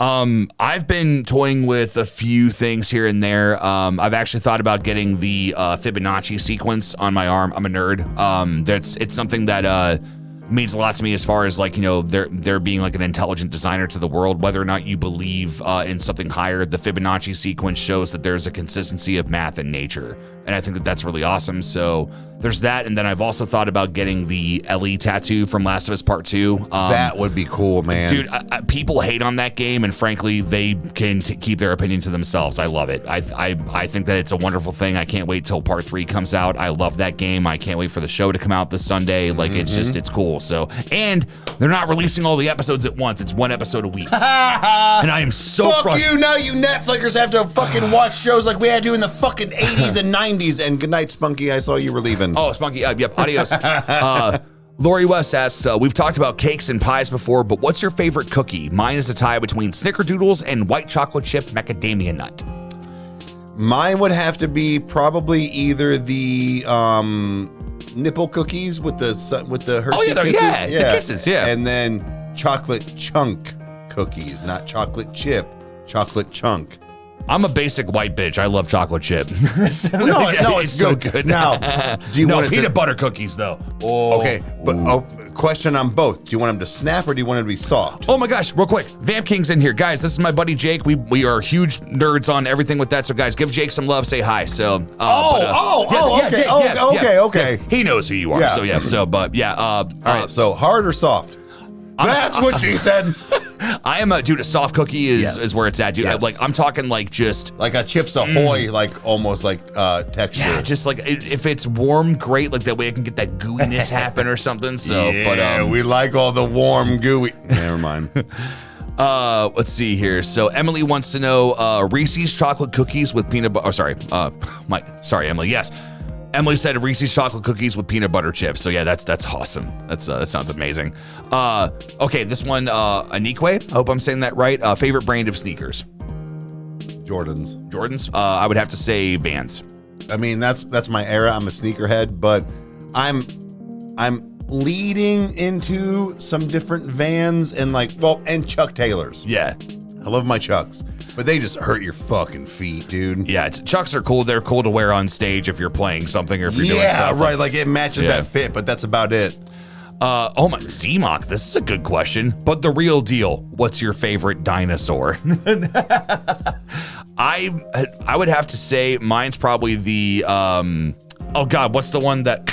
I've been toying with a few things here and there. I've actually thought about getting the Fibonacci sequence on my arm. I'm a nerd. It's something that means a lot to me as far as like, there being like an intelligent designer to the world. Whether or not you believe in something higher, the Fibonacci sequence shows that there's a consistency of math in nature. And I think that that's really awesome. So there's that. And then I've also thought about getting the Ellie tattoo from Last of Us Part 2. That would be cool, man. Dude, people hate on that game, and frankly, they can keep their opinion to themselves. I love it. I think that it's a wonderful thing. I can't wait till Part 3 comes out. I love that game. I can't wait for the show to come out this Sunday. Like, it's cool. So, and they're not releasing all the episodes at once. It's one episode a week. And I am so frustrated. Fuck you, now you Netflixers have to fucking watch shows like we had to in the fucking 80s and 90s. And good night, Spunky. I saw you were leaving. Oh, Spunky. Yep. Adios. Lori West asks, we've talked about cakes and pies before, but what's your favorite cookie? Mine is a tie between snickerdoodles and white chocolate chip macadamia nut. Mine would have to be probably either the nipple cookies with the Hershey kisses. The kisses, yeah. And then chocolate chunk cookies, not chocolate chip, chocolate chunk. I'm a basic white bitch. I love chocolate chip. No, it's so good. Now, do you want peanut butter cookies though? Oh. Okay, but question on both. Do you want them to snap or do you want them to be soft? Oh my gosh, real quick. Vamp King's in here. Guys, this is my buddy Jake. We are huge nerds on everything with that. So guys, give Jake some love, say hi. So okay. He knows who you are. Yeah. So yeah, all right, so hard or soft? That's what she said. I am dude, a soft cookie is where it's at, dude. Yes. Like I'm talking like just like a Chips Ahoy, like almost like texture. Yeah, just like if it's warm, great. Like that way I can get that gooiness happen or something. So, yeah, we like all the warm gooey. Never mind. Let's see here. So Emily wants to know Reese's chocolate cookies with peanut butter. Oh, sorry, sorry, Emily. Yes. Emily said Reese's chocolate cookies with peanut butter chips. So yeah, that's awesome. That sounds amazing. Okay, this one, Anique. I hope I'm saying that right. Favorite brand of sneakers? Jordans. I would have to say Vans. I mean, that's my era. I'm a sneakerhead, but I'm leading into some different Vans and and Chuck Taylors. Yeah. I love my Chucks, but they just hurt your fucking feet, dude. Yeah, Chucks are cool. They're cool to wear on stage if you're playing something or if you're doing stuff. Yeah, right. Like it matches that fit, but that's about it. Oh my, Z-Mock, this is a good question. But the real deal, what's your favorite dinosaur? I would have to say mine's probably the oh god, what's the one that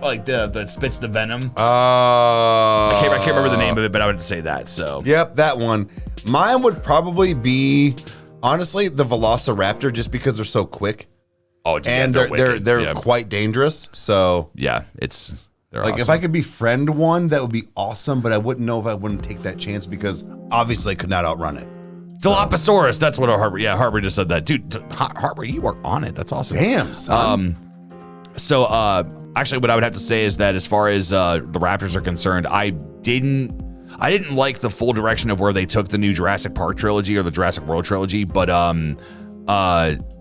like that spits the venom? I can't remember the name of it, but I would say that. So yep, that one. Mine would probably be honestly the Velociraptor, just because they're so quick. Oh, dude, and they're quite dangerous. So yeah, they're like awesome. if I could befriend one, that would be awesome. But I wouldn't know if I wouldn't take that chance because obviously I could not outrun it. Dilophosaurus, that's what Harper just said that. Dude, Harper, you are on it. That's awesome. Damn, son. So actually what I would have to say is that as far as the Raptors are concerned, I didn't like the full direction of where they took the new Jurassic Park trilogy or the Jurassic World trilogy, but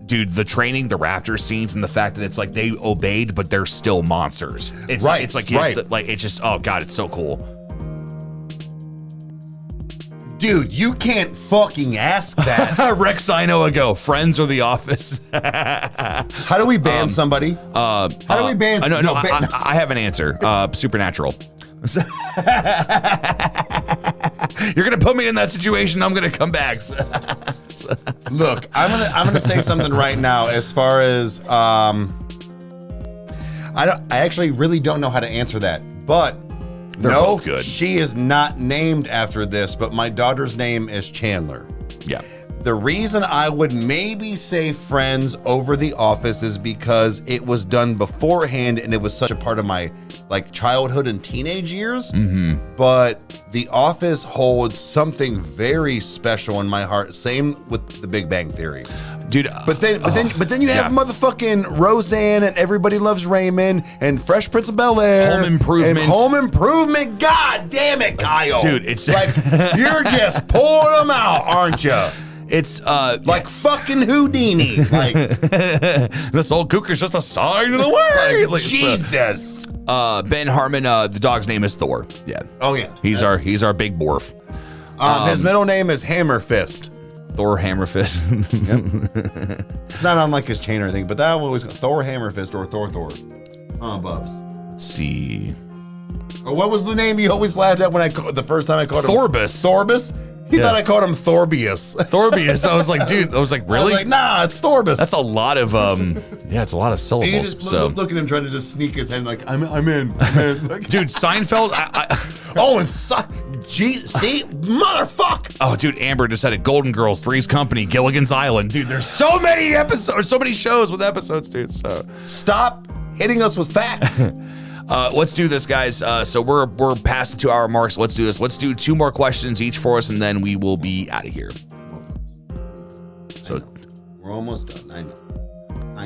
dude, the training, the Raptor scenes, and the fact that it's like they obeyed, but they're still monsters. It's right. It's like right. It's just oh god, it's so cool. Dude, you can't fucking ask that. Rex Sino ago, Friends or The Office. How do we ban somebody? How do we ban? I have an answer. Supernatural. You're gonna put me in that situation. I'm gonna come back. Look, I'm gonna say something right now. As far as I actually really don't know how to answer that, but. They're both good. She is not named after this, but my daughter's name is Chandler. Yeah. The reason I would maybe say Friends over The Office is because it was done beforehand and it was such a part of my childhood and teenage years. Mm-hmm. But The Office holds something very special in my heart. Same with The Big Bang Theory. Dude, but then you have motherfucking Roseanne and Everybody Loves Raymond and Fresh Prince of Bel-Air. Home Improvement. God damn it, Kyle. Dude, it's like you're just pulling them out, aren't you? It's like fucking Houdini. Like this old cougar's just a sign of the way. Like, Jesus. Ben Harmon, the dog's name is Thor. Yeah. Oh yeah. He's our big dwarf. His middle name is Hammerfist. Thor Hammerfist. Yep. It's not on his chain or anything, but that always Thor Hammerfist or Thor. Bubs. Let's see. Or what was the name you always laughed at when the first time I called him? Thorbus. He thought I called him Thorbius. Thorbius. I was like, dude. I was like, really? I was like, nah, it's Thorbus. That's a lot of it's a lot of syllables. You just look at him trying to just sneak his head like, I'm in. Dude, Seinfeld. See, motherfucker. Oh, dude, Amber just said it. Golden Girls, Three's Company, Gilligan's Island. Dude, there's so many episodes, so many shows with episodes, dude. So stop hitting us with facts. Let's do this, guys. So we're past the 2 hour mark. So let's do this. Let's do 2 more questions each for us, and then we will be out of here. So we're almost done. I know.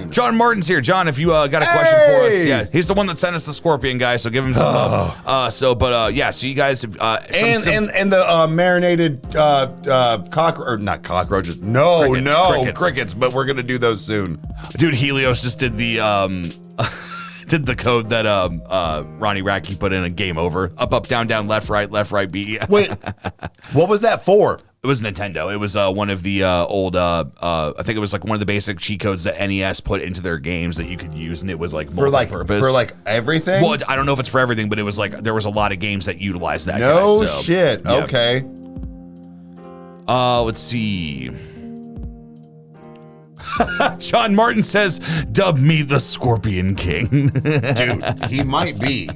John Martin's here. John, if you got a question for us, yeah, he's the one that sent us the scorpion guy, so give him some love. So you guys have and the marinated not cockroaches. Crickets, but we're gonna do those soon. Dude, Helios just did the did the code that Ronnie Radke put in a game over. Up, down, left, right, B. Wait, what was that for? It was Nintendo. It was one of the old, I think it was like one of the basic cheat codes that NES put into their games that you could use, and it was like multi-purpose. For like everything? Well, I don't know if it's for everything, but it was like, there was a lot of games that utilized that. No guy, so, shit. Yeah. Okay. Let's see. John Martin says, dub me the Scorpion King. Dude, he might be.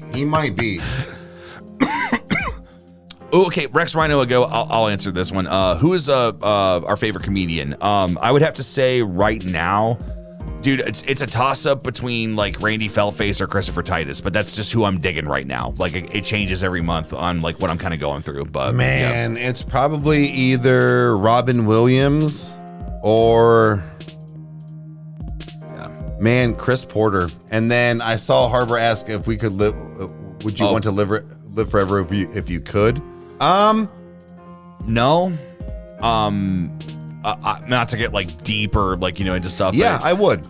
Okay, Rex Rhino ago. I'll answer this one. Who is our favorite comedian? I would have to say right now, dude, it's a toss up between like Randy Feltface or Christopher Titus, but that's just who I'm digging right now. Like it changes every month on like what I'm kind of going through. But man, it's probably either Robin Williams or man, Chris Porter. And then I saw Harbor ask if we could live. Would you want to live forever if you could? No. Not to get like deep or like, into stuff. Yeah, but, I would.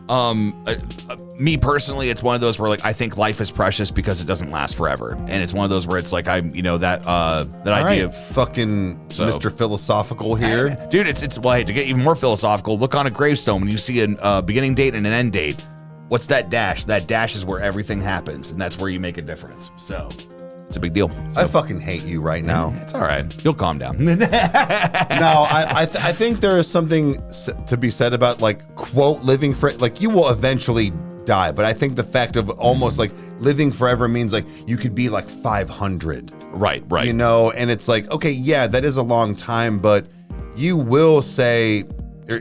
Me personally, it's one of those where like I think life is precious because it doesn't last forever, and it's one of those where it's like that idea of fucking Mr. Philosophical here, dude. It's well, hey, to get even more philosophical, look on a gravestone when you see a beginning date and an end date. What's that dash? That dash is where everything happens, and that's where you make a difference. So. It's a big deal. So, I fucking hate you right now. It's all right. You'll calm down. No, I think there is something to be said about like quote living for like you will eventually die, but I think the fact of almost like living forever means like you could be like 500. Right. And it's like, okay, yeah, that is a long time, but you will say.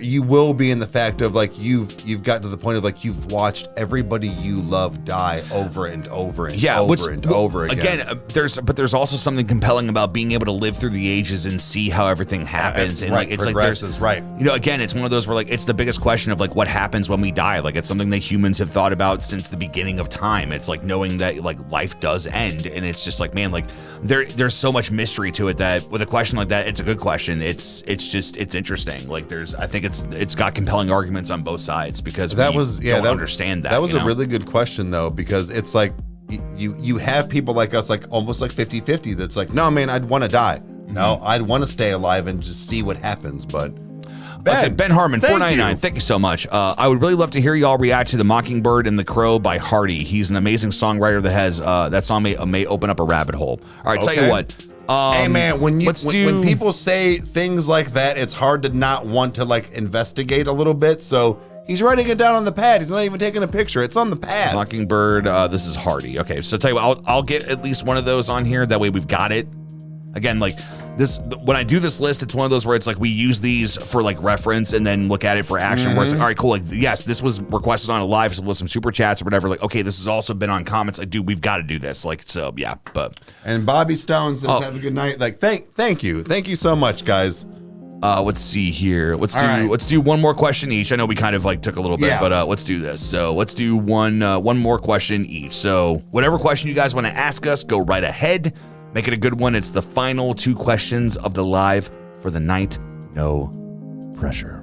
You will be in the fact of like you've gotten to the point of like you've watched everybody you love die over and over and over again. Again, there's also something compelling about being able to live through the ages and see how everything happens. And right, like it's progresses, like again, it's one of those where like it's the biggest question of like what happens when we die. Like it's something that humans have thought about since the beginning of time. It's like knowing that like life does end, and it's just like, man, like there's so much mystery to it that with a question like that, it's a good question. It's interesting. Like I think it's got compelling arguments on both sides because we don't understand that. That was a really good question though, because it's like you have people like us, like almost like 50-50 that's like, no man, I'd want to die. No, I'd want to stay alive and just see what happens. But Ben Harmon, $4.99. Thank you so much. I would really love to hear y'all react to The Mockingbird and the Crow by Hardy. He's an amazing songwriter that has that song may open up a rabbit hole. All right, tell you what. Hey man, when people say things like that, it's hard to not want to like investigate a little bit. So he's writing it down on the pad. He's not even taking a picture. It's on the pad. Mockingbird. This is Hardy. Okay, so tell you what, I'll get at least one of those on here. That way we've got it. Again, like this, when I do this list, it's one of those where it's like we use these for like reference and then look at it for action. Where it's like, all right, cool. Like, yes, this was requested on a live with some super chats or whatever. Like, okay, this has also been on comments. Like, dude, we've got to do this. Like, so yeah. But and Bobby Stone says, "Have a good night." Like, thank you so much, guys. Let's see here. Let's do one more question each. I know we kind of like took a little bit, but let's do this. So let's do one more question each. So whatever question you guys want to ask us, go right ahead. Make it a good one. It's the final 2 questions of the live for the night. No pressure.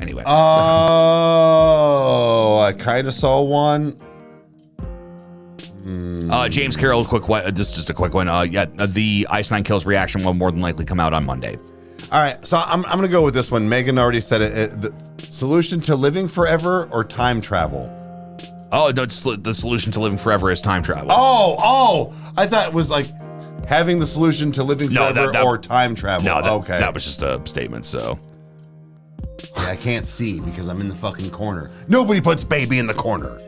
Anyway. Oh, I kind of saw one. James Carroll, just a quick one. The Ice Nine Kills reaction will more than likely come out on Monday. All right, so I'm going to go with this one. Megan already said it. The solution to living forever or time travel? Oh, no, the solution to living forever is time travel. Oh, I thought it was like having the solution to living forever or time travel. No, that was just a statement, so. Yeah, I can't see because I'm in the fucking corner. Nobody puts baby in the corner.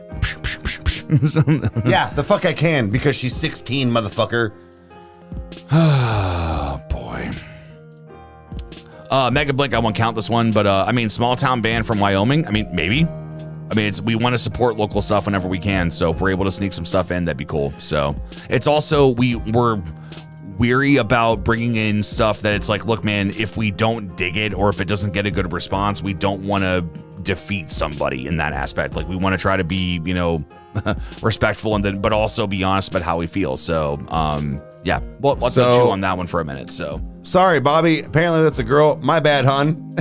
Yeah, the fuck I can because she's 16, motherfucker. Oh, boy. Mega Blink, I won't count this one, but I mean, small town band from Wyoming. I mean, maybe. I mean, we want to support local stuff whenever we can. So if we're able to sneak some stuff in, that'd be cool. So it's also we're weary about bringing in stuff that it's like, look, man, if we don't dig it or if it doesn't get a good response, we don't want to defeat somebody in that aspect. Like we want to try to be, respectful and then, but also be honest about how we feel. So, yeah, well, let's chew on that one for a minute. So sorry, Bobby. Apparently that's a girl. My bad, hun.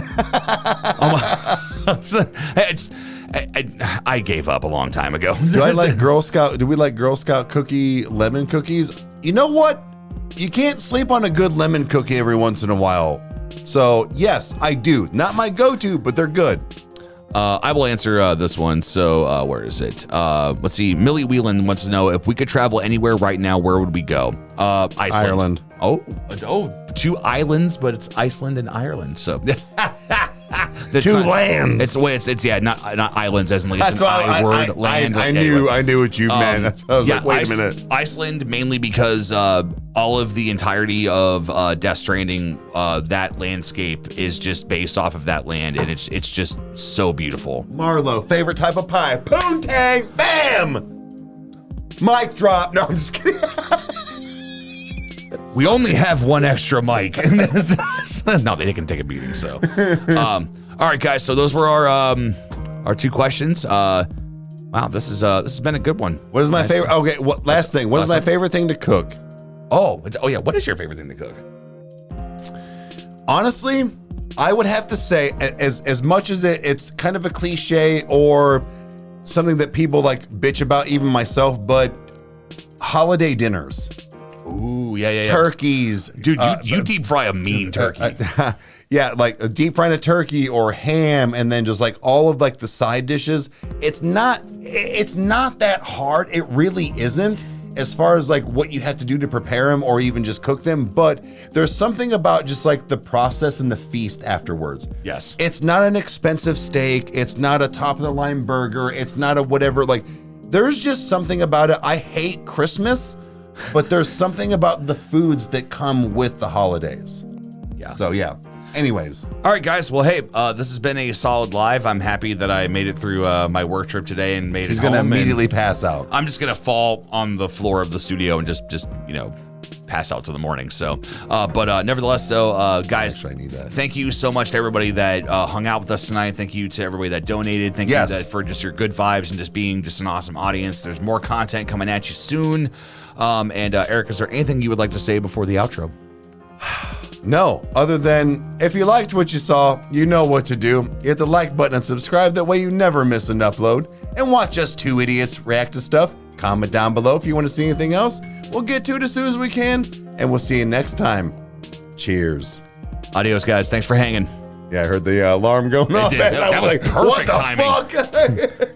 I gave up a long time ago. Do we like Girl Scout cookie lemon cookies? You know what? You can't sleep on a good lemon cookie every once in a while. So yes, I do. Not my go-to, but they're good. I will answer this one. So where is it? Let's see. Millie Whelan wants to know if we could travel anywhere right now, where would we go? Iceland. Oh, 2 islands, but it's Iceland and Ireland. So two lands. It's not islands as in like it's an word land. I knew what you meant. I was like, wait a minute. Iceland mainly because all of the entirety of Death Stranding, that landscape is just based off of that land, and it's just so beautiful. Marlo, favorite type of pie? Poontang. Bam. Mic drop. No, I'm just kidding. We only have one extra mic. No, they can take a beating. So, all right, guys. So those were our 2 questions. Wow, this has been a good one. What is my favorite? Okay, last thing. What is my favorite thing to cook? Oh yeah. What is your favorite thing to cook? Honestly, I would have to say, as much as it's kind of a cliche or something that people like bitch about, even myself, but holiday dinners. Ooh, yeah. Turkeys. Dude, you deep fry a mean turkey. Yeah, like a deep frying a turkey or ham, and then just like all of like the side dishes. It's not that hard. It really isn't, as far as like what you have to do to prepare them or even just cook them. But there's something about just like the process and the feast afterwards. Yes. It's not an expensive steak. It's not a top of the line burger. It's not a whatever. Like there's just something about it. I hate Christmas, but there's something about the foods that come with the holidays. Yeah. So yeah. Anyways. All right, guys. Well, hey, this has been a solid live. I'm happy that I made it through my work trip today and made it home. He's going to immediately pass out. I'm just going to fall on the floor of the studio and just pass out to the morning. So, but nevertheless, though, guys, I need that. Thank you so much to everybody that hung out with us tonight. Thank you to everybody that donated. Thank you for just your good vibes and just being just an awesome audience. There's more content coming at you soon. And Eric, is there anything you would like to say before the outro? No, other than if you liked what you saw, you know what to do. Hit the like button and subscribe. That way you never miss an upload. And watch us 2 idiots react to stuff. Comment down below if you want to see anything else. We'll get to it as soon as we can. And we'll see you next time. Cheers. Adios, guys. Thanks for hanging. Yeah, I heard the alarm going off. That was perfect timing. What the fuck?